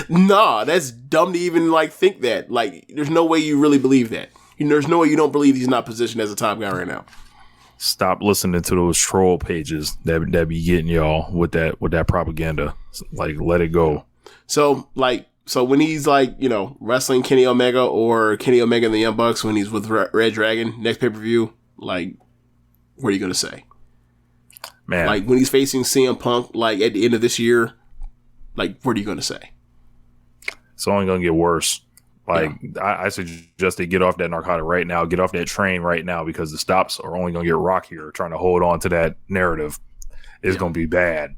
Nah, that's dumb to even, like, think that. Like, there's no way you really believe that. There's no way you don't believe he's not positioned as a top guy right now. Stop listening to those troll pages that be getting y'all with that propaganda. Like, let it go. So when he's like, wrestling Kenny Omega or Kenny Omega and the Young Bucks when he's with Red Dragon next pay-per-view, like, what are you going to say? Man. Like, when he's facing CM Punk, like, at the end of this year, like, what are you going to say? It's only going to get worse. Like, I suggest they get off that narcotic right now, get off that train right now, because the stops are only going to get rockier. Trying to hold on to that narrative is going to be bad.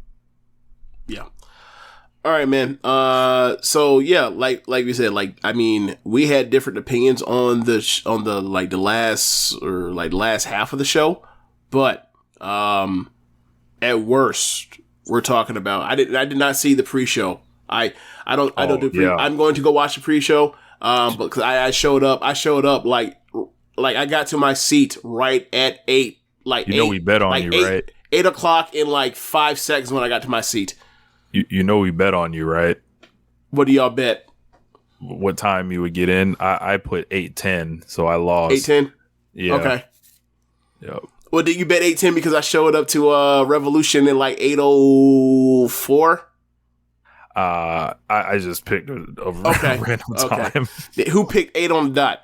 Yeah. All right, man. So yeah, like we said, like, I mean, we had different opinions on the last half of the show, but at worst, we're talking about. I did not see the pre-show. I don't do pre. Yeah. I'm going to go watch the pre-show. But cause I showed up like I got to my seat right at 8. Like, you know, we bet on you, right? 8 o'clock in like 5 seconds when I got to my seat. You know we bet on you, right? What do y'all bet? What time you would get in? I put 8:10, so I lost. 8:10? Yeah. Okay. Yep. Well, did you bet 8:10 because I showed up to Revolution in like 8:04? I just picked a random time. Who picked 8 on the dot?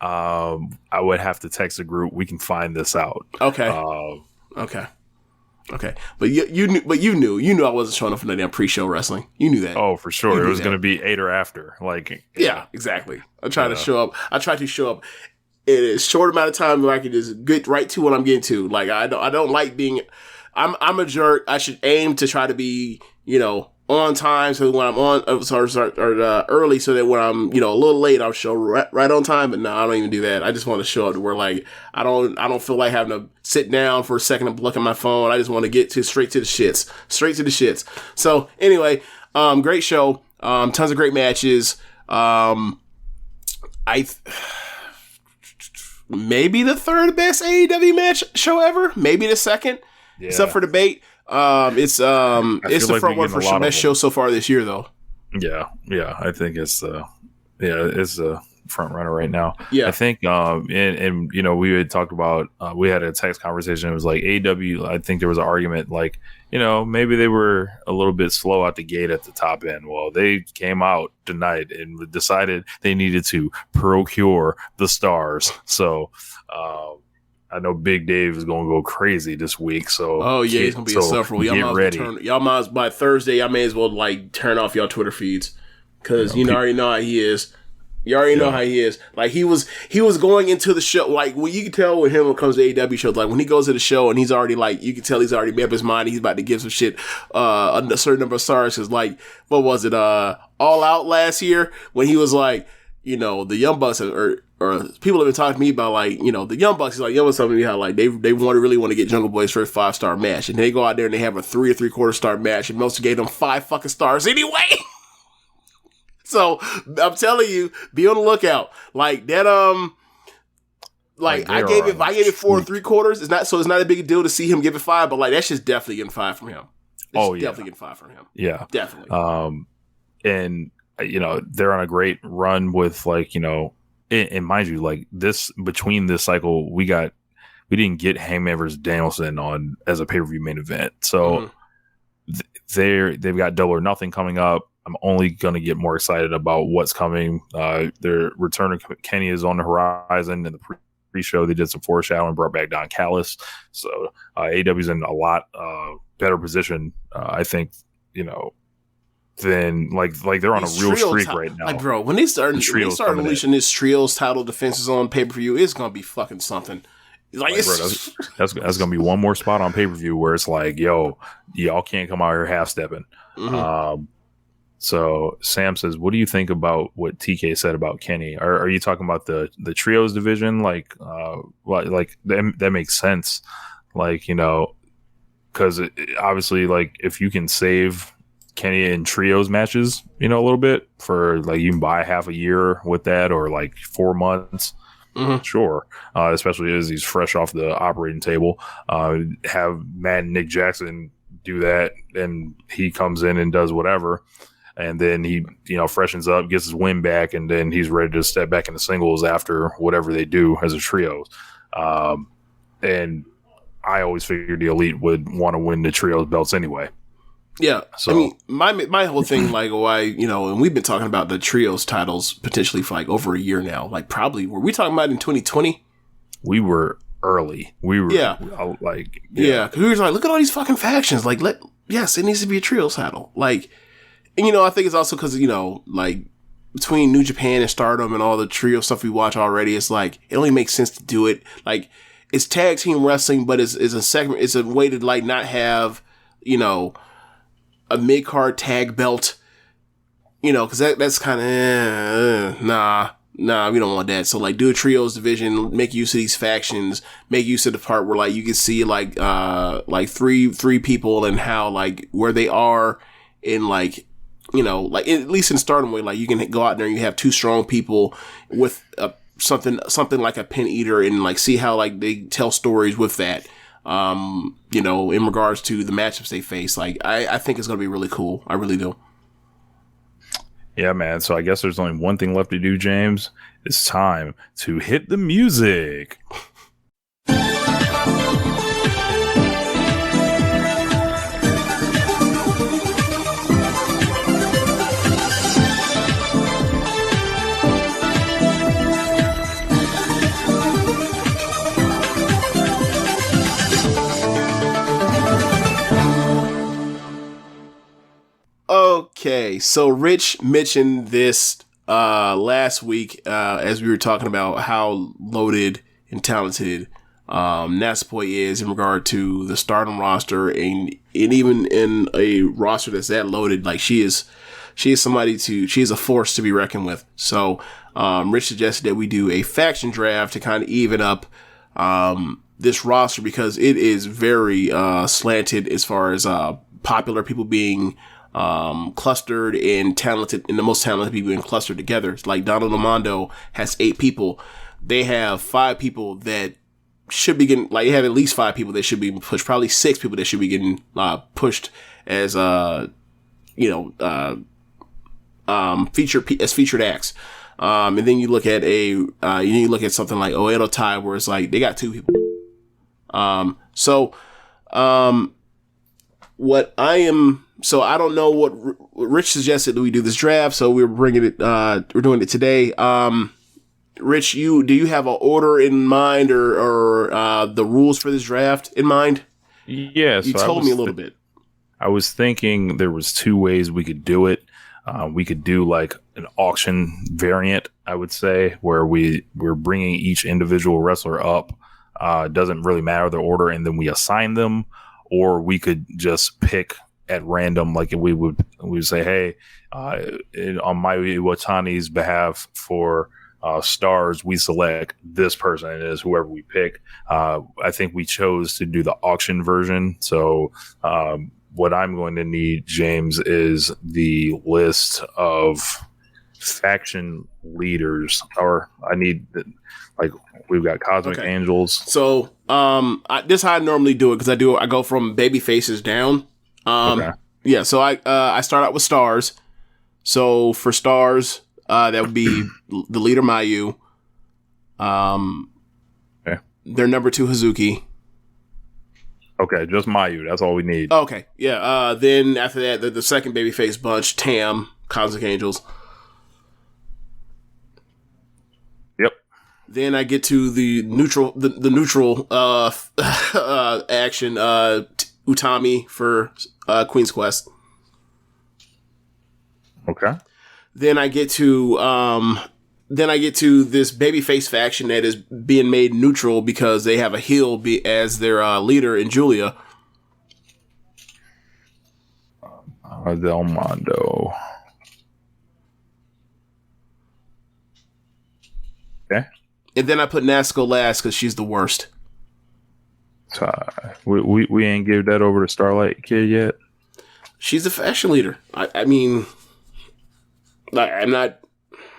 I would have to text the group. We can find this out. Okay. Okay. But you knew I wasn't showing up for no damn pre-show wrestling. You knew that. Oh, for sure. It was going to be 8 or after. Like, yeah, exactly. I try to show up in a short amount of time where I can just get right to what I'm getting to. Like, I don't like being. I'm a jerk. I should aim to try to be, on time, so when I'm on, early, so that when I'm, a little late, I'll show right on time. But no, I don't even do that. I just want to show up to where, like, I don't feel like having to sit down for a second and look at my phone. I just want to get straight to the shits. So anyway, great show. Tons of great matches. Maybe the third best AEW match show ever. Maybe the second, except for debate. It's the like front one for best show so far this year, though. Yeah, I think it's the front runner right now. Yeah, I think and we had talked about we had a text conversation. It was like AEW. I think there was an argument like maybe they were a little bit slow out the gate at the top end. Well, they came out tonight and decided they needed to procure the stars. So. I know Big Dave is going to go crazy this week, so he's going to be insufferable. Y'all might by Thursday. I may as well like turn off y'all Twitter feeds because already know how he is. You already know how he is. Like he was going into the show. Like when you can tell with him when it comes to AEW shows. Like when he goes to the show and he's already like you can tell he's already made up his mind. He's about to give some shit a certain number of stars. Because like what was it? All Out last year when he was like the Young Bucks or people have been talking to me about like the Young Bucks is like Young Bucks telling me how like they really want to get Jungle Boy's first 5-star match and they go out there and they have a 3 3/4 star match and most gave them 5 fucking stars anyway. So I'm telling you, be on the lookout. Like that I gave it 4 3/4. It's not a big deal to see him give it 5, but like that's just definitely getting 5 from him. Definitely getting 5 from him. Yeah, definitely. And they're on a great run with like and mind you, like this between this cycle, we didn't get Hangman vs. Danielson on as a pay-per-view main event. So they've got Double or Nothing coming up. I'm only going to get more excited about what's coming. Their return of Kenny is on the horizon. In the pre-show, they did some foreshadowing, brought back Don Callis. So AEW's in a lot better position, I think, then like they're on a real streak right now. Like, bro, when they start unleashing this trios title defenses on pay-per-view, it's gonna be fucking something. Like bro, that's gonna be one more spot on pay-per-view where it's like, yo, y'all can't come out here half-stepping. Mm-hmm. So Sam says, what do you think about what TK said about Kenny? Are you talking about the trios division? Like that makes sense. Like, because obviously, like if you can save Kenny in trios matches, a little bit for like you can buy half a year with that or like 4 months. Mm-hmm. Sure. Especially as he's fresh off the operating table. Have Matt and Nick Jackson do that and he comes in and does whatever. And then he, freshens up, gets his win back, and then he's ready to step back into singles after whatever they do as a trios. And I always figured the Elite would want to win the trios belts anyway. Yeah, so I mean, my whole thing, like, why and we've been talking about the trios titles potentially for like over a year now. Like, probably were we talking about in 2020? We were early. We were because we were like, look at all these fucking factions. Like, it needs to be a trios title. Like, and I think it's also because like between New Japan and Stardom and all the trio stuff we watch already, it's like it only makes sense to do it. Like it's tag team wrestling, but it's a segment. It's a way to like not have a mid card tag belt. Because that's kind of nah. We don't want that. So like, do a trios division, make use of these factions, make use of the part where like you can see like three people and how like where they are in like. Like at least in Stardom way, like you can go out there and you have two strong people with something like a pin eater and like see how like they tell stories with that. In regards to the matchups they face, like I think it's gonna be really cool. I really do. Yeah, man. So I guess there's only one thing left to do, James. It's time to hit the music. Okay, so Rich mentioned this last week as we were talking about how loaded and talented Natsupoi is in regard to the Stardom roster, and even in a roster that's that loaded, like she is a force to be reckoned with. So Rich suggested that we do a faction draft to kind of even up this roster because it is very slanted as far as popular people being clustered and talented, and the most talented people being clustered together. It's like Donald Amando has 8 people. They have 5 people that should be getting, like, they have at least 5 people that should be pushed, probably 6 people that should be getting pushed as featured acts. And then you look at something like Oedo Tai, where it's like they got 2 people. So I don't know what Rich suggested that we do this draft, so we're doing it today. Rich, do you have an order in mind or the rules for this draft in mind? Yeah, you told me a little bit. I was thinking there was 2 ways we could do it. We could do like an auction variant, I would say, where we're bringing each individual wrestler up. Doesn't really matter the order, and then we assign them, or we could just pick at random, like we would say, hey, on Mayu Iwatani's behalf for stars, we select this person, and it is whoever we pick. I think we chose to do the auction version. So what I'm going to need, James, is the list of faction leaders, or I need we've got Cosmic Angels. So this is how I normally do it, because I go from baby faces down. Yeah, so I start out with stars. So for stars, that would be the leader Mayu. Their number 2 Hazuki. Okay, just Mayu. That's all we need. Okay, yeah. Then after that, the second babyface bunch, Tam, Cosmic Angels. Yep. Then I get to the neutral action, Utami for Queen's Quest. Okay. Then I get to this babyface faction that is being made neutral because they have a heel as their leader in Julia. Del Mondo. Okay. And then I put Natsuko last because she's the worst. We ain't give that over to Starlight Kid yet. She's the faction leader. I mean, I'm not.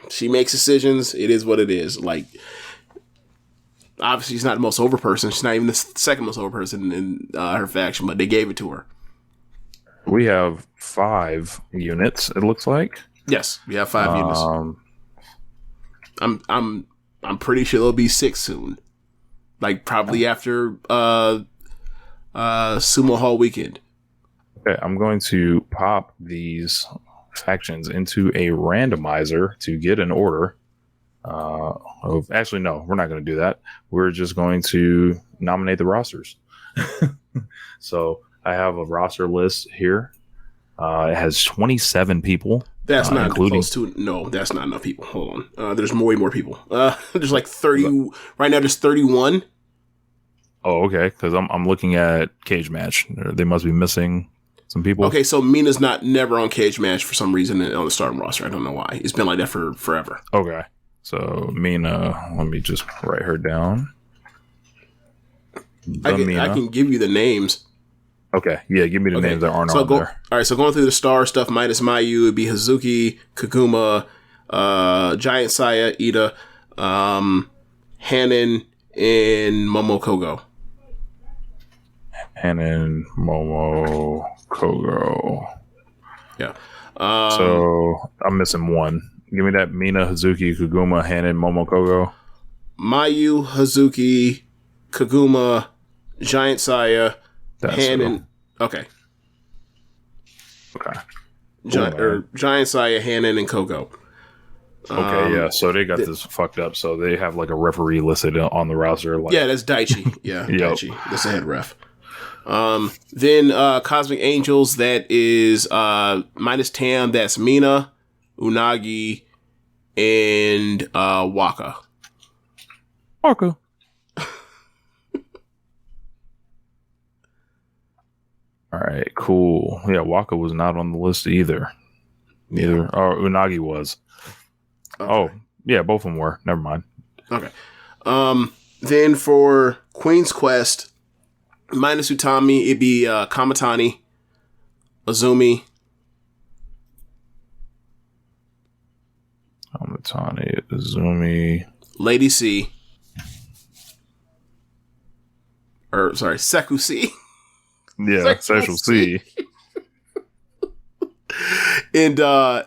She makes decisions. It is what it is. Like, obviously, she's not the most over person. She's not even the second most over person in her faction, but they gave it to her. We have 5 units. It looks like. Yes, we have 5 units. I'm pretty sure there'll be 6 soon. Like probably after Sumo Hall weekend. Okay, I'm going to pop these factions into a randomizer to get an order. Actually, no, we're not going to do that. We're just going to nominate the rosters. So I have a roster list here. It has 27 people. That's not including close to. No, that's not enough people. Hold on. There's way more people. There's like 30 right now. There's 31. Oh, okay. Because I'm looking at Cage Match. They must be missing some people. Okay, so Mina's never on Cage Match for some reason on the Stardom roster. I don't know why. It's been like that for forever. Okay. So Mina, let me just write her down. I can give you the names. Okay, yeah, give me the names that aren't on there. All right, so going through the star stuff minus Mayu would be Hazuki, Kaguma, Giant Saya, Ida, Hanan, and Momo Kogo. Hanan, Momo, Kogo. Yeah. So I'm missing one. Give me that Mina, Hazuki, Kaguma, Hanan, Momo, Kogo. Mayu, Hazuki, Kaguma, Giant Saya, Hanan. Okay. Giant Saya, Hanan, and Kogo. Okay, yeah. So they got this fucked up. So they have like a referee listed on the roster. Like, yeah, that's Daichi. Yeah, Daichi. That's the head ref. Then Cosmic Angels, that is minus Tam, that's Mina, Unagi, and Waka. Waka. All right, cool. Yeah, Waka was not on the list either. Neither. Or Unagi was. Okay. Oh, yeah, both of them were. Never mind. Okay. Then for Queen's Quest, minus Utami, it'd be Kamatani, Azumi. Kamatani, Azumi. Lady C. Seku C. Yeah, Social C. And Hina.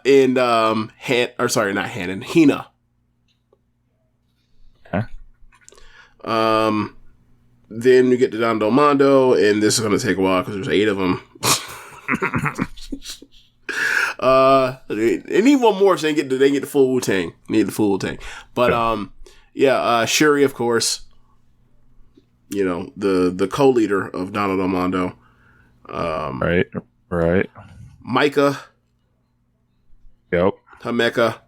Okay. Then you get to Don Domando, and this is going to take a while because there's 8 of them. They need one more so they get the full Wu-Tang. Need the full Wu-Tang. But Shuri, of course. You know, the co-leader of Donald Armando. Right. Micah. Yep. Hameka.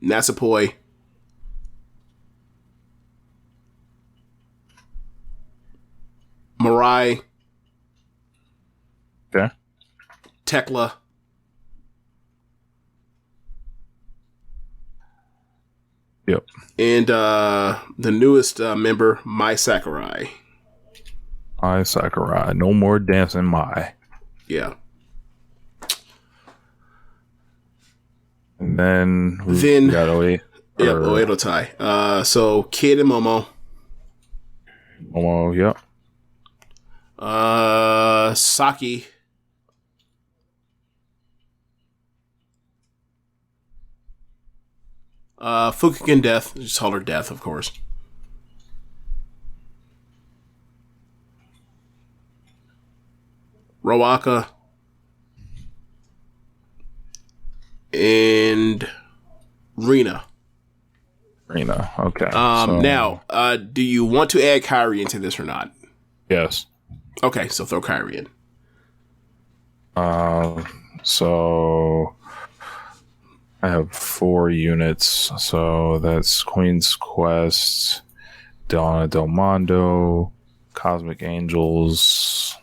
Nasapoi. Mirai. Okay. Tekla. Yep. And the newest member, Mai Sakurai. Mai Sakurai. No more dancing, Mai. Yeah. And then we got Oe. Yeah, Oedo Tai. So Kid and Momo. Momo, yep. Saki. Fukigen Death. Just call her Death, of course. Roaka. And Rina. Okay. Now, do you want to add Kyrie into this or not? Yes. Okay, so throw Kyrie in. So I have 4 units. So that's Queen's Quest, Donna Del Mondo, Cosmic Angels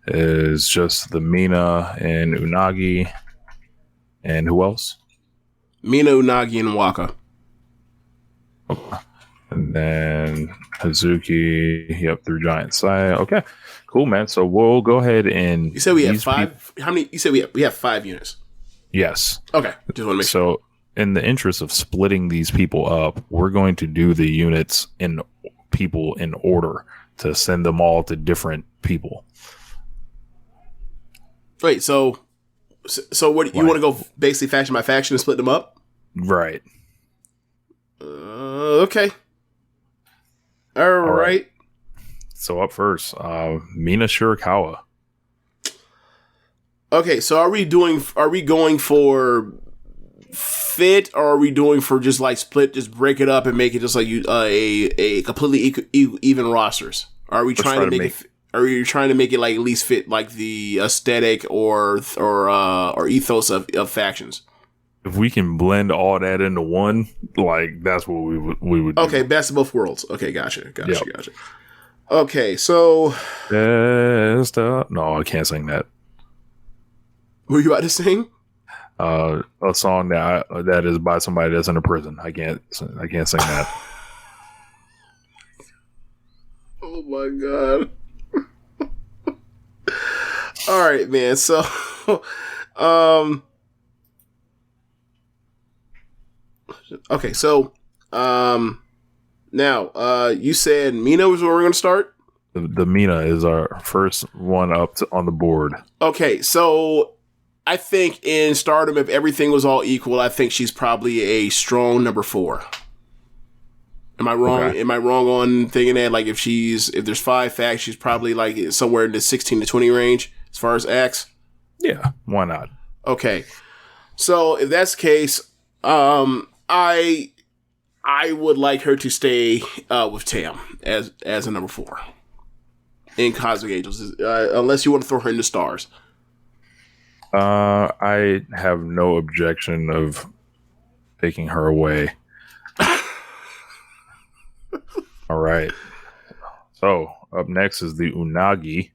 is just the Mina and Unagi. And who else? Mina, Unagi, and Waka. Okay. And then Hazuki, through Giant Saya. Okay, cool, man. So we'll go ahead and... You said we have 5? How many? You said we have 5 units. Yes. Okay, just want to make sure. So in the interest of splitting these people up, we're going to do the units in people in order to send them all to different people. Wait, so what you want to go basically faction by faction and split them up? Right. Okay. All right. So up first, Mina Shirakawa. Okay, so are we going for fit, or are we doing for just like split, just break it up and make it just like a completely even rosters? Are we trying to make it? or are you trying to make it like at least fit like the aesthetic or ethos of factions? If we can blend all that into one, like that's what we would do. Okay, best of both worlds. Okay, gotcha. Okay, so no, I can't sing that. Were you about to sing? A song that is by somebody that's in a prison. I can't sing that. Oh my god. All right, man. So, okay. So, now, you said Mina was where we're going to start. The Mina is our first one up on the board. Okay, so I think in Stardom, if everything was all equal, I think she's probably a strong number 4. Am I wrong? Okay. Am I wrong on thinking that like if there's 5 facts, she's probably like somewhere in the 16 to 20 range as far as acts? Yeah, why not? Okay, so if that's the case, I would like her to stay with Tam as a number 4 in Cosmic Angels, unless you want to throw her in the Stars. I have no objection of taking her away. All right. So up next is the Unagi.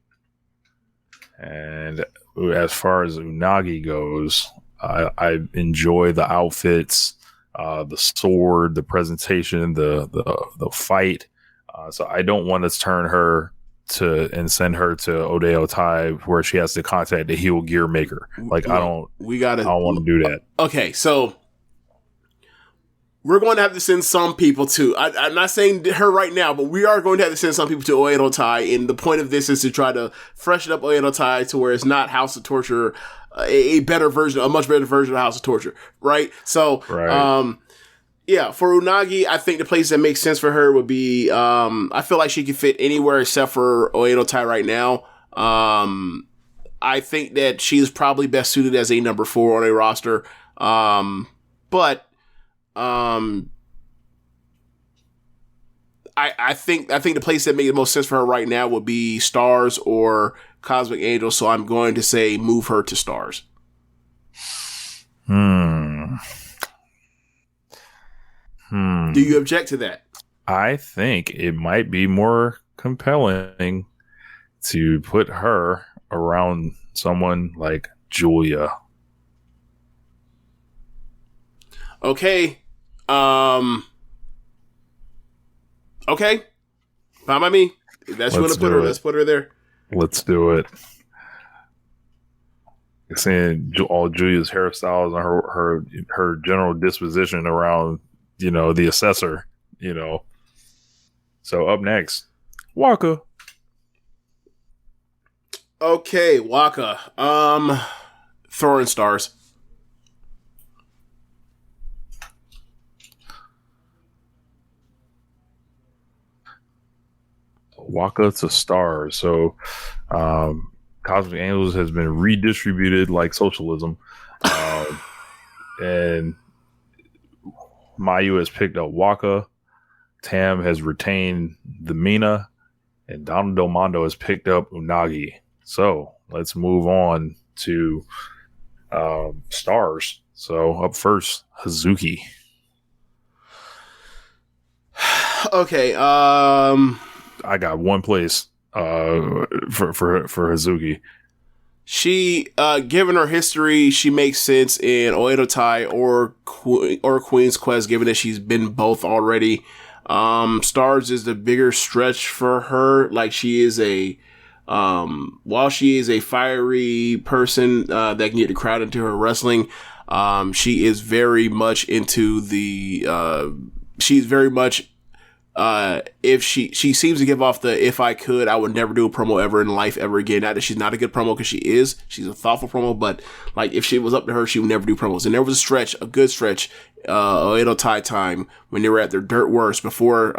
And as far as Unagi goes, I enjoy the outfits, the sword, the presentation, the fight. So I don't want to turn her and send her to Odeyo Tai where she has to contact the heel gear maker. Like I don't want to do that. Okay, so we're going to have to send some people to. I'm not saying her right now, but we are going to have to send some people to Oedo Tai. And the point of this is to try to freshen up Oedo Tai to where it's not House of Torture, a much better version of House of Torture, right? So, right. Yeah, for Unagi, I think the place that makes sense for her would be, I feel like she could fit anywhere except for Oedo Tai right now. I think that she's probably best suited as a number 4 on a roster. But I think the place that makes the most sense for her right now would be Stars or Cosmic Angels. So I'm going to say move her to Stars. Do you object to that? I think it might be more compelling to put her around someone like Julia. Okay. Okay. Fine by me. If that's you want to put her, let's put her there. Let's do it. Seeing all Julia's hairstyles and her general disposition around, the assessor, So up next, Waka. Okay, Waka. Throw in Stars. Waka to Stars. So, Cosmic Angels has been redistributed like socialism, and Mayu has picked up Waka. Tam has retained the Mina, and Donald Del Mondo has picked up Unagi. So let's move on to Stars. So up first, Hazuki. Okay. I got one place for Hazuki. She, given her history, she makes sense in Oedo Tai or Queen's Quest, given that she's been both already. Stars is the bigger stretch for her. Like she is while she is a fiery person that can get the crowd into her wrestling, she is very much into she's very much. If she seems to give off the, if I could, I would never do a promo ever in life ever again. Not that she's not a good promo, because she's a thoughtful promo, but like if she was up to her, she would never do promos. And there was a good stretch, Oedo Tai time when they were at their dirt worst before,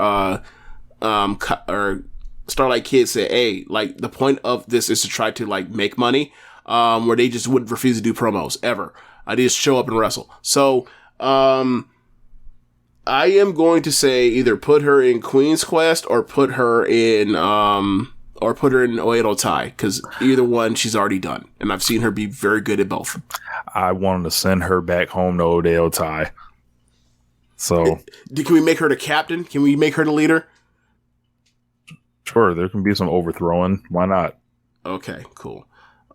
Starlight Kid said, hey, like the point of this is to try to like make money, where they just wouldn't refuse to do promos ever. I just show up and wrestle. So, I am going to say either put her in Queen's Quest or put her in or put her in Oedo Tai, because either one she's already done, and I've seen her be very good at both. I wanted to send her back home to Oedo Tai. So can we make her the captain? Can we make her the leader? Sure, there can be some overthrowing. Why not? Okay, cool.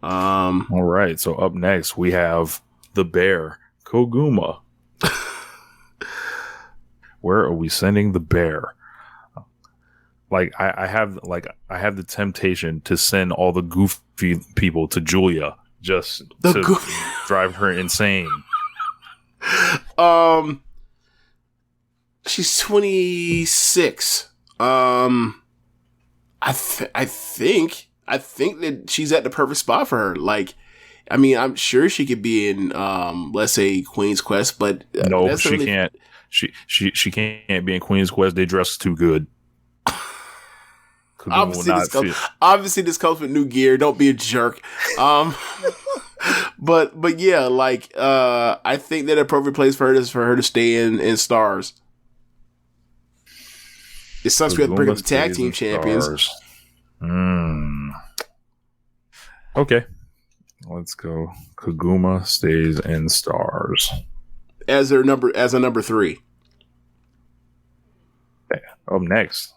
All right, so up next we have the Bear, Koguma. Where are we sending the Bear? Like I have the temptation to send all the goofy people to Julia just to drive her insane. She's 26. I think that she's at the perfect spot for her. Like, I mean, I'm sure she could be in, let's say, Queen's Quest, but no, she can't. She can't be in Queen's Quest. They dress too good. Obviously, this comes with new gear. Don't be a jerk. But yeah, like, I think that the appropriate place for her is for her to stay in Stars. It sucks we have to bring up the tag team champions. Okay. Let's go. Koguma stays in Stars. As a number 3. Okay. Up next.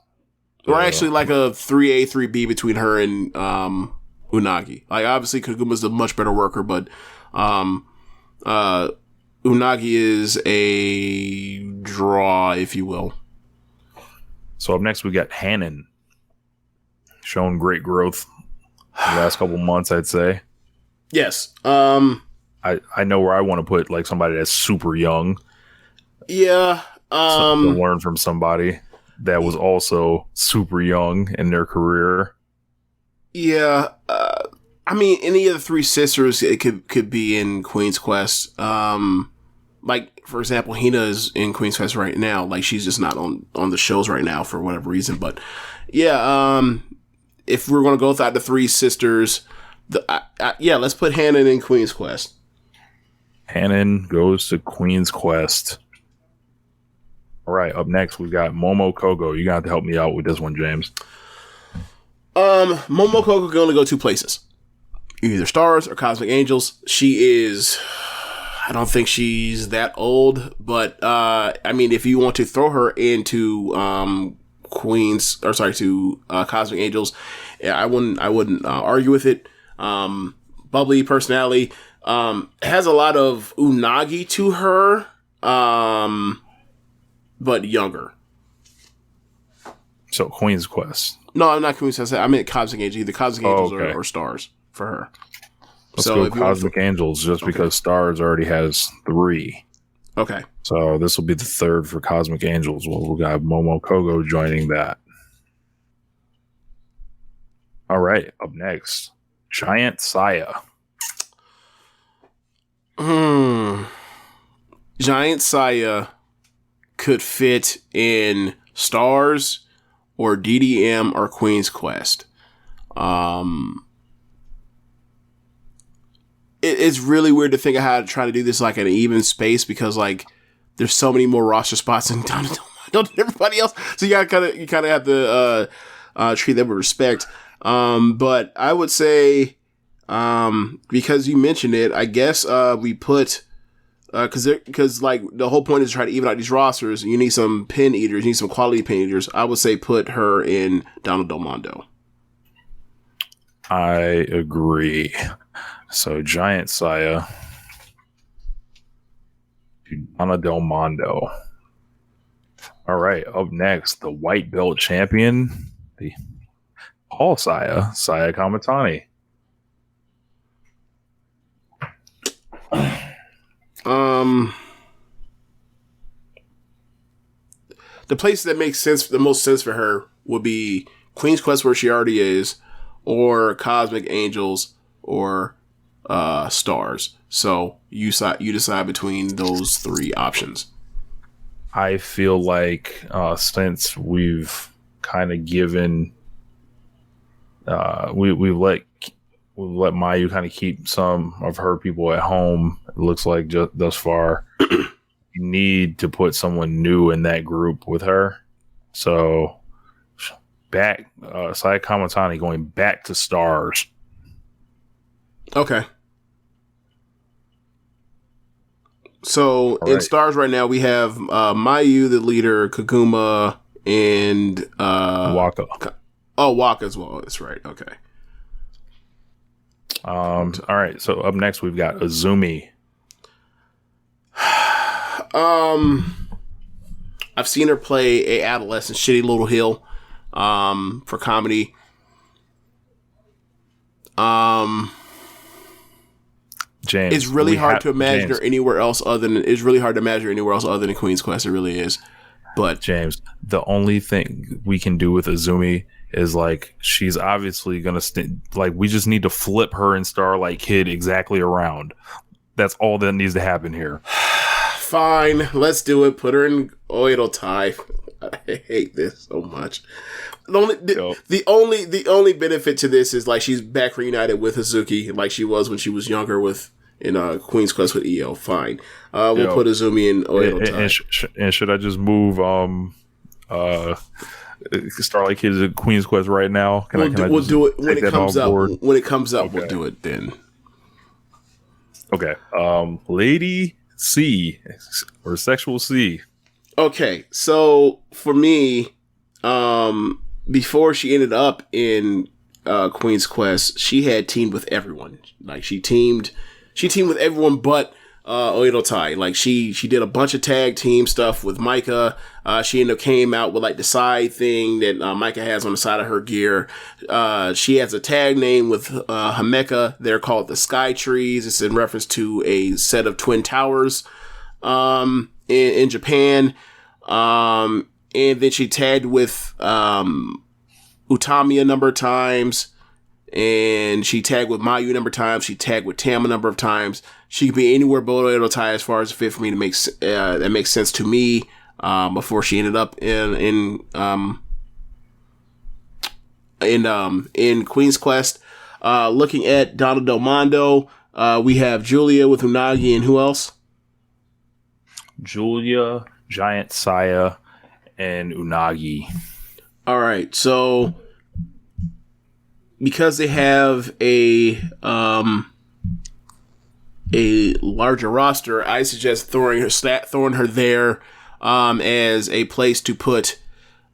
Or actually like a 3A, 3B between her and Unagi. Like, obviously Koguma's a much better worker, but Unagi is a draw, if you will. So up next we got Hannon. Shown great growth the last couple months, I'd say. Yes. I know where I want to put like somebody that's super young. Yeah. To learn from somebody that was also super young in their career. Yeah. I mean, any of the 3 sisters, it could be in Queen's Quest. Like, for example, Hina is in Queen's Quest right now. Like, she's just not on the shows right now for whatever reason. But yeah, if we're going to go without the 3 sisters, let's put Hannon in Queen's Quest. Hannon goes to Queen's Quest. All right, up next we've got Momo Kogo. You're going to have to help me out with this one, James. Momo Kogo can only go 2 places. Either Stars or Cosmic Angels. I don't think she's that old, but I mean, if you want to throw her into Cosmic Angels, yeah, I wouldn't argue with it. Bubbly personality, has a lot of Unagi to her, but younger. So Queen's Quest. No, I'm not Queen's Quest. I meant Cosmic Angels. Either Cosmic Angels or Stars for her. Let's go Cosmic Angels just because Stars already has 3. Okay. So this will be the 3rd for Cosmic Angels. Well, we got Momo Kogo joining that. All right. Up next, Giant Saya. Giant Saya could fit in Stars or DDM or Queen's Quest. It's really weird to think of how to try to do this like in an even space because like there's so many more roster spots in Donna than everybody else. So you kind of have to treat them with respect. But I would say because you mentioned it, I guess we put because like the whole point is to try to even out these rosters. You need some pin eaters, you need some quality pin eaters. I would say put her in Donna Del Mondo. I agree. So Giant Saya to Donna Del Mondo. All right, up next, the white belt champion, the Paul Saya Kamatani. The place that makes the most sense for her would be Queen's Quest, where she already is, or Cosmic Angels, or Stars. So you decide between those 3 options. I feel like since we've kind of given, we've let Mayu kind of keep some of her people at home. It looks like just thus far, you need to put someone new in that group with her. So back. Saya Kamatani going back to Stars. Okay. So in Stars right now, we have Mayu, the leader, Kaguma, and Waka. Waka as well. That's right. Okay. All right. So up next, we've got Azumi. I've seen her play a adolescent shitty little heel for comedy. James, it's really hard to imagine her anywhere else other than Queen's Quest. It really is. But James, the only thing we can do with Azumi is like she's obviously gonna we just need to flip her and Starlight Kid exactly around. That's all that needs to happen here. Fine, let's do it. Put her in Oedo Tai. I hate this so much. The only benefit to this is like she's back reunited with Hazuki like she was when she was younger in Queen's Quest with EO. Fine, we'll put Azumi in Oedo Tai. And should I just move Starlight Kid to Queen's Quest right now? We'll do it when it comes up. When it comes up, okay. We'll do it then. Okay, Lady C or Sexual C. Okay, so for me, before she ended up in Queen's Quest, she had teamed with everyone. Like she teamed with everyone but Oedo Tai. Like she did a bunch of tag team stuff with Micah. She ended up came out with like the side thing that Micah has on the side of her gear. She has a tag name with Himeka. They're called the Sky Trees. It's in reference to a set of twin towers in Japan. And then she tagged with Utami a number of times. And she tagged with Mayu a number of times. She tagged with Tam a number of times. She could be anywhere below Oedo Tai as far as fit for me to make that makes sense to me. Before she ended up in Queen's Quest. Looking at Donna Del Mondo, we have Julia with Unagi and who else? Julia, Giant Saya, and Unagi. All right, so because they have a larger roster, I suggest throwing her there as a place to put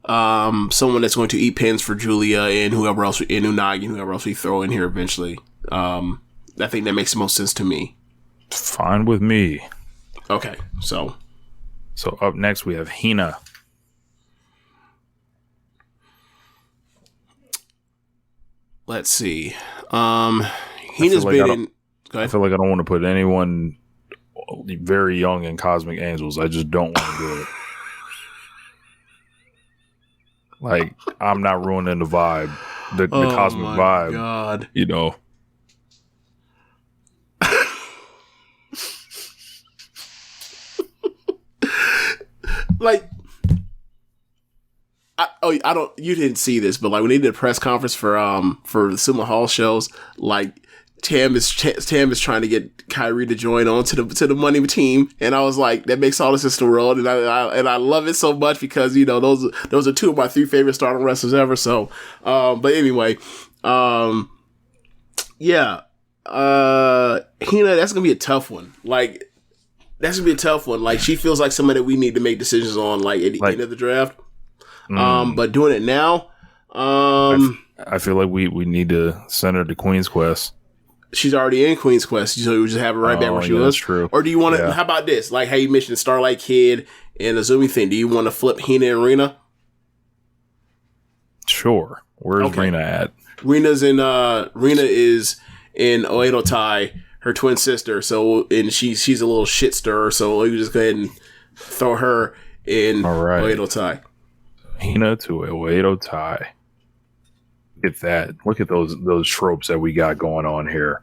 someone that's going to eat pins for Julia and whoever else in Unagi and whoever else we throw in here eventually. I think that makes the most sense to me. Fine with me. Okay, so up next we have Hina. Let's see. Hina's been in. Go ahead. I feel like I don't want to put anyone very young in Cosmic Angels. I just don't want to do it. Like, I'm not ruining the vibe, the cosmic vibe. God. You know. Like, I don't. You didn't see this, but like when they did a press conference for the Sumo Hall shows, like Tam is trying to get Kyrie to join on to the Money team, and I was like, that makes all the sense in the world, and I love it so much because you know those are two of my three favorite Stardom wrestlers ever. So, but anyway, yeah, Hina, that's gonna be a tough one. Like, that's gonna be a tough one. Like, she feels like somebody that we need to make decisions on, like at the end of the draft. But doing it now, I feel like we need to send her to Queen's Quest. She's already in Queen's Quest, so we just have her right back where she was. That's true. Or do you want to? How about this? Like how you mentioned Starlight Kid and Azumi thing. Do you want to flip Hina and Rina? Sure. Where's Rina at? Rina is in Oedo Tai, her twin sister. So she's a little shit stirrer. So we just go ahead and throw her in Oedo Tai. Hina to Oedo Tai. Look at that. Look at those tropes that we got going on here.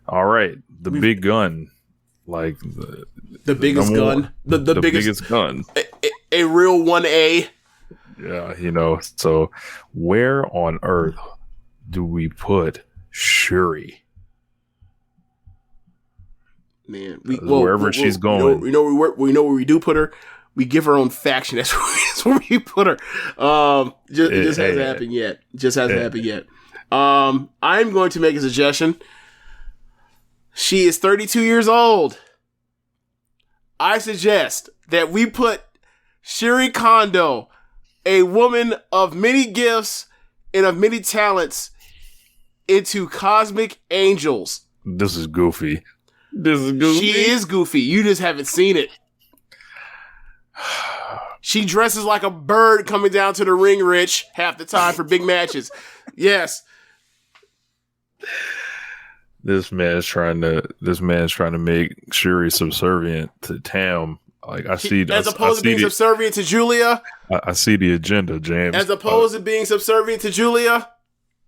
All right. The big gun. Like the biggest gun. The biggest gun. A real 1A. Yeah, you know. So where on earth do we put Shuri? Man, wherever she's going. We know where we do put her. We give her own faction. That's where we put her. Just hasn't happened yet. Just hasn't happened yet. I'm going to make a suggestion. She is 32 years old. I suggest that we put Shuri Kondo, a woman of many gifts and of many talents, into Cosmic Angels. This is goofy. She is goofy. You just haven't seen it. She dresses like a bird coming down to the ring, Rich, half the time for big matches. Yes. This man's trying to make Shuri subservient to Tam. Like as opposed to being subservient to Julia. I see the agenda, James. As opposed to being subservient to Julia.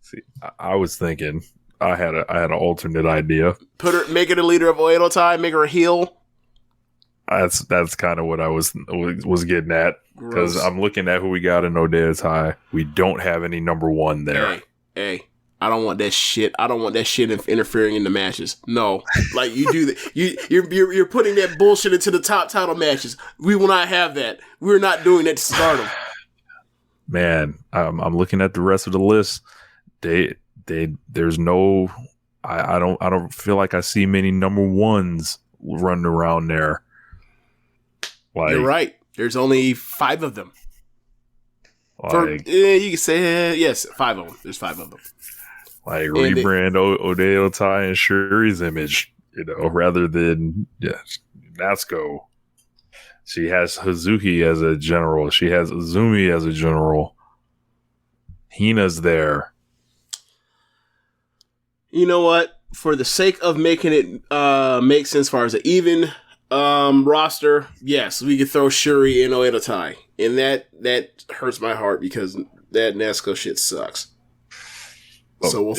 See, I was thinking I had an alternate idea. Make her the leader of Oedo Tai, make her a heel. That's kind of what I was getting at, because I'm looking at who we got in Oedo Tai. We don't have any number one there. Hey, I don't want that shit. I don't want that shit interfering in the matches. No, like you do that. You're putting that bullshit into the top title matches. We will not have that. We're not doing that to Stardom. Man, I'm looking at the rest of the list. There's no. I don't feel like I see many number ones running around there. Like, you're right. There's only 5 of them. Like, you can say yes, 5 of them. There's 5 of them. Like rebrand Oedo Tai and Shuri's image, rather than Natsuko. She has Hazuki as a general. She has Azumi as a general. Hina's there. You know what? For the sake of making it make sense as far as an even roster, yes, we could throw Shuri in Oedo Tai. And that hurts my heart because that Natsuko shit sucks. So we'll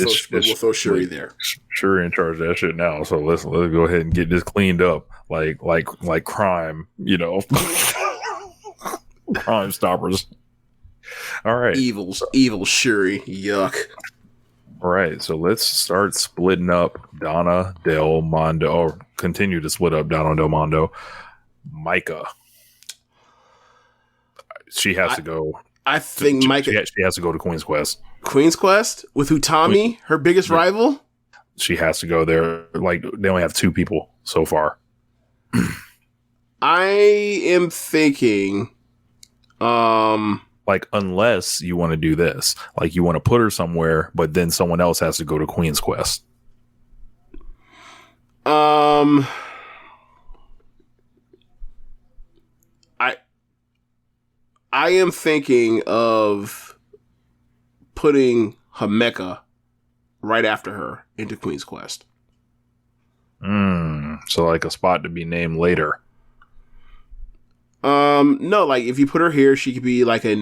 throw Shuri there. Shuri in charge of that shit now. So let's go ahead and get this cleaned up, like crime, Crime Stoppers. All right, evil Shuri, yuck. All right, so let's start splitting up Donna Del Mondo, or continue to split up Donna Del Mondo. Micah, she has to go. I think Micah. She has to go to Queen's Quest. Queen's Quest with Utami, her biggest rival. She has to go there. Like, they only have 2 people so far. I am thinking, like, unless you want to do this, like you want to put her somewhere, but then someone else has to go to Queen's Quest. I am thinking of putting Himeka right after her into Queen's Quest. So like a spot to be named later. No, like if you put her here, she could be like a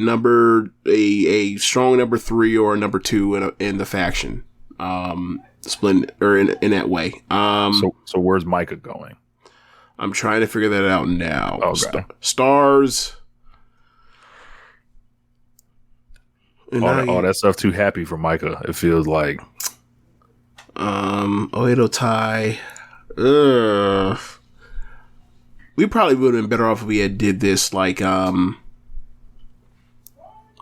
strong number 3 or a number 2 in the faction. Split or in that way. So where's Micah going? I'm trying to figure that out now. Okay. Stars. All that stuff too happy for Micah, it feels like. Oedo Tai. We probably would have been better off if we had did this like where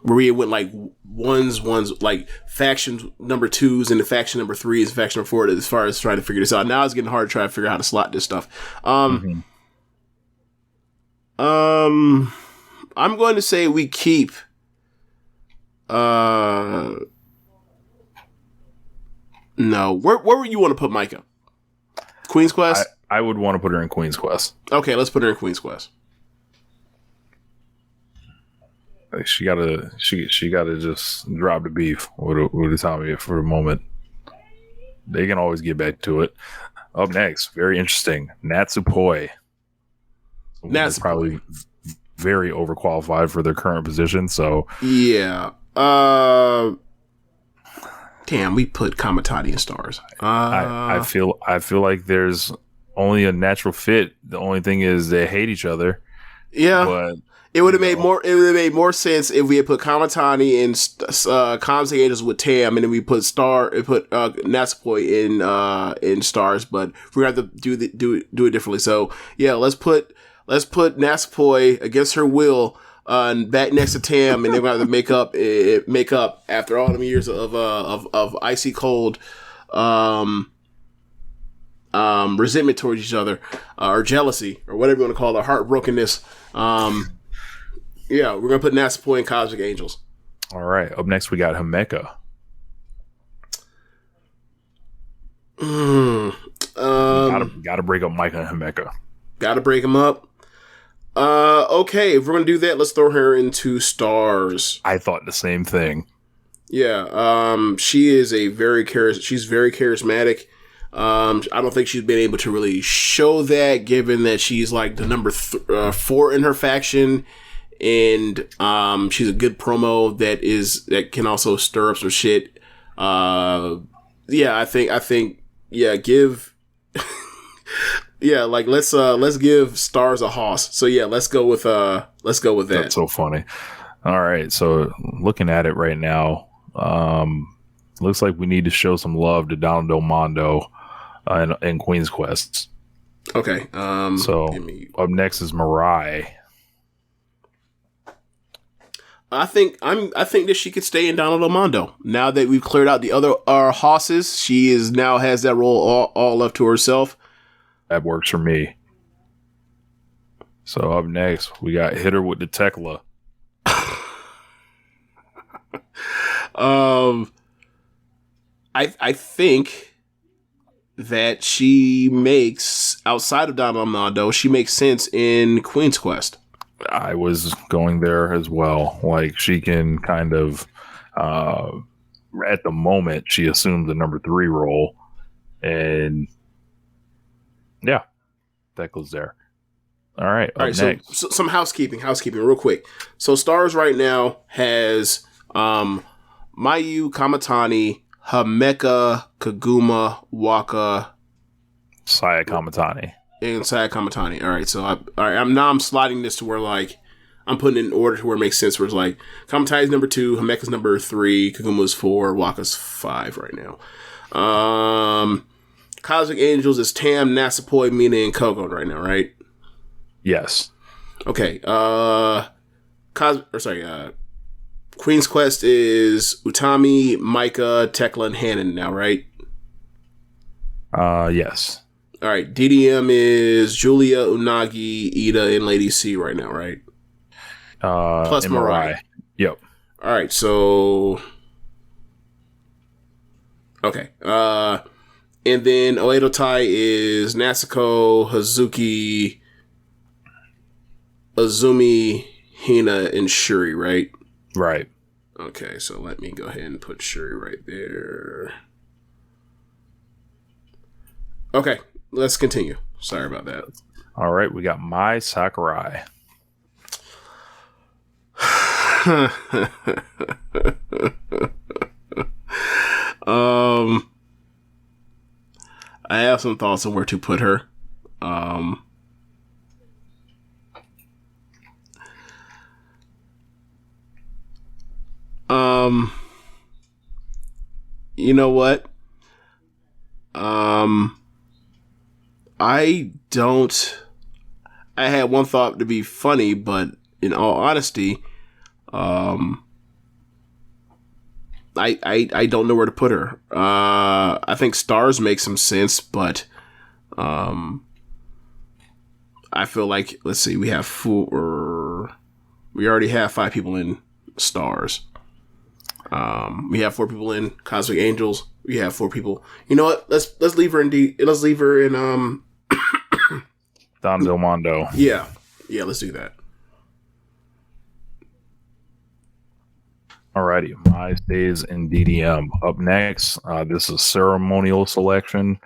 we went like ones like faction number 2s and the faction number 3s and faction number 4 as far as trying to figure this out. Now it's getting hard to try to figure out how to slot this stuff. I'm going to say we keep no. Where would you want to put Micah? Queen's Quest? I would want to put her in Queen's Quest. Okay, let's put her in Queen's Quest. Like she gotta just drop the beef with Tommy for a moment. They can always get back to it. Up next, very interesting, Natsupoi. That's probably very overqualified for their current position. So yeah. Damn, we put Kamatani in Stars. I feel like there's only a natural fit. The only thing is they hate each other. Yeah, but it would have made more. It would have made more sense if we had put Kamatani in Comms Angels with Tam, and then we put Natsupoi in Stars. But we're gonna have to do it differently. So yeah, let's put let's put Natsupoi against her will back next to Tam, and they're going to have to make up after all them years of icy cold resentment towards each other, or jealousy, or whatever you want to call it, heartbrokenness. Yeah, we're going to put Natsupoi and Cosmic Angels. All right. Up next, we got Himeka. Gotta break up Micah and Himeka. Gotta break them up. Okay, if we're gonna do that, let's throw her into Stars. I thought the same thing. Yeah, she is she's very charismatic. I don't think she's been able to really show that, given that she's like the number 4 in her faction, and she's a good promo that can also stir up some shit. Yeah, I think give. Yeah, like let's give Stars a hoss. So yeah, let's go with that. That's so funny. All right, so looking at it right now, looks like we need to show some love to Donald Del Mondo and Queen's Quest. Okay. So up next is Mirai. I think that she could stay in Donald Del Mondo. Now that we've cleared out the other hosses, she now has that role all left to herself. That works for me. So up next, we got Hit Her with the Tekla. I think that she makes, outside of Donald Del Mondo, she makes sense in Queen's Quest. I was going there as well. Like, she can kind of, at the moment, she assumes the number 3 role. And yeah, that goes there. All right. Next. So some housekeeping real quick. So Stars right now has Mayu, Kamatani, Himeka, Kaguma, Waka, Saya Kamatani. And Saya Kamatani. All right. So I'm sliding this to where like I'm putting it in order to where it makes sense. Where it's like Kamatani's number 2, Himeka's number 3, Kaguma's 4, Waka's 5 right now. Cosmic Angels is Tam, Natsupoi, Mina, and Kogo right now, right? Yes. Okay. Queen's Quest is Utami, Micah, Tekla, and Hanan now, right? Yes. All right. DDM is Julia, Unagi, Ida, and Lady C right now, right? Plus Mirai. Yep. All right. So. Okay. And then Oedo Tai is Natsuko, Hazuki, Azumi, Hina, and Shuri, right? Right. Okay, so let me go ahead and put Shuri right there. Okay, let's continue. Sorry about that. All right, we got Mai Sakurai. I have some thoughts on where to put her. You know what? I had one thought to be funny, but in all honesty, I don't know where to put her. I think Stars make some sense, but I feel like, let's see, we already have 5 people in Stars. We have 4 people in Cosmic Angels. We have 4 people. You know what? Let's leave her in Don Del Mondo. Yeah, let's do that. Alrighty, my stays in DDM. Up next, this is ceremonial selection.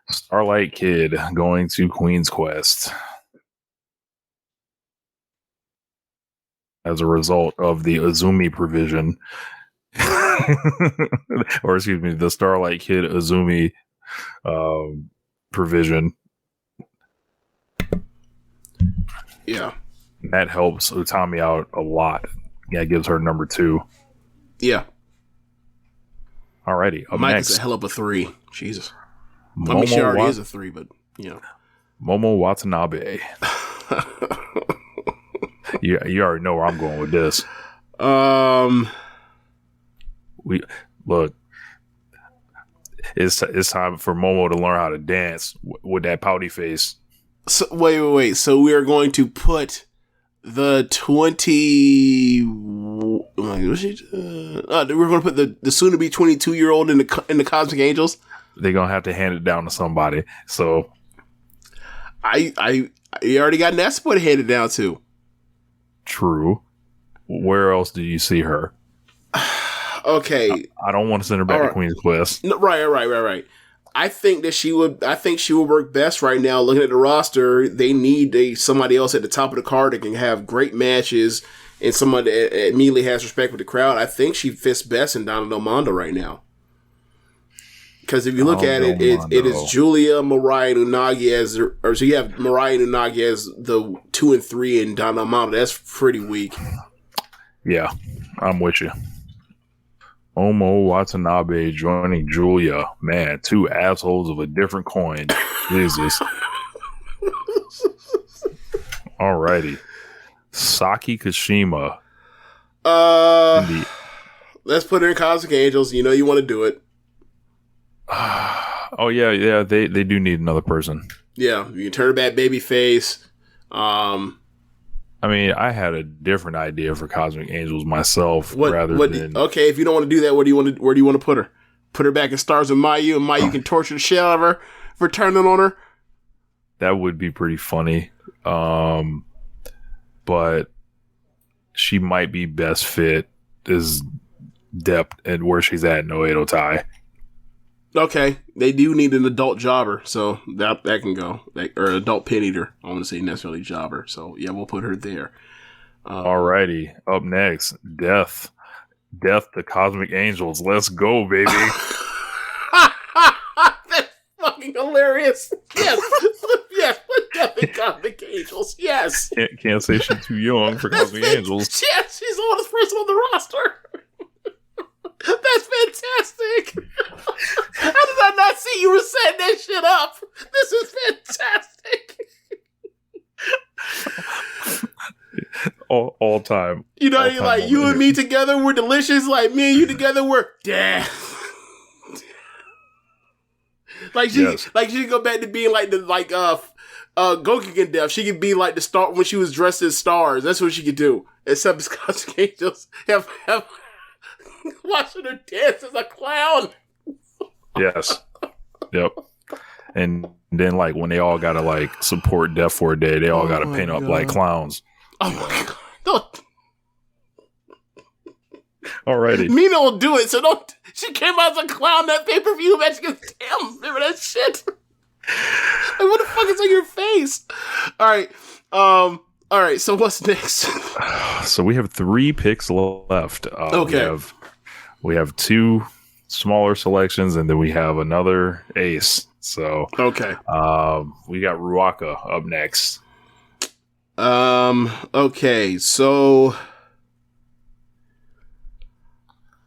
Starlight Kid going to Queen's Quest as a result of the Azumi provision. Or excuse me, the Starlight Kid Azumi provision. Yeah. That helps Utami out a lot. Yeah, gives her number 2. Yeah. Alrighty. Up Mike next, is a hell of a 3. Jesus. I mean, she already is a 3, but, you know. Momo Watanabe. You already know where I'm going with this. We look. It's time for Momo to learn how to dance with that pouty face. So, wait. So we are going to put the 20. We're going to put the soon-to-be 22-year-old in the Cosmic Angels. They're gonna have to hand it down to somebody. So, you already got Nespa to hand it down to. True. Where else do you see her? Okay. I don't want to send her back to Queen's Quest. No, right. I think she would work best right now. Looking at the roster, they need somebody else at the top of the card that can have great matches and someone that immediately has respect with the crowd. I think she fits best in Donna Del Mondo right now. Because if you look at it, it is Julia, Mariah, and Unagi so you have Mariah and Unagi as the 2 and 3 in Donna Del Mondo. That's pretty weak. Yeah, I'm with you. Omo Watanabe joining Julia. Man, two assholes of a different coin. Jesus. Alrighty. Saki Kashima. Let's put her in Cosmic Angels. You know you want to do it. Oh yeah. They do need another person. Yeah, you can turn her back babyface. I mean, I had a different idea for Cosmic Angels myself. Okay, if you don't want to do that, where do you want to put her? Put her back in Stars with Mayu, and Mayu can torture the shit out of her for turning on her. That would be pretty funny. But she might be best fit as depth and where she's at in Oedo Tai. Okay, they do need an adult jobber, so that can go. Or adult pin eater. I want to say necessarily jobber. So yeah, we'll put her there. Alrighty, up next, Death, the Cosmic Angels. Let's go, baby. That's fucking hilarious. Yes, yes, put Death the Cosmic Angels. Yes. Can't say she's too young for Cosmic Angels. Yes, she's the oldest person on the roster. That's fantastic. How did I not see you were setting that shit up? This is fantastic. All time. You know, you're like, you and me together, we're delicious. Like, me and you together, we're death. Like, she could go back to being like Gokugen Death. She could be like the star when she was dressed as stars. That's what she could do. Except as Cosmic Angels have watching her dance as a clown. Yes. Yep. And then, like, when they all gotta like support Death for a day, they all gotta paint up like clowns. Oh my god! Alrighty. Mina will do it. So don't. She came out as a clown that pay-per-view match against Tim. Remember that shit? Like, what the fuck is on your face? All right. So what's next? So we have 3 picks left. Okay. We have 2 smaller selections, and then we have another ace. So okay. We got Ruaka up next. Okay. So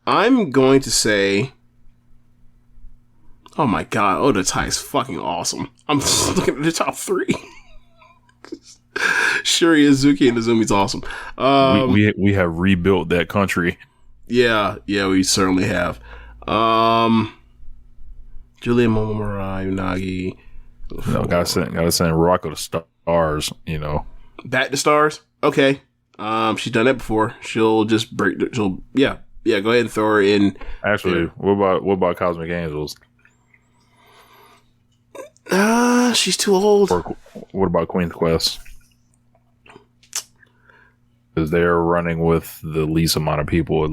I'm going to say, oh my god, Oedo Tai is fucking awesome. I'm just looking at the top 3. Shuri Izuki and Izumi's awesome. We have rebuilt that country. Yeah, we certainly have. Julia, Momomurai, Unagi. No, gotta send Ruaka to Stars. You know, back to Stars. Okay. She's done that before. She'll just break. Go ahead and throw her in. Actually, what about Cosmic Angels? She's too old. Or what about Queen's Quest? Because they're running with the least amount of people,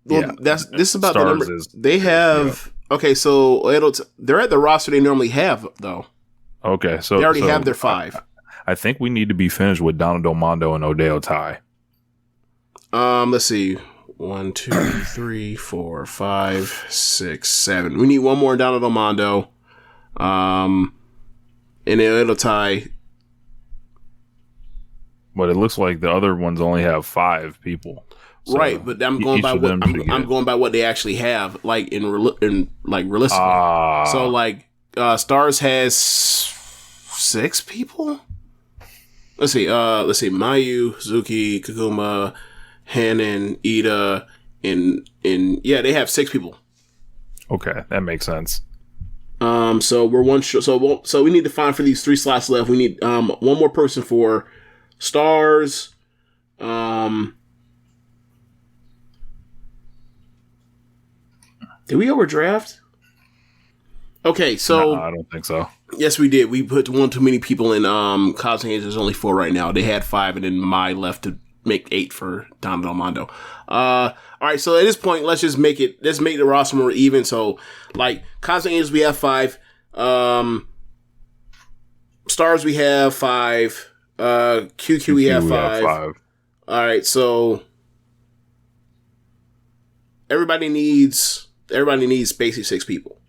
this is about the number they have. Yeah. Okay, so they're at the roster they normally have, though. Okay, so they already have their 5. I think we need to be finished with Donna Del Mondo and Oedo Tai. Let's see. 1, 2, 3, 4, 5, 6, 7. We need one more Donna Del Mondo. And then Oedo Tai. But it looks like the other ones only have 5 people. So right, but I'm going by what I'm going by what they actually have, like in realistically. So like Stars has 6 people. Let's see. Mayu, Suzuki, Kaguma, Hanan, Ida, and yeah, they have 6 people. Okay, that makes sense. So we're one. So we need to find for these 3 slots left. We need one more person for Stars. Did we overdraft? Okay, so No, I don't think so. Yes, we did. We put one too many people in. Cosmic Angels, there's only 4 right now. They had 5, and then Mai left to make 8 for Don Belmondo. All right, so at this point, let's make the roster more even. So, like Cosmic Angels, we have 5. Stars, we have 5. QQ, we have 5. All right, so everybody needs basically 6 people.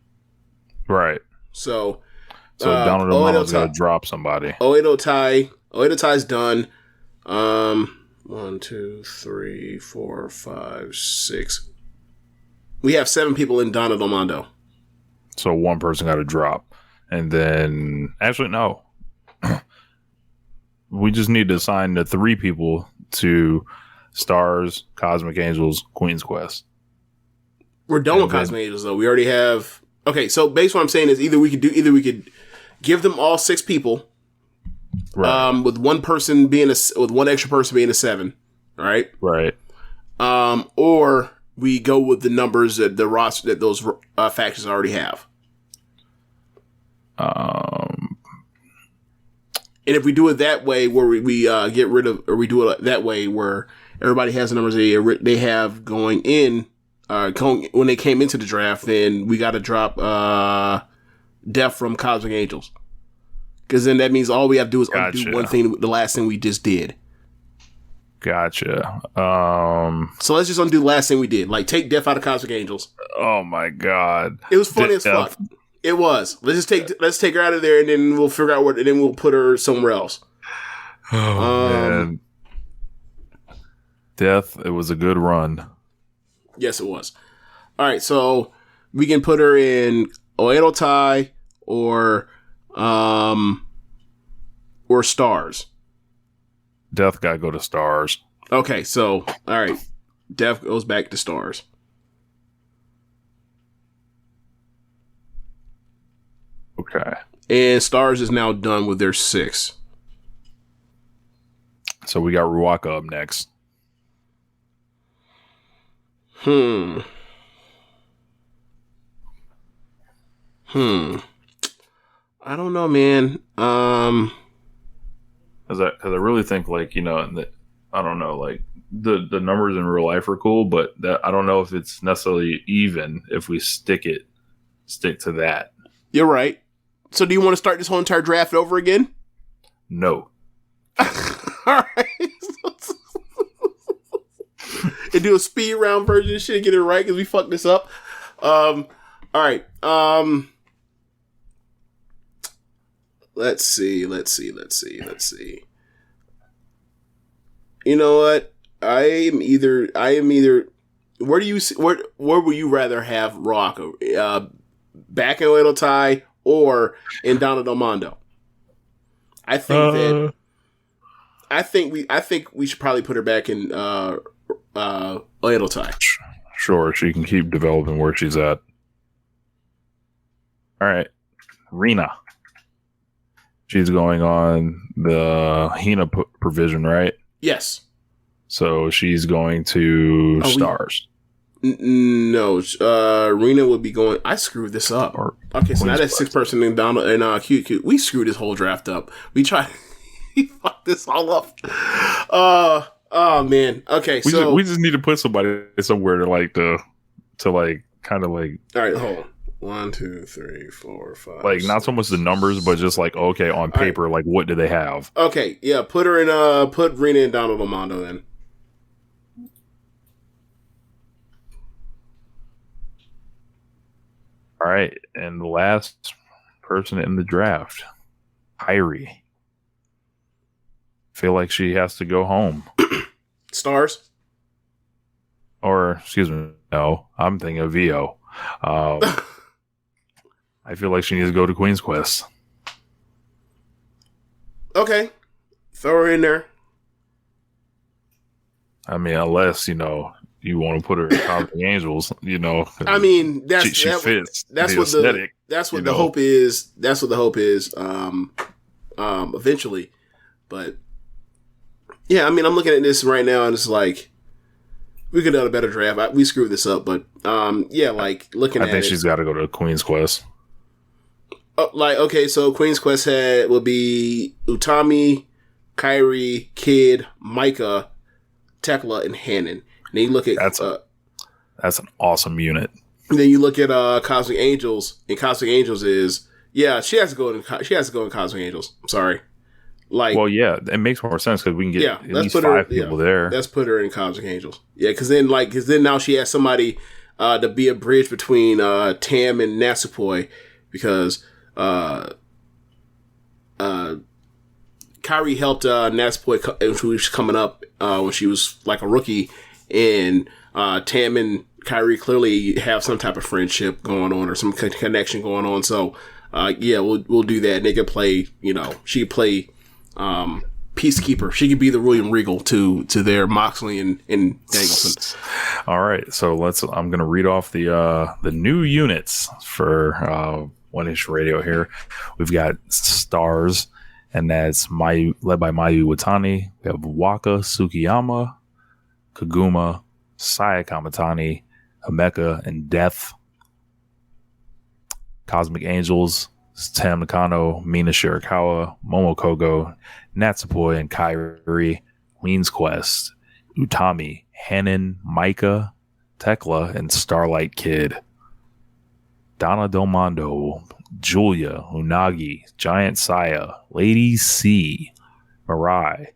Right. So Donald O'Malley's got to drop somebody. Oedo Tai's done. 1, 2, 3, 4, 5, 6. We have 7 people in Donald O'Mando. So one person got to drop. And then, actually, no. We just need to assign the 3 people to Stars, Cosmic Angels, Queen's Quest. We're done with Cosmic Angels, though. We already have... Okay, so basically what I'm saying is either we could give them all 6 people, right. With one person being with one extra person being a 7, right? Right. Or we go with the numbers that the roster that those factions already have. And if we do it that way, where we get rid of, or we do it that way where everybody has the numbers they have going in. When they came into the draft, then we got to drop Death from Cosmic Angels, because then that means all we have to do is undo one thing, the last thing we just did. Gotcha. So let's just undo the last thing we did, like take Death out of Cosmic Angels. Oh my god, it was funny as fuck. It was. Let's take her out of there, and then we'll figure out and then we'll put her somewhere else. Oh man, Death. It was a good run. Yes, it was. All right, so we can put her in Oedo Tai or Stars. Death got to go to Stars. Okay, so all right, Death goes back to Stars. Okay, and Stars is now done with their 6. So we got Ruaka up next. I don't know, man. Cause I really think, like, you know, I don't know, like the numbers in real life are cool, but that I don't know if it's necessarily even if we stick to that. You're right. So do you want to start this whole entire draft over again? No. All right. And do a speed round version of shit and get it right because we fucked this up. All right. Let's see. You know what? I am either. Where do you? Where would you rather have Rock? Back in Little Tai or in Donald O'Mando? I think I think we should probably put her back in Little Tai. Sure, she can keep developing where she's at. All right, Rena. She's going on the Hina provision, right? Yes. So she's going to Stars. No, Rena would be going. I screwed this up. Okay, so now that's 6 person in Donald and QQ. We screwed this whole draft up. We tried. We fucked this all up. Oh man. Okay, we just need to put somebody somewhere to kind of like. All right, hold on. 1, 2, 3, 4, 5. Like 6. Not so much the numbers, but just like okay on paper, right. Like what do they have? Okay, yeah. Put her in. Put Rena and Donald O'Mando then. All right, and the last person in the draft, Kyrie. Feel like she has to go home. Stars? Or, excuse me, no, I'm thinking of VO. I feel like she needs to go to Queen's Quest. Okay. Throw her in there. I mean, unless, you want to put her in Cosmic Angels, I mean, she fits. That's what aesthetic, the hope is. That's what the hope is. Eventually, but yeah, I mean, I'm looking at this right now, and it's like we could have done a better draft. We screwed this up, but yeah, like looking at it, I think she's got to go to Queen's Quest. Okay, so Queen's Quest will be Utami, Kairi, Kid, Micah, Tekla, and Hannon. And then you look at that's an awesome unit. And then you look at Cosmic Angels, and Cosmic Angels is she has to go in Cosmic Angels. I'm sorry. Well, yeah, it makes more sense because we can get at least 5 people there. Let's put her in Cosmic Angels. Yeah, because then now she has somebody to be a bridge between Tam and Natsupoi, because Kairi helped Natsupoi when she was coming up when she was like a rookie, and Tam and Kairi clearly have some type of friendship going on or some connection going on. So we'll do that. And they could play. She could play Peacekeeper. She could be the William Regal to their Moxley and Danielson. All right, so I'm going to read off the new units for One Nation Radio here. We've got Stars, and that's led by Mayu Watani. We have Waka Tsukiyama, Kaguma, Saya Kamatani, Himeka, and Death. Cosmic Angels, Tam Nakano, Mina Shirakawa, Momo Kogo, Natsupoi, and Kairi. Queen's Quest, Utami, Hannon, Micah, Tekla, and Starlight Kid. Donna Del Mondo, Julia, Unagi, Giant Saya, Lady C, Mirai,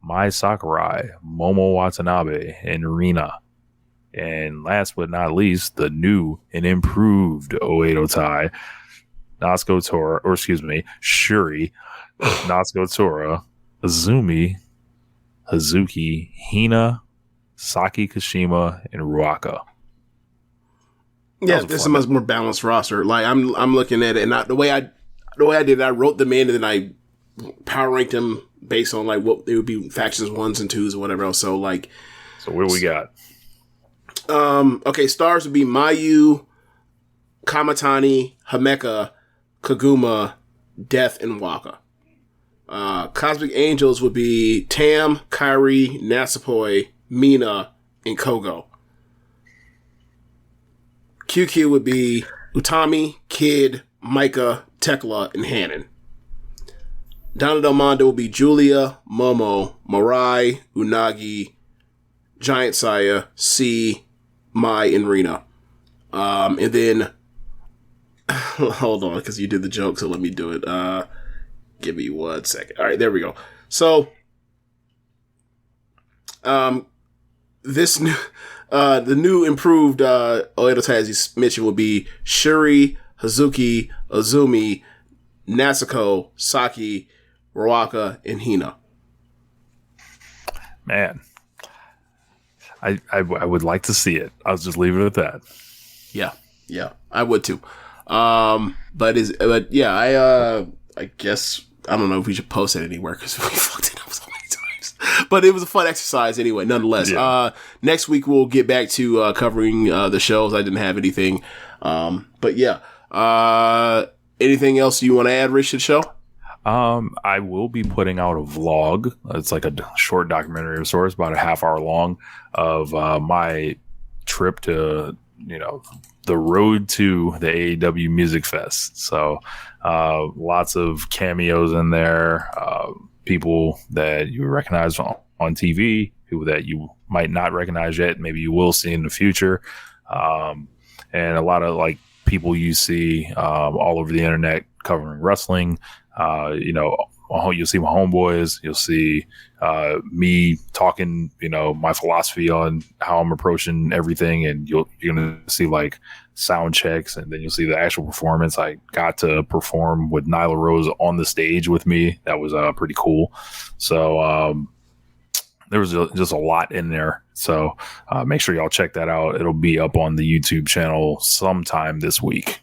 Mai Sakurai, Momo Watanabe, and Rina. And last but not least, the new and improved Oedo Tai, Shuri, Natsuko Tora, Azumi, Hazuki, Hina, Saki Kashima, and Ruaka. Yeah, this is a much more balanced roster. Like I'm looking at it, and the way I did it, I wrote them in, and then I power ranked them based on like what they would be factions 1s and 2s or whatever else. So what do we got? Okay, Stars would be Mayu, Kamatani, Himeka, Kaguma, Death, and Waka. Cosmic Angels would be Tam, Kairi, Natsupoi, Mina, and Kogo. QQ would be Utami, Kid, Micah, Tekla, and Hannon. Donna Del Mondo would be Julia, Momo, Mirai, Unagi, Giant Saya, C, Mai, and Rina. And then hold on, because you did the joke, so let me do it. Give me 1 second. All right, there we go. So, this new, the new improved Oedo Tai, as you mentioned, will be Shuri, Hazuki, Azumi, Natsuko, Saki, Ruaka, and Hina. Man, I would like to see it. I'll just leave it at that. Yeah, I would too. I guess I don't know if we should post it anywhere because we fucked it up so many times. But it was a fun exercise anyway, nonetheless. Yeah. Next week we'll get back to covering the shows. I didn't have anything, but yeah. Anything else you want to add, Rich, to the show? I will be putting out a vlog. It's like a short documentary of sorts, about a half hour long, of my trip to, the road to the AEW Music Fest. So, lots of cameos in there, people that you recognize on TV, people that you might not recognize yet, maybe you will see in the future. And a lot of like people you see, all over the internet covering wrestling. You'll see my homeboys, you'll see me talking, my philosophy on how I'm approaching everything, and you're going to see like sound checks, and then you'll see the actual performance. I got to perform with Nyla Rose on the stage with me. That was pretty cool. So there was just a lot in there. So make sure y'all check that out. It'll be up on the YouTube channel sometime this week.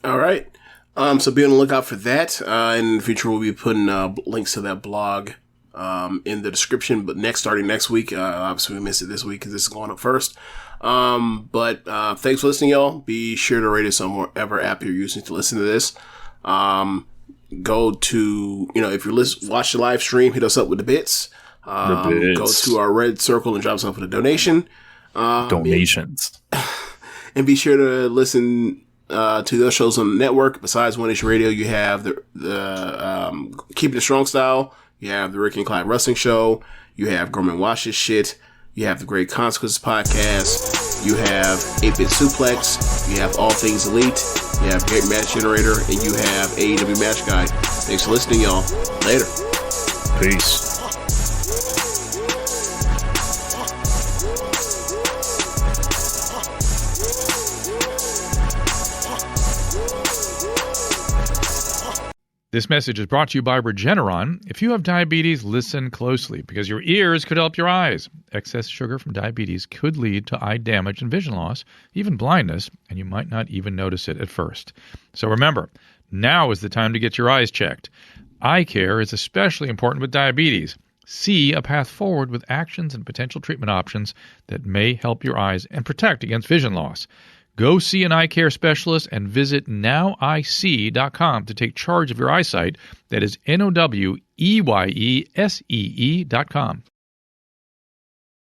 All right. So be on the lookout for that. In the future, we'll be putting links to that blog in the description. But starting next week, obviously we missed it this week because this is going up first. But thanks for listening, y'all. Be sure to rate us on whatever app you're using to listen to this. Go to, if you're watch the live stream, hit us up with the bits. Go to our red circle and drop us off with a donation. Donations. And be sure to listen to those shows on the network. Besides One Nation Radio, you have the Keepin It Strong Style. You have the Ricky Clive Wrestling Show. You have Gorman Watches Shit. You have the Great Consequences Podcast. You have 8-Bit Suplex. You have All Things Elite. You have Great Match Generator. And you have AEW Match Guide. Thanks for listening, y'all. Later. Peace. This message is brought to you by Regeneron. If you have diabetes, listen closely because your ears could help your eyes. Excess sugar from diabetes could lead to eye damage and vision loss, even blindness, and you might not even notice it at first. So remember, now is the time to get your eyes checked. Eye care is especially important with diabetes. See a path forward with actions and potential treatment options that may help your eyes and protect against vision loss. Go see an eye care specialist and visit noweyesee.com to take charge of your eyesight. That is NOWEYESEE.com.